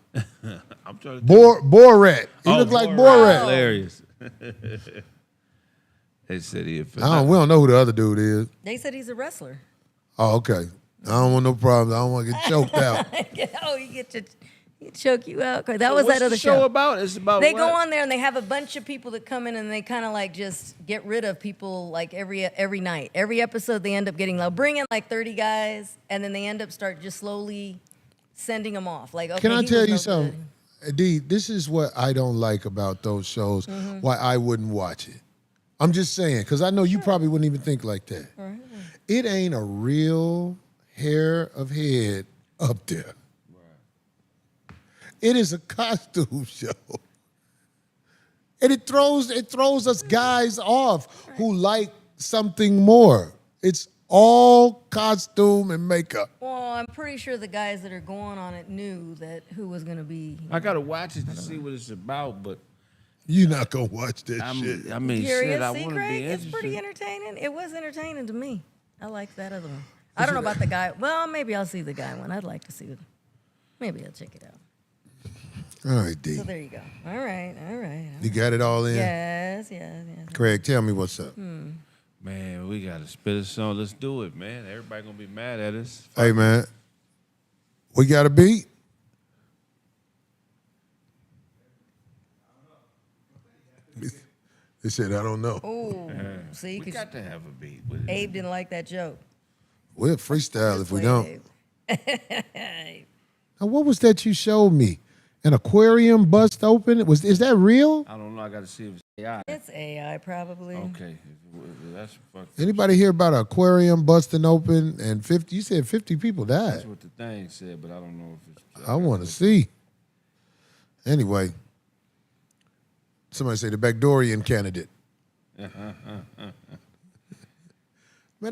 I'm trying to Borat. He looked like Borat. Hilarious. They said he. We don't know who the other dude is. They said he's a wrestler. Oh, okay. I don't want no problems. I don't want to get choked out. Oh, he choke you out. That was What's that other the show show. about? It's about They what? go on there and they have a bunch of people that come in and they kind of like just get rid of people like every night. Every episode they end up getting, they'll bring in like 30 guys and then they end up start just slowly sending them off. Like, okay, Can I he tell was you no something? D, this is what I don't like about those shows, why I wouldn't watch it. I'm just saying, because I know you probably wouldn't even think like that. Right. It ain't a real hair of head up there. Right. It is a costume show. And it throws us guys off who like something more. It's all costume and makeup. Well, I'm pretty sure the guys that are going on it knew that who was going to be. I gotta watch it to see what it's about, but You're not going to watch that shit. I mean, Curious, shit, I see, want to Kraig? be It's interested. pretty entertaining. It was entertaining to me. I like that other one. I don't know about the guy. Well, maybe I'll see the guy one. I'd like to see it. Maybe I'll check it out. All right, D. So there you go. All right. You got it all in? Yes. Kraig, tell me what's up. Man, we gotta spit a song. Let's do it, man. Everybody gonna be mad at us. Hey, man. We got a beat? They said, I don't know. Oh, see, We 'cause got to have a beat. Abe didn't like that joke. We'll freestyle if we don't. Abe. Now, what was that you showed me? An aquarium bust open? Is that real? I don't know. I gotta see if it's AI. It's AI probably. Okay, that's fucked. Anybody hear about an aquarium busting open and 50? You said 50 people That's died. what the thing said, but I don't know if it's. I want to see. Anyway, somebody say the Backdorian candidate. Man,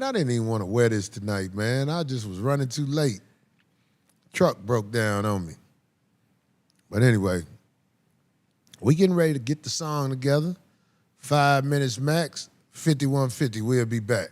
I didn't even want to wear this tonight, man. I just was running too late. Truck broke down on me. But anyway, we getting ready to get the song together. 5 minutes max, 5150. We'll be back.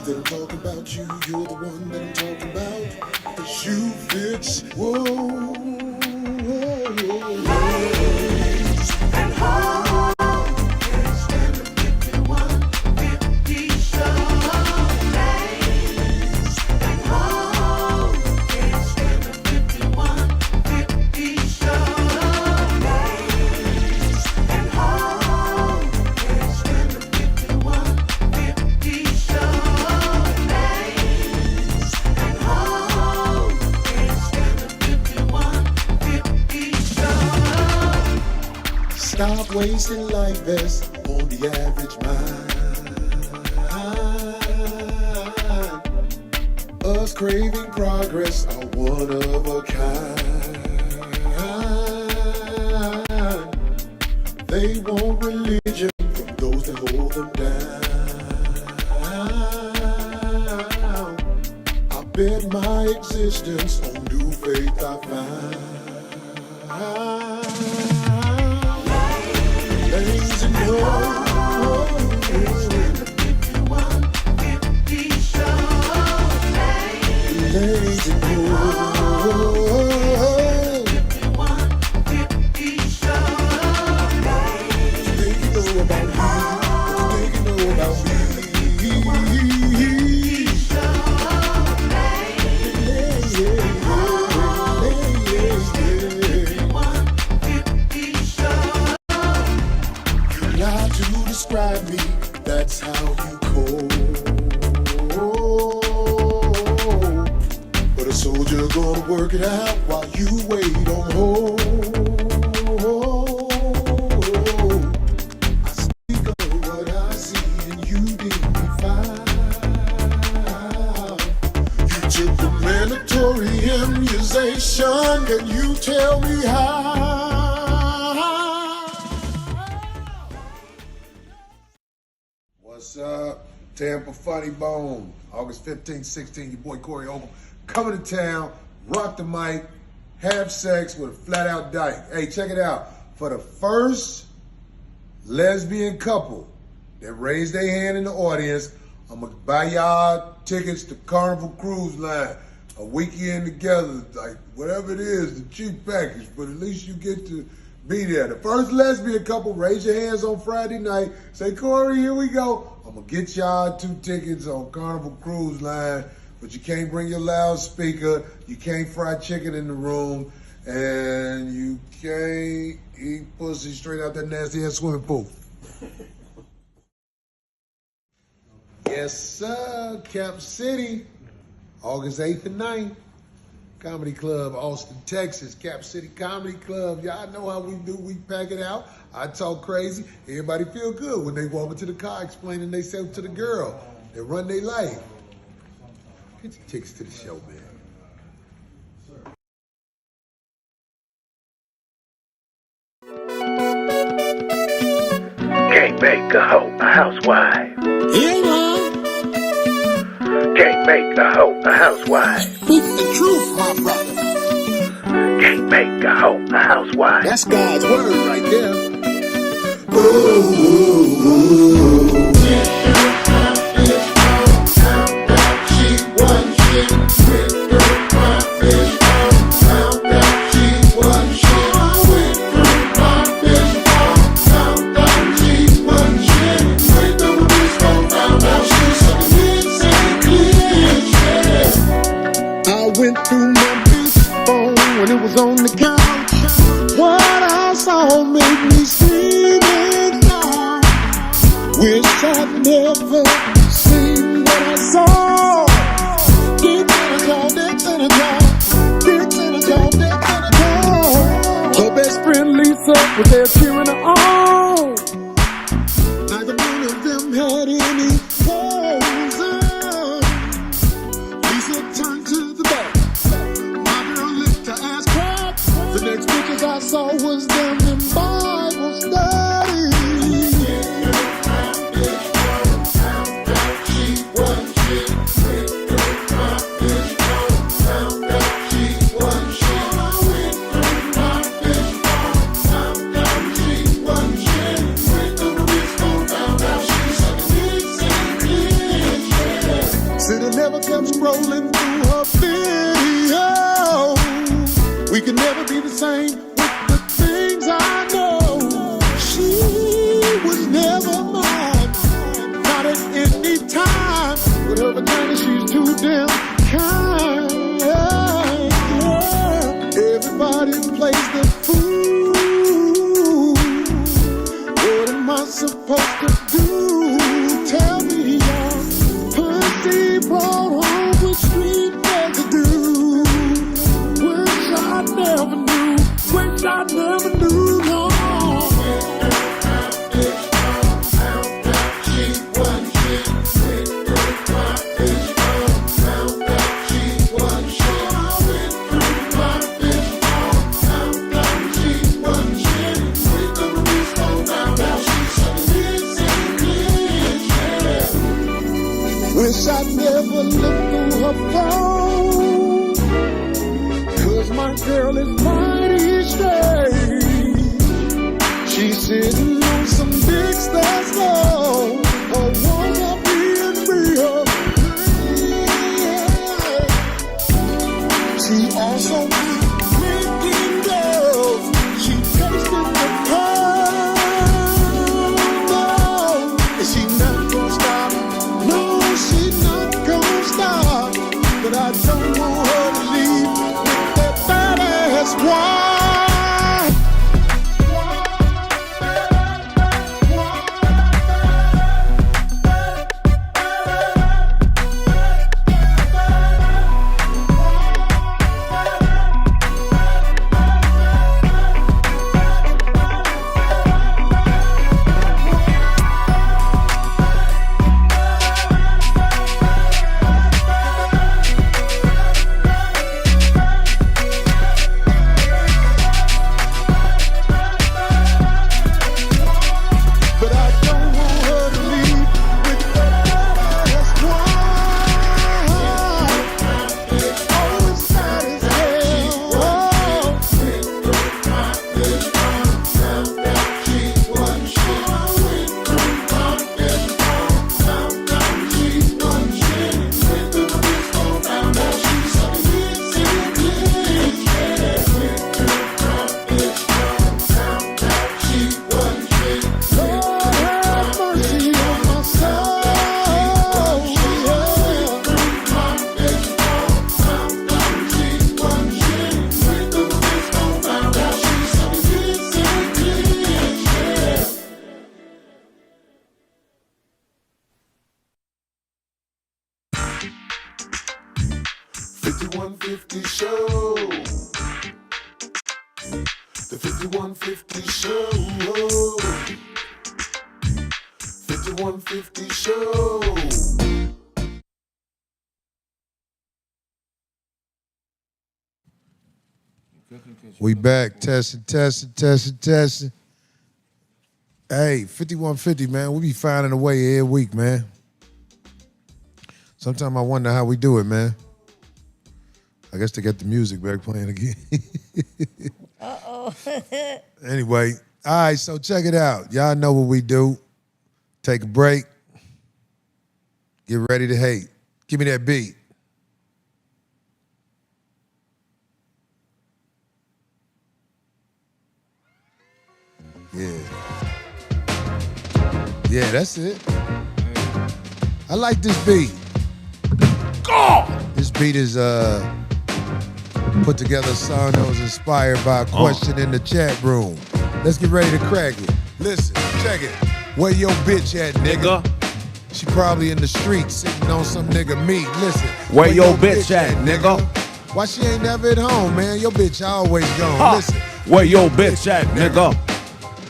That I'm talking about you, you're the one that I'm talking about. The shoe fits, whoa. Ladies and home, it's the 5150 show. Ladies and home, it's the 5150 show. Ladies and home, it's the 5150 show. Stop wasting life best on the average mind. Us craving progress are one of a kind. They want religion from those that hold them down. Our bet my existence on new faith I find. Lanes and describe me, that's how you call. But a soldier gonna work it out while you wait on hold. I speak of what I see and you didn't find. You took the mandatory immunization, can you tell me how? What's up? Tampa Funny Bone. August 15th, 16th, your boy Corey Holcomb coming to town, rock the mic, have sex with a flat out dyke. Hey, check it out. For the first lesbian couple that raised their hand in the audience, I'm gonna buy y'all tickets to Carnival Cruise Line. A weekend together, like whatever it is, the cheap package, but at least you get to be there. The first lesbian couple, raise your hands on Friday night. Say, Corey, here we go. I'm gonna get y'all 2 tickets on Carnival Cruise Line, but you can't bring your loudspeaker, you can't fry chicken in the room, and you can't eat pussy straight out that nasty ass swimming pool. Yes, sir. Cap City, August 8th and 9th. Comedy Club, Austin, Texas. Cap City Comedy Club. Y'all know how we do. We pack it out. I talk crazy. Everybody feel good when they walk into the car explaining themselves to the girl. They run their life. Get your tickets to the show, man. Can't make a hoe a housewife. Yeah, man. Can't make a hoe a housewife. Speak the truth, my brother. Can't make a hoe a housewife. That's God's word right there. Ooh, she won shit with her fish. Found out she won shit with her fish. Found out she won shit with her fish. Found out she sucking I went through my bitch phone when it was on the couch. What I saw made me scream and shout. Wish I'd never seen what I saw. Deep in a call, deep in a call, deep in a call, deep in a call. Her best friend Lisa was there cheering her on. Neither one of them had any clothes on. Lisa turned to the back. My girl licked her ass crack. The next pictures I saw was them in Bible study. Should've never kept scrolling through her video. We could never be the same with the things I know. She was never mine, not at any time. With her vagina, she's too damn kind. Everybody plays the fool. What am I supposed to do? Tell me, y'all. Pussy brought home with street residue. Wish I never knew. Wish I never knew. No. She won shit with her fish. Found don't want her to leave with that badass one. The 5150 show. 5150 show. We back, testing. Hey, 5150, man, we be finding a way every week, man. Sometimes I wonder how we do it, man. I guess they got the music back playing again. Uh-oh. Anyway, all right, so check it out. Y'all know what we do. Take a break. Get ready to hate. Give me that beat. Yeah, that's it. I like this beat. This beat is put together a song that was inspired by a question in the chat room. Let's get ready to crack it. Listen, check it. Where your bitch at, nigga? She probably in the street sitting on some nigga meat. Listen, where your bitch at, nigga? Why she ain't never at home, man? Your bitch always gone. Listen, where your bitch at, nigga?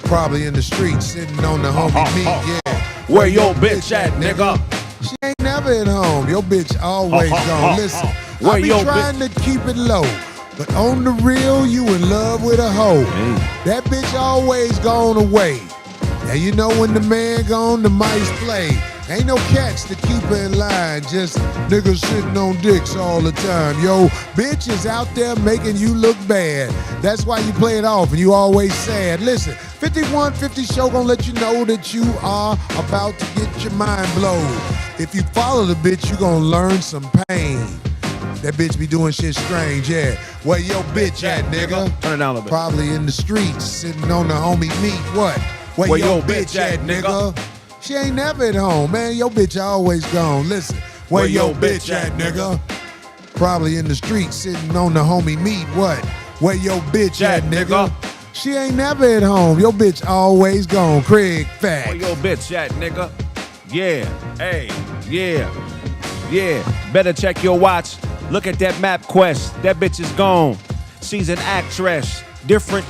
Probably in the street sitting on the homie meat, yeah. Where your bitch at, nigga? She ain't never at home. Your bitch always gone. Listen, I be trying to keep it low, but on the real, you in love with a hoe. That bitch always gone away. And you know when the man gone, the mice play. Ain't no cats to keep her in line, just niggas sitting on dicks all the time. Yo, bitch is out there making you look bad. That's why you play it off and you always sad. Listen, 5150 show gonna let you know that you are about to get your mind blown. If you follow the bitch, you gonna learn some pain. That bitch be doing shit strange, yeah. Where your bitch at, nigga? Turn it down a little bit. Probably in the streets, sitting on the homie meat. What? Where your bitch at, nigga? She ain't never at home, man. Your bitch always gone. Listen, where your bitch at, nigga? Probably in the streets, sitting on the homie meat. What? Where your bitch at, nigga? She ain't never at home. Your bitch always gone. Kraig, fact. Where your bitch at, nigga? Yeah, hey, yeah. Better check your watch. Look at that map quest. That bitch is gone. She's an actress. Different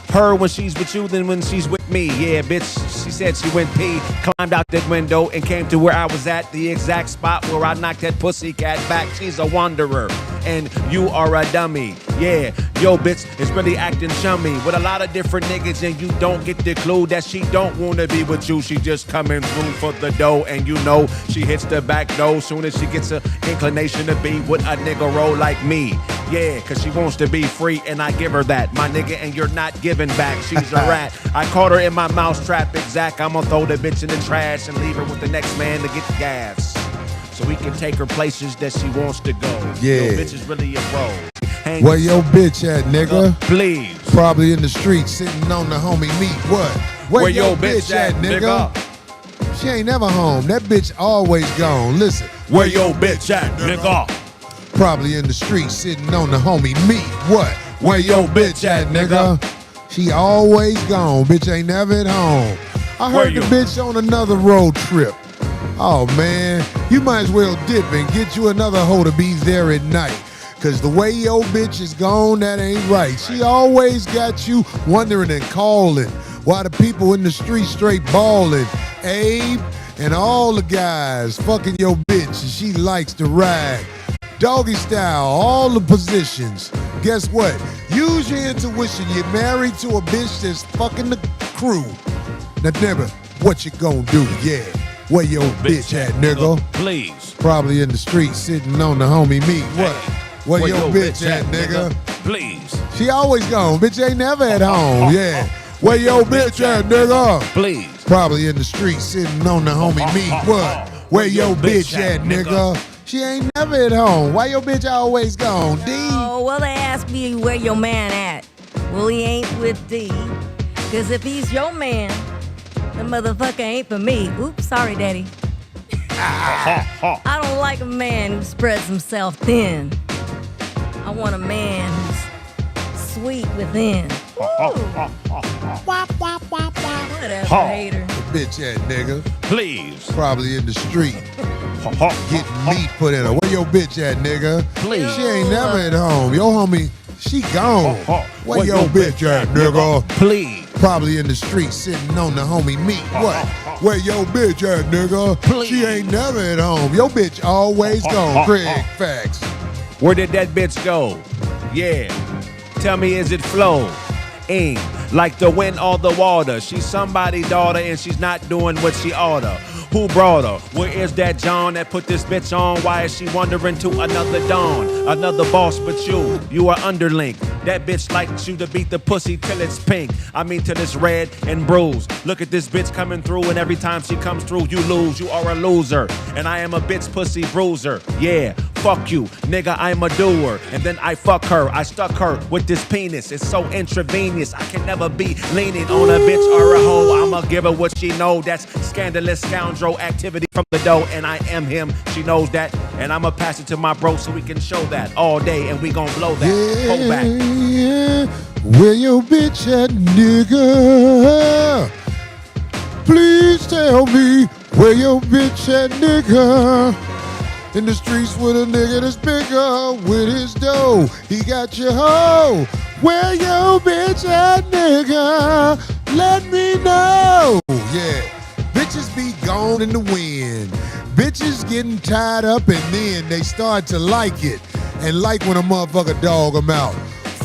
her when she's with you than when she's with me. Yeah, bitch, she said she went pee, climbed out that window and came to where I was at, the exact spot where I knocked that pussycat back. She's a wanderer, and you are a dummy. Yeah, yo, bitch is really acting chummy with a lot of different niggas, and you don't get the clue that she don't want to be with you. She just coming through for the dough, and you know she hits the back door soon as she gets an inclination to be with a nigga roll like me. Yeah, cause she wants to be free, and I give her that, my nigga, and you're not giving back. She's a rat. I caught her in my mousetrap, exact. I'm gonna throw the bitch in the trash and leave her with the next man to get the gas, so we can take her places that she wants to go. Yeah. Yo, bitch is really a roll. Where your bitch at, nigga? Please. Probably in the street, sitting on the homie meat. What? Where your bitch at, nigga? She ain't never home. That bitch always gone. Listen. Where your bitch at, nigga? Probably in the street sitting on the homie meat. What? Where your bitch at, nigga? She always gone. Bitch ain't never at home. I heard the bitch on another road trip. Oh, man. You might as well dip and get you another hoe to be there at night. Cause the way your bitch is gone, that ain't right. She always got you wondering and calling while the people in the street straight balling. Abe and all the guys fucking your bitch and she likes to ride. Doggy style, all the positions. Guess what? Use your intuition. You're married to a bitch that's fucking the crew. Now, nigga, what you gonna do? Yeah. Where your bitch at, nigga? Please. Probably in the street sitting on the homie meat. What? Where your bitch at, nigga? Please. She always gone. Bitch ain't never at home. Yeah. Where your bitch at, nigga? Please. Probably in the street sitting on the homie meat. What? Where your bitch at, nigga? She ain't never at home. Why your bitch always gone? D? Oh, well, they asked me where your man at. Well, he ain't with D. Cause if he's your man, the motherfucker ain't for me. Oops, sorry, daddy. I don't like a man who spreads himself thin. I want a man who's sweet within. Whatever, hater. Bitch at, nigga. Please. Probably in the street. Getting meat put in her. Where your bitch at, nigga? Please. She ain't never at home. Your homie, she gone. Where your bitch at, nigga? Please. Probably in the street sitting on the homie meat. What? Where your bitch at, nigga? Please. She ain't never at home. Your bitch always gone. Kraig, facts. Where did that bitch go? Yeah. Tell me, is it flow? Ain't like the wind or the water. She's somebody's daughter and she's not doing what she oughta. Who brought her? Where is that John that put this bitch on? Why is she wandering to another dawn? Another boss but you are underlink. That bitch likes you to beat the pussy till it's pink. I mean till it's red and bruised. Look at this bitch coming through and every time she comes through you lose. You are a loser and I am a bitch pussy bruiser. Yeah, fuck you, nigga, I'm a doer. And then I fuck her, I stuck her with this penis. It's so intravenous, I can never be leaning on a bitch or a hoe. I'ma give her what she know, that's scandalous scoundrel activity from the dough. And I am him, she knows that. And I'ma pass it to my bro so we can show that all day and we gon' blow that. Hold back. Yeah, where your bitch at, nigga? Please tell me where your bitch at, nigga? In the streets with a nigga that's bigger with his dough. He got your hoe. Where your bitch at, nigga? Let me know. Yeah, bitches be gone in the wind. Bitches getting tied up and then they start to like it. And like when a motherfucker dog them out.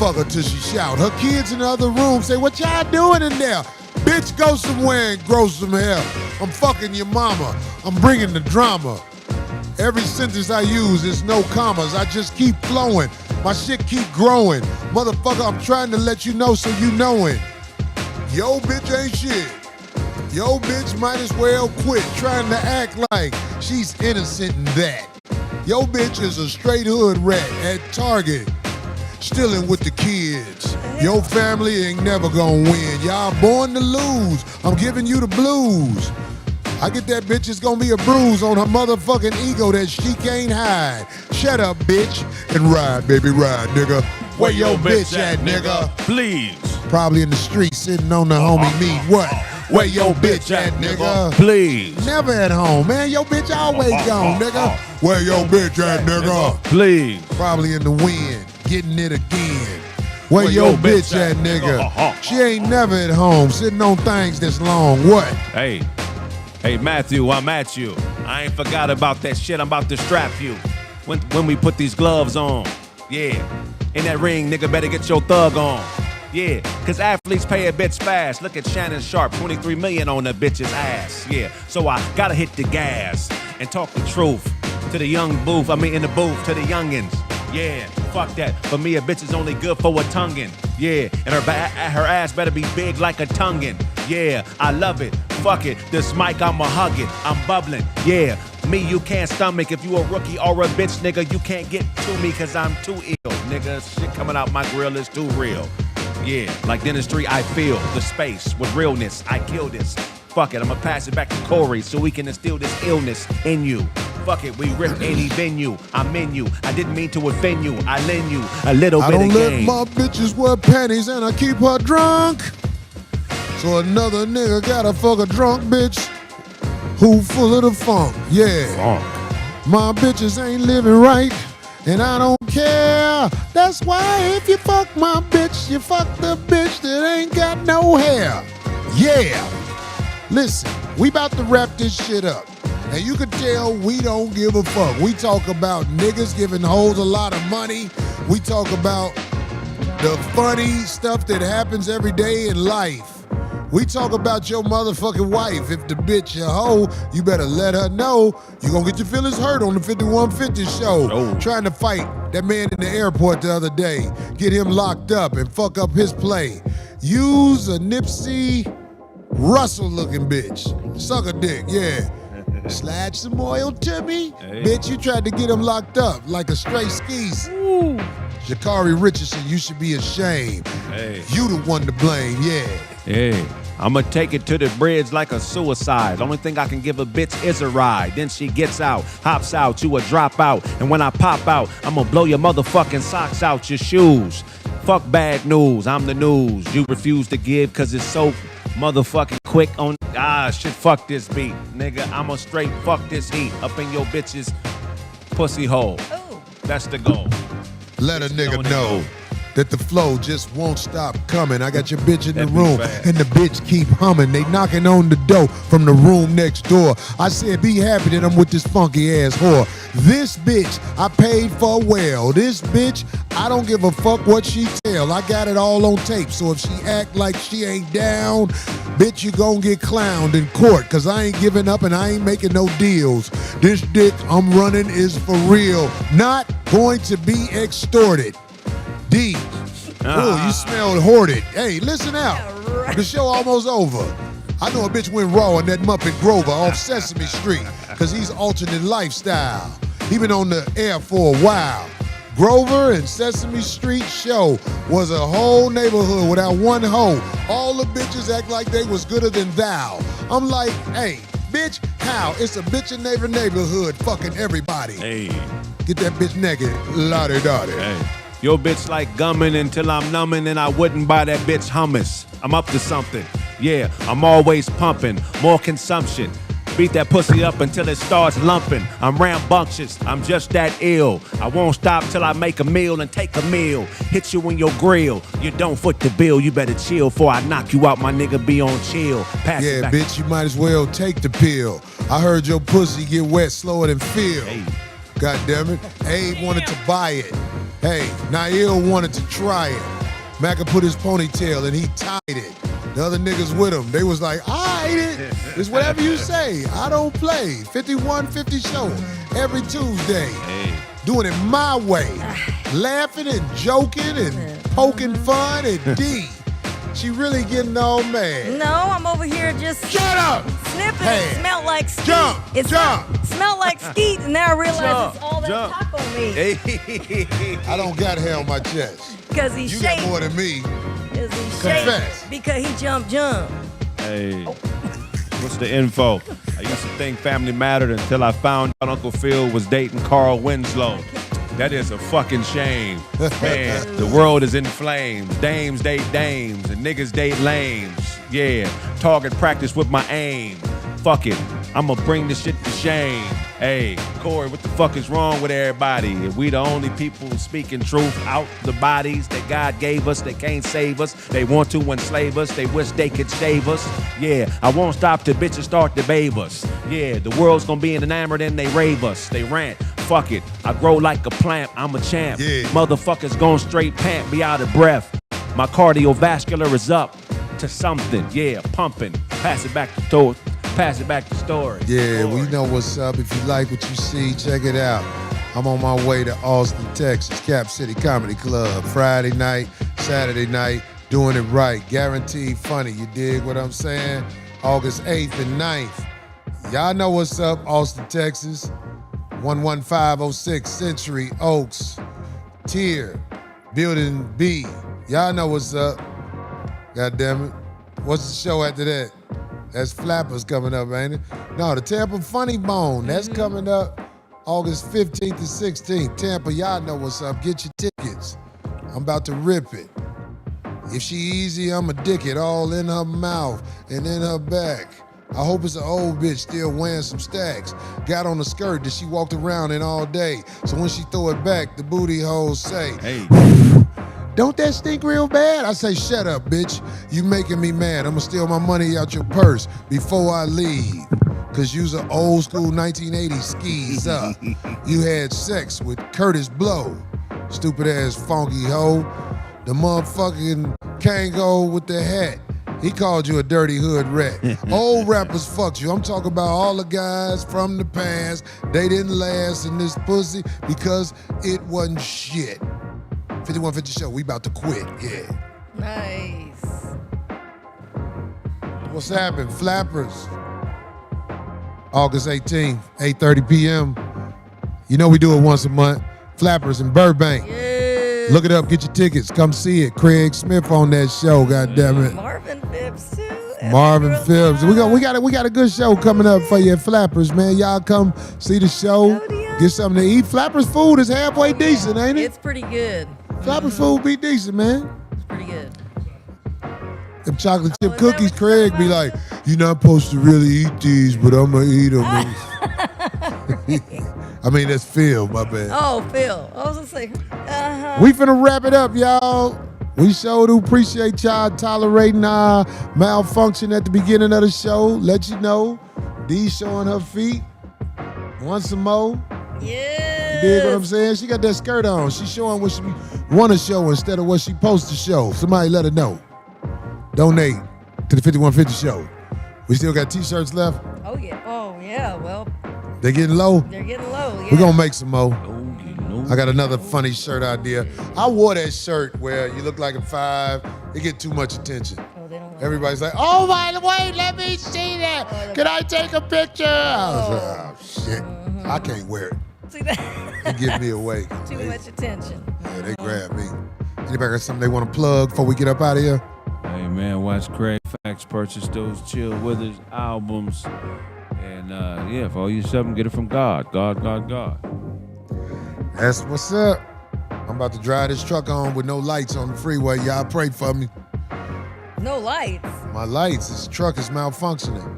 Fuck her till she shout. Her kids in the other room say, what y'all doing in there? Bitch, go somewhere and grow some hair. I'm fucking your mama. I'm bringing the drama. Every sentence I use is no commas. I just keep flowing. My shit keep growing. Motherfucker, I'm trying to let you know so you knowin'. Yo, bitch ain't shit. Yo, bitch might as well quit trying to act like she's innocent in that. Yo, bitch is a straight hood rat at Target, stealing with the kids. Your family ain't never gonna win. Y'all born to lose. I'm giving you the blues. I get that bitch, it's gonna be a bruise on her motherfucking ego that she can't hide. Shut up, bitch, and ride, baby, ride, nigga. Where your bitch at, nigga? Please. Probably in the street sitting on the homie meat. What? Where your bitch at, nigga? Please. Never at home, man. Your bitch always gone, nigga. Where your bitch at, nigga? Please. Probably in the wind, getting it again. Where your bitch at, nigga? She ain't never at home, sitting on things this long. What? Hey, Matthew, I'm at you. I ain't forgot about that shit. I'm about to strap you. When we put these gloves on. Yeah. In that ring, nigga, better get your thug on. Yeah, cause athletes pay a bitch fast. Look at Shannon Sharpe, 23 million on the bitch's ass. Yeah, so I gotta hit the gas and talk the truth to the young booth. I mean in the booth to the youngins. Yeah, fuck that. For me, a bitch is only good for a tonguin'. Yeah, and her ass better be big like a tonguin'. Yeah, I love it. Fuck it. This mic, I'ma hug it. I'm bubbling. Yeah, me you can't stomach. If you a rookie or a bitch, nigga, you can't get to me cause I'm too ill. Nigga, shit coming out my grill is too real. Yeah, like dentistry, I feel the space with realness. I kill this. Fuck it, I'ma pass it back to Corey so we can instill this illness in you. Fuck it, we rip any venue. I'm in you. I didn't mean to offend you. I lend you a little I bit don't of let game. my bitches wear panties and I keep her drunk. So another nigga gotta fuck a drunk bitch who full of the funk. Yeah. Funk. My bitches ain't living right, and I don't care. That's why if you fuck my bitch, you fuck the bitch that ain't got no hair. Yeah. Listen, we about to wrap this shit up. And you can tell we don't give a fuck. We talk about niggas giving hoes a lot of money. We talk about the funny stuff that happens every day in life. We talk about your motherfucking wife. If the bitch a hoe, you better let her know you gonna get your feelings hurt on the 5150 show. Oh. Trying to fight that man in the airport the other day. Get him locked up and fuck up his play. Use a Nipsey Russell looking bitch. Suck a dick, yeah. Slide some oil to me. Hey. Bitch, you tried to get him locked up like a stray skis. Sha'Carri Richardson, you should be ashamed. Hey. You the one to blame, yeah. Hey, I'ma take it to the bridge like a suicide. Only thing I can give a bitch is a ride. Then she gets out, hops out to a dropout. And when I pop out, I'ma blow your motherfucking socks out your shoes. Fuck bad news, I'm the news. You refuse to give cause it's so motherfucking quick on. Shit, fuck this beat. Nigga, I'ma straight fuck this heat up in your bitch's pussy hole. Oh. That's the goal. Let a nigga Don't know know. that the flow just won't stop coming. I got your bitch in the That'd be room, fast. and the bitch keep humming. They knocking on the door from the room next door. I said, be happy that I'm with this funky ass whore. This bitch, I paid for well. This bitch, I don't give a fuck what she tell. I got it all on tape, so if she act like she ain't down, bitch, you gon' get clowned in court, cause I ain't giving up and I ain't making no deals. This dick I'm running is for real, not going to be extorted. D. Oh, you smell hoarded. Hey, listen out. Yeah, right. The show almost over. I know a bitch went raw in that Muppet Grover off Sesame Street because he's alternate lifestyle. He been on the air for a while. Grover and Sesame Street show was a whole neighborhood without one hoe. All the bitches act like they was gooder than thou. I'm like, hey, bitch, how? It's a bitch in neighborhood fucking everybody. Hey. Get that bitch naked, lottie-dottie. Hey. Yo, bitch like gumming until I'm numbing and I wouldn't buy that bitch hummus. I'm up to something. Yeah, I'm always pumping. More consumption. Beat that pussy up until it starts lumping. I'm rambunctious. I'm just that ill. I won't stop till I make a meal and take a meal. Hit you in your grill. You don't foot the bill. You better chill before I knock you out, my nigga. Be on chill. Pass it Yeah, back. bitch, you might as well take the pill. I heard your pussy get wet slower than Phil. Hey. God damn it. Abe wanted to buy it. Hey, Nail wanted to try it. Macca put his ponytail and he tied it. The other niggas with him, they was like, I ate it. It's whatever you say. I don't play. 5150 show every Tuesday. Hey. Doing it my way. Laughing and joking and poking fun and D. She really getting all mad. No, I'm over here just Shut up! sniffing. Hey. It smelled like skeet. Jump, It jump. smelled like skeet, and now I realize it's all that Jump. taco meat. Hey. I don't got hair on my chest. Because he You shaped. got more than me. Because he Confess. shaped. Because he jumped. Hey. What's the info? I used to think family mattered until I found out Uncle Phil was dating Carl Winslow. That is a fucking shame. Man, the world is in flames. Dames date dames and niggas date lames. Yeah, target practice with my aim. Fuck it, I'ma bring this shit to shame. Hey, Corey, what the fuck is wrong with everybody? If we the only people speaking truth out the bodies that God gave us, they can't save us. They want to enslave us, they wish they could shave us. Yeah, I won't stop till bitches start to babe us. Yeah, the world's gonna be enamored and they rave us. They rant, fuck it, I grow like a plant, I'm a champ. Yeah. Motherfuckers gon' straight pant, be out of breath. My cardiovascular is up to something, yeah, pumping. Pass it back to story. Yeah, we Story. know what's up. If you like what you see, check it out. I'm on my way to Austin, Texas, Cap City Comedy Club. Friday night, Saturday night, doing it right. Guaranteed funny, you dig what I'm saying? August 8th and 9th. Y'all know what's up, Austin, Texas. 11506 Century Oaks. Tier, Building B. Y'all know what's up. God damn it. What's the show after that? That's Flappers coming up, ain't it? No, the Tampa Funny Bone. That's coming up August 15th to 16th. Tampa, y'all know what's up. Get your tickets. I'm about to rip it. If she easy, I'ma dick it all in her mouth and in her back. I hope it's an old bitch still wearing some stacks. Got on a skirt that she walked around in all day. So when she throw it back, the booty hoes say, Hey. don't that stink real bad? I say, shut up, bitch. You making me mad. I'ma steal my money out your purse before I leave. Cause you's an old school 1980s skis up. You had sex with Curtis Blow. Stupid ass funky hoe. The motherfucking Kango with the hat. He called you a dirty hood rat. Old rappers fucked you. I'm talking about all the guys from the past. They didn't last in this pussy because it wasn't shit. 5150 show, we about to quit, yeah. Nice. What's happening? Flappers. August 18th, 8:30 p.m. You know we do it once a month. Flappers in Burbank. Yes. Look it up, get your tickets, come see it. Kraig Smith on that show, goddammit. Marvin Phipps too. Marvin Phipps. We Got got a good show coming up for you at Flappers, man. Y'all come see the show. Oh, yeah. Get something to eat. Flappers food is halfway decent, ain't it? It's pretty good. Flappers food be decent, man. It's pretty good. Them chocolate chip is that cookies, what Kraig you're be talking like, you're not supposed to really eat these, but I'm gonna eat them. I mean, that's Phil, my bad. Oh, Phil. I was gonna say, We finna wrap it up, y'all. We sure do appreciate y'all tolerating our malfunction at the beginning of the show. Let you know, D showing her feet. Want some more? yes. You dig what I'm saying? She got that skirt on. She showing what she want to show instead of what she supposed to show. Somebody let her know. Donate to the 5150 show. We still got t-shirts left. Oh yeah. Oh yeah. Well, They getting low. they're getting low. Yeah. We're gonna make some more. Oh, you know. I got another funny shirt idea. I wore that shirt where you look like a 5. It get too much attention. Oh, they don't. Like Everybody's like, oh, by the way, let me see that. Can I take a picture? I was like, oh, shit. I can't wear it. See that? They give me away. Too much attention. Yeah, they grab me. Anybody got something they want to plug before we get up out of here? Hey man, watch Kraig Facts, purchase those Chill Withers albums. And yeah, for all you something, get it from God. God. That's what's up. I'm about to drive this truck on with no lights on the freeway. Y'all pray for me. No lights. My lights, this truck is malfunctioning.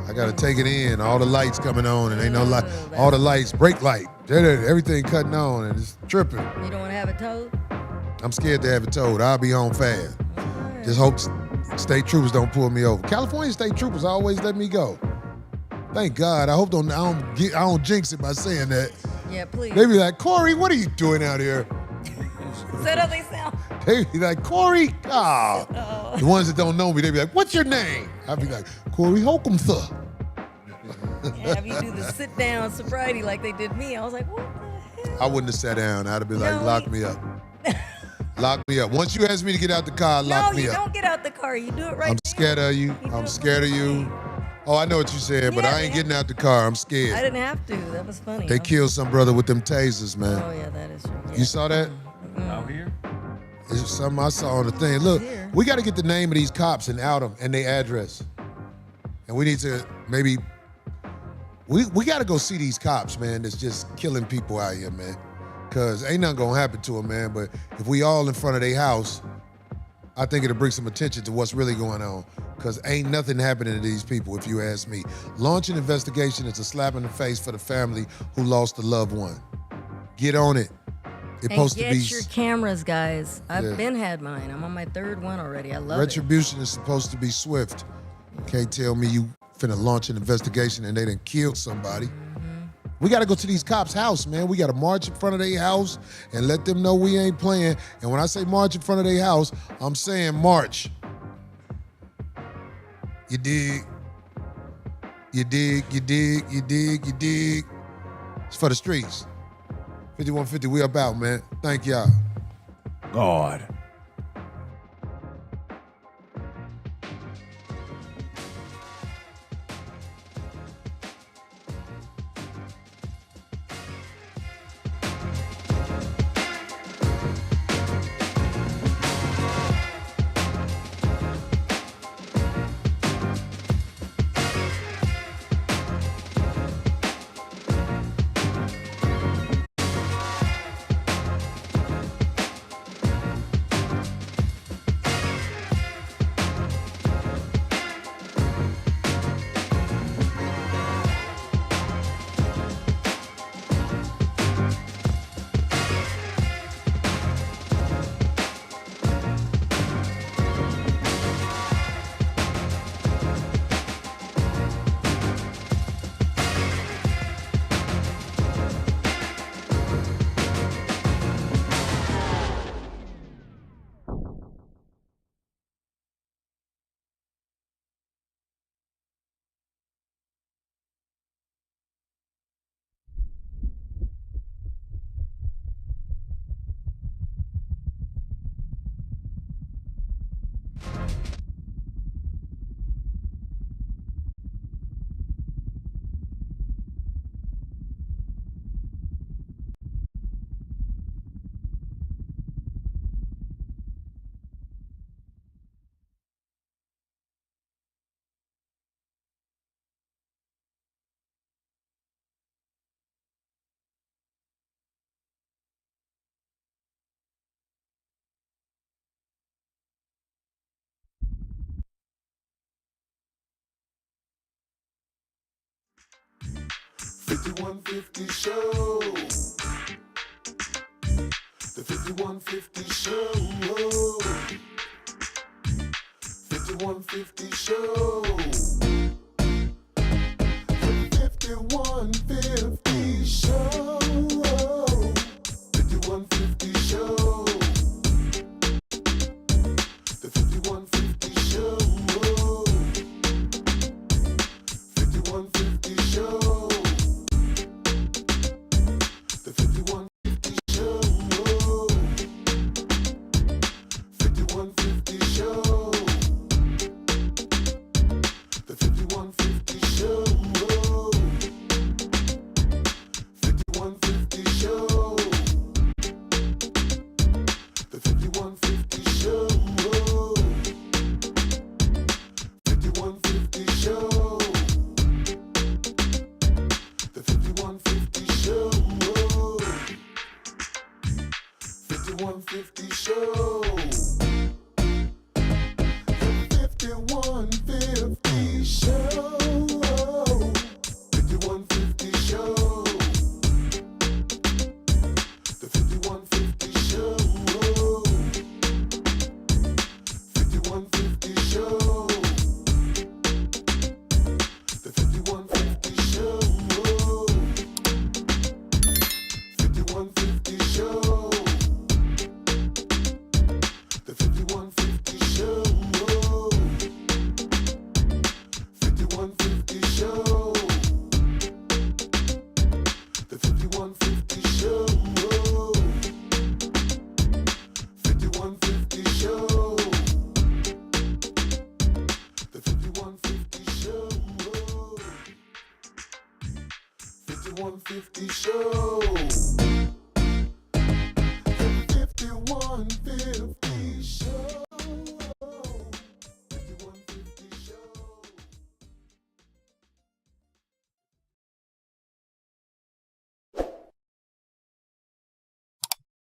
I gotta take it in. All the lights coming on and ain't no light. All the lights, brake light, everything cutting on and it's tripping. You don't want to have it towed? I'm scared to have it towed. I'll be home fast. Just hope state troopers don't pull me over. California state troopers always let me go. Thank God. I hope I don't jinx it by saying that. Yeah, please. They be like, Corey, what are you doing out here? Is that how they sound? They be like, Corey, ah. The ones that don't know me, they be like, what's your name? I be like, Corey Holcomb, sir. Yeah, have you do the sit down sobriety like they did me? I was like, what the hell? I wouldn't have sat down. I'd have been like, No, lock me up. Lock me up. Once you ask me to get out the car, lock No, me you up. don't get out the car. You do it right I'm now. scared of you. do I'm it scared of you. right. Oh, I know what you said, but Yeah, I ain't yeah. getting out the car. I'm I scared. didn't have to. That was funny. They killed some brother with them tasers, man. Oh, yeah, that is true. Yeah. You saw that? Out here? It's something I saw on the thing. Look, Here. we got to get the name of these cops and out them and their address. And we need to maybe, we got to go see these cops, man, that's just killing people out here, man. Because ain't nothing going to happen to them, man. But if we all in front of their house, I think it'll bring some attention to what's really going on. Because ain't nothing happening to these people, if you ask me. Launch an investigation is a slap in the face for the family who lost a loved one. Get on it. It's And supposed to get be. your cameras, guys. I've Yeah. been had mine. I'm on my 3rd one already. I love it. Retribution is supposed to be swift. Can't tell me you finna launch an investigation and they done killed somebody. We gotta go to these cops' house, man. We gotta march in front of their house and let them know we ain't playing. And when I say march in front of their house, I'm saying march. You dig? You dig, you dig, you dig, you dig. It's for the streets. 5150, we about, man. Thank y'all. God. 5150 show. The 5150 show. 5150 show. The 5150 show. 5150 show. The 5150 show. 5150 show. The 5150 show. 5150 show. The 5150 show. 5150 show. The 5150 show. 5150 show. The 5150 show. 5150 show. The 5150